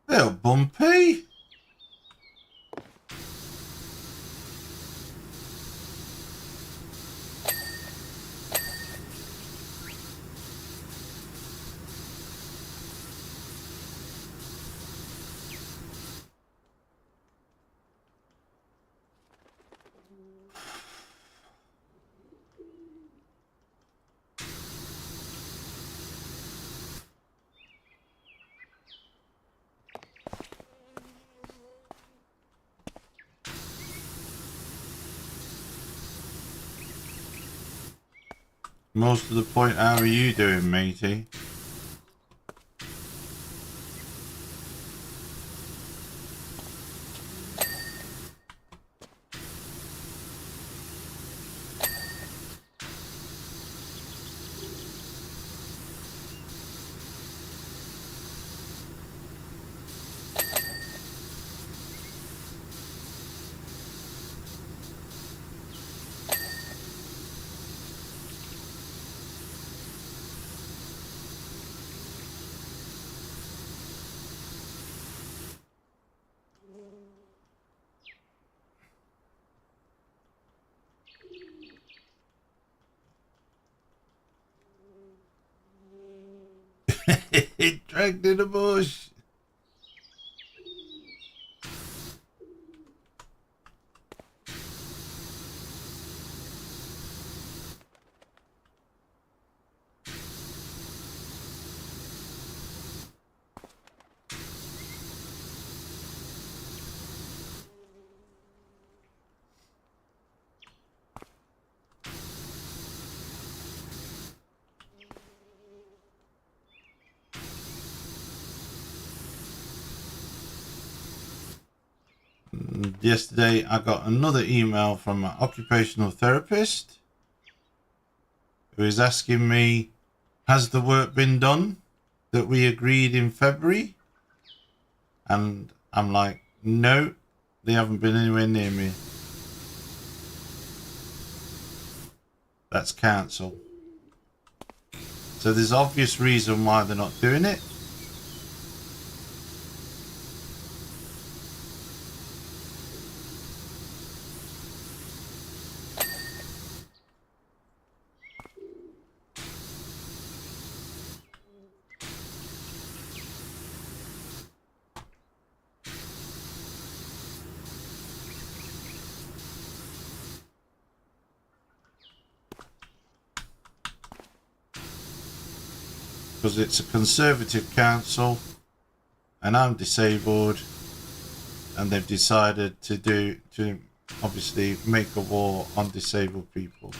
[SPEAKER 1] They're bumpy. Most of the point, how are you doing, matey? It dragged in the bush. Yesterday I got another email from an occupational therapist who is asking me, has the work been done that we agreed in February? And I'm like, no, they haven't been anywhere near me. That's council. So there's obvious reason why they're not doing it. because it's a Conservative council and I'm disabled, and they've decided to obviously make a war on disabled people.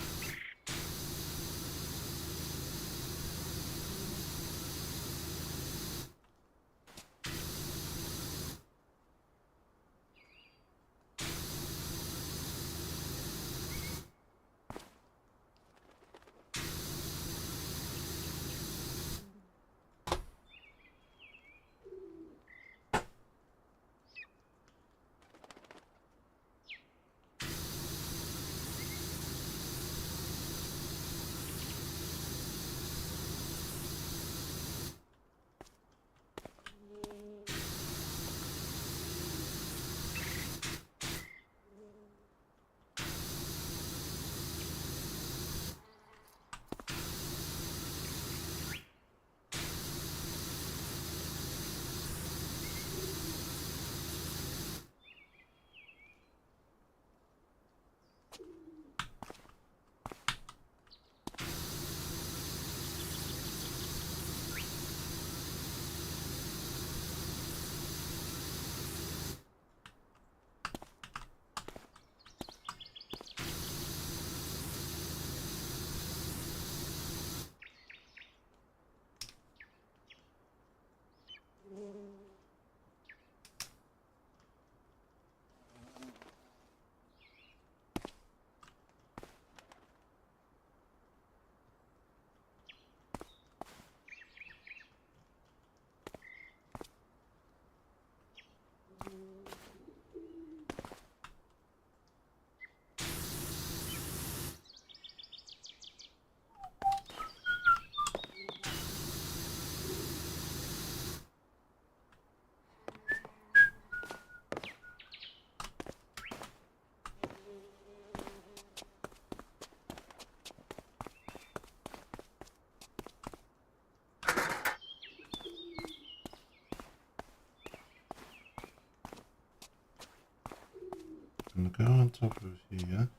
[SPEAKER 1] I'm gonna go on top of here.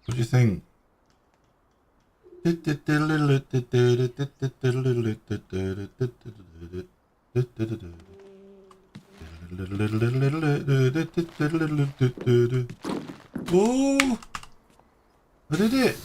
[SPEAKER 1] What do you think? Oh, I did it.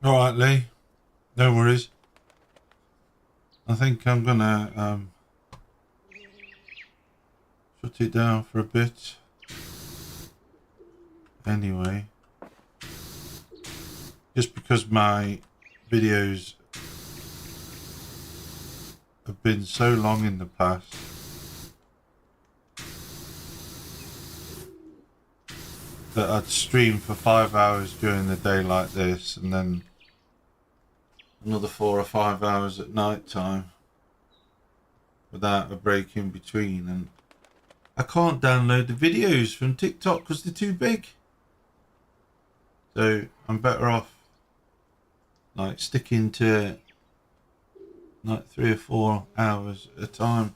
[SPEAKER 1] All right, Lee. No worries. I think I'm gonna shut it down for a bit. Anyway, just because my videos have been so long in the past, that I'd stream for 5 hours during the day like this, and then another 4 or 5 hours at night time without a break in between. And I can't download the videos from TikTok because they're too big. So I'm better off like sticking to like 3 or 4 hours at a time.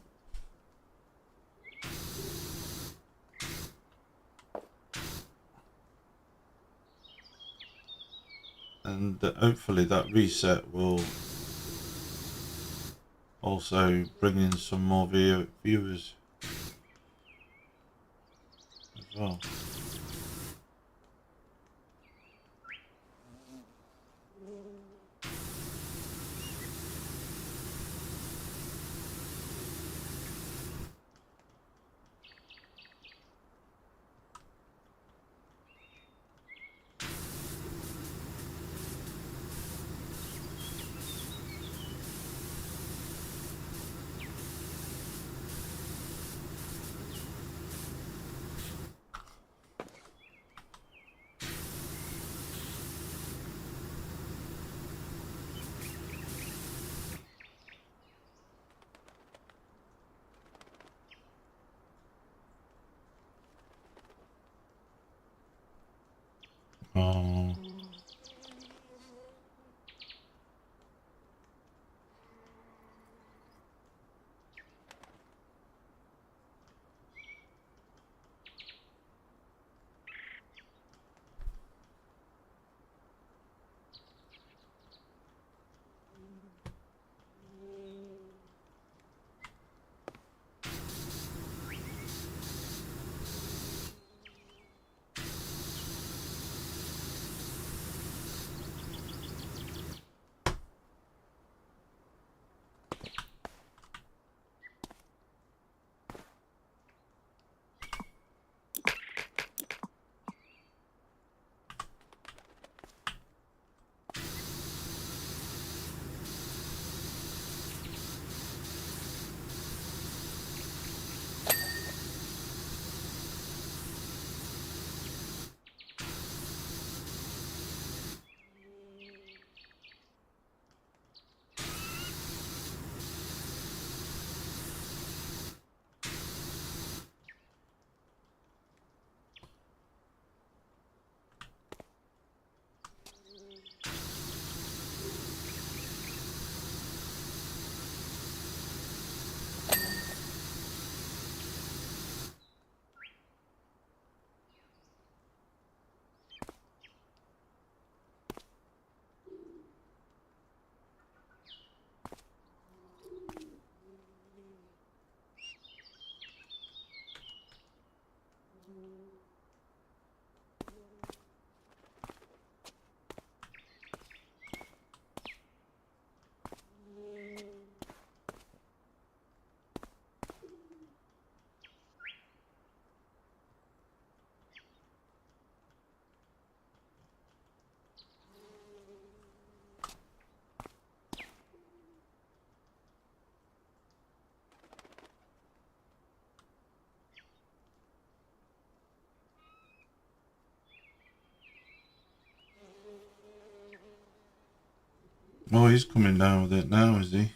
[SPEAKER 1] And hopefully that reset will also bring in some more viewers as well. Oh. Oh, he's coming down with it now, is he?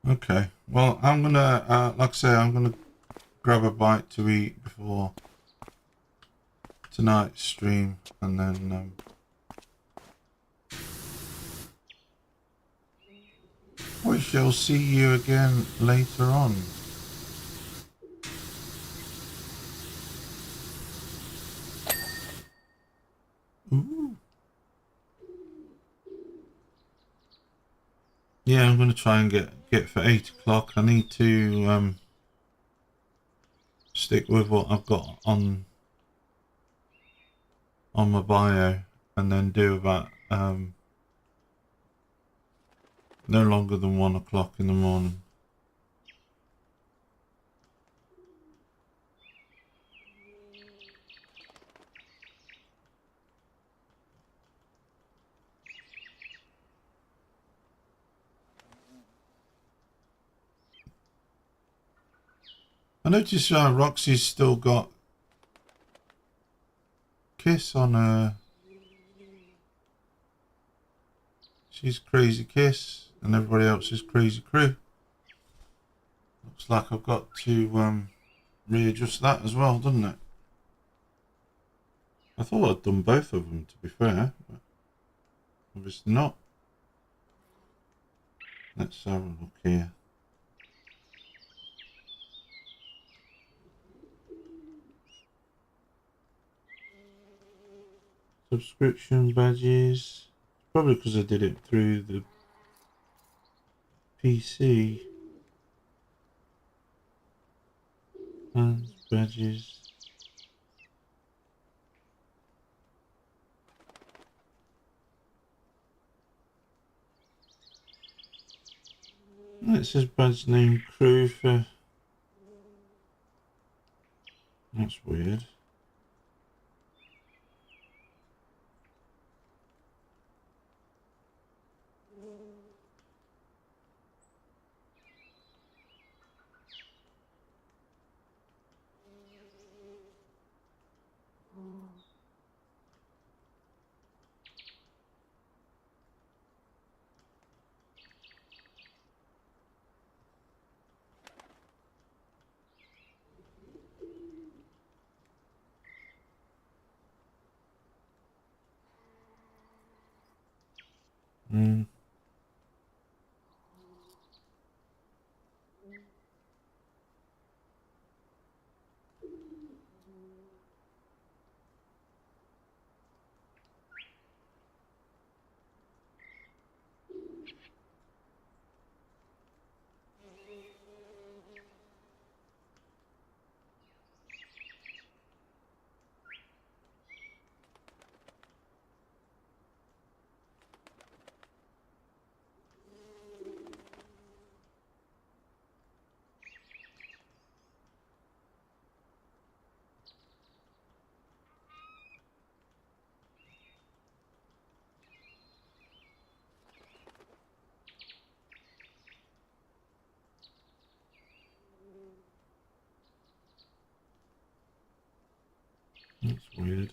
[SPEAKER 1] Okay, well, I'm gonna, like I say, I'm gonna grab a bite to eat before tonight's stream, and then we shall see you again later on. Ooh. Yeah, I'm gonna try and get for 8 o'clock. I need to stick with what I've got on my bio, and then do about no longer than 1 o'clock in the morning. I noticed Roxy's still got Kiss on her. She's Crazy Kiss, and everybody else is Crazy Crew. Looks like I've got to readjust that as well, doesn't it? I thought I'd done both of them, to be fair. But obviously not. Let's have a look here. Subscription badges. Probably because I did it through the PC. And badges. It says badge name crew for. That's weird. Mm. That's weird.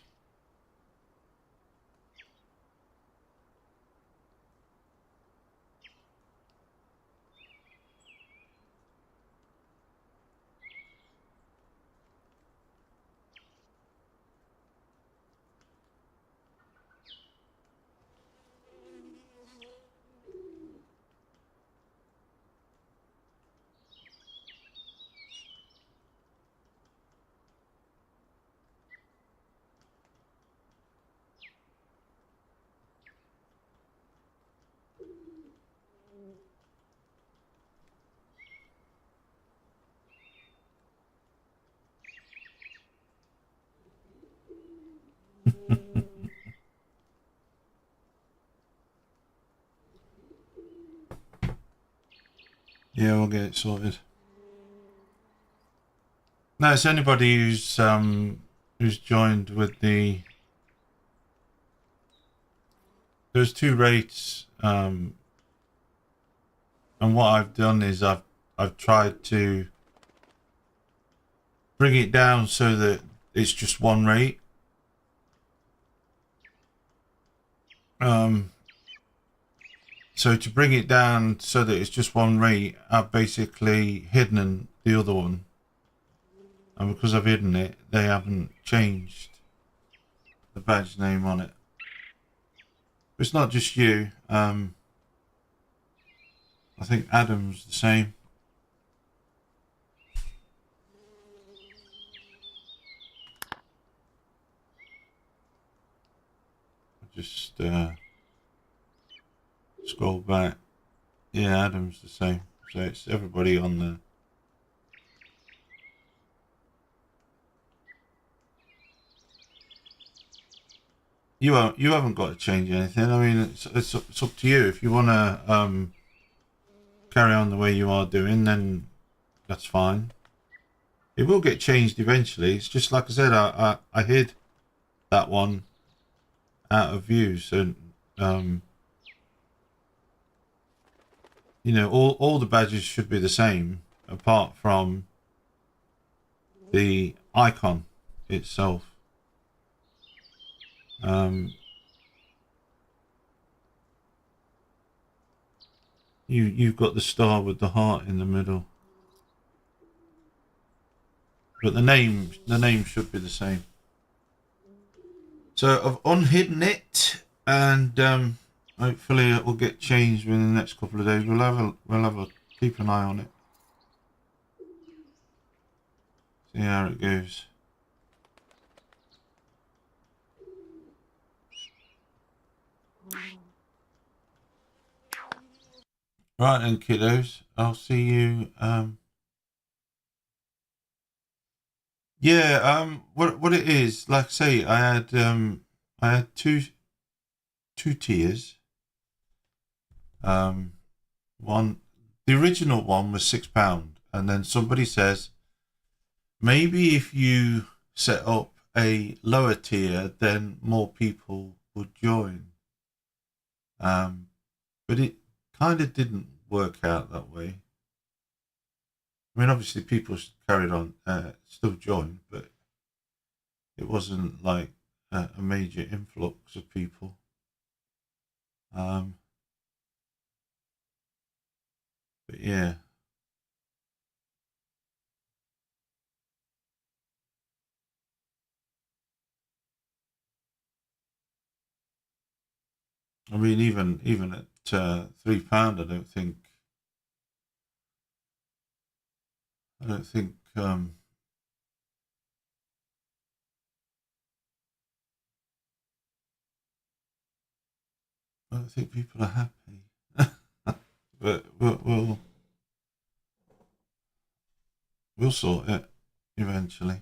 [SPEAKER 1] Yeah, we'll get it sorted. No, it's anybody who's joined with the. There's two rates, and what I've done is I've tried to bring it down so that it's just one rate. So to bring it down so that it's just one rate, I've basically hidden the other one. And because I've hidden it, they haven't changed the badge name on it. It's not just you. I think Adam's the same. Just scroll back. Yeah, Adam's the same. So it's everybody on the. You haven't got to change anything. I mean, it's up to you. If you want to carry on the way you are doing, then that's fine. It will get changed eventually. It's just like I said, I hid that one out of view, so you know, all the badges should be the same apart from the icon itself. You've got the star with the heart in the middle, but the name should be the same. So I've unhidden it, and hopefully it will get changed within the next couple of days. We'll keep an eye on it. See how it goes. Right then, kiddos. I'll see you. Yeah. What it is? Like I say, I had two tiers. One, the original one was £6, and then somebody says maybe if you set up a lower tier, then more people would join. But it kind of didn't work out that way. I mean, obviously, people carried on, still joined, but it wasn't like a major influx of people. But yeah. I mean, even at £3, I don't think I don't think I don't think people are happy. But we'll sort it eventually.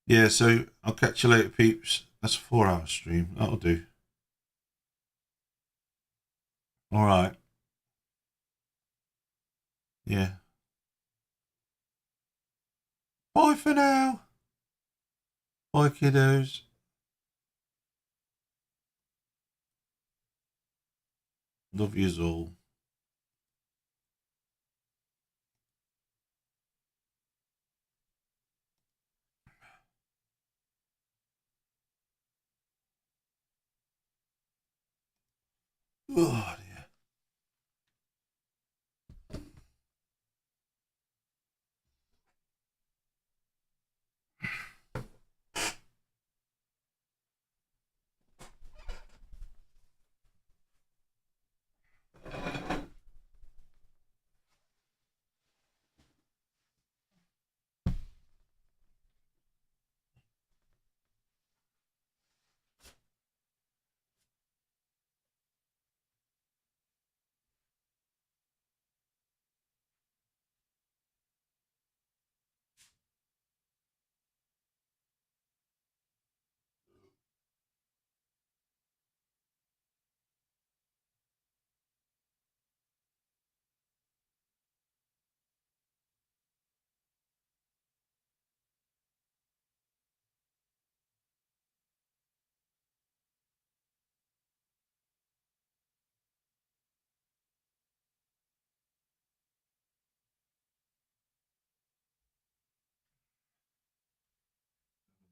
[SPEAKER 1] Yeah, so I'll catch you later, peeps. That's a 4-hour stream. That'll do. All right. Yeah. Bye for now. Bye, kiddos. Love yous all. Oh, dear.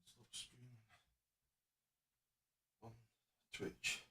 [SPEAKER 1] Stop streaming on Twitch.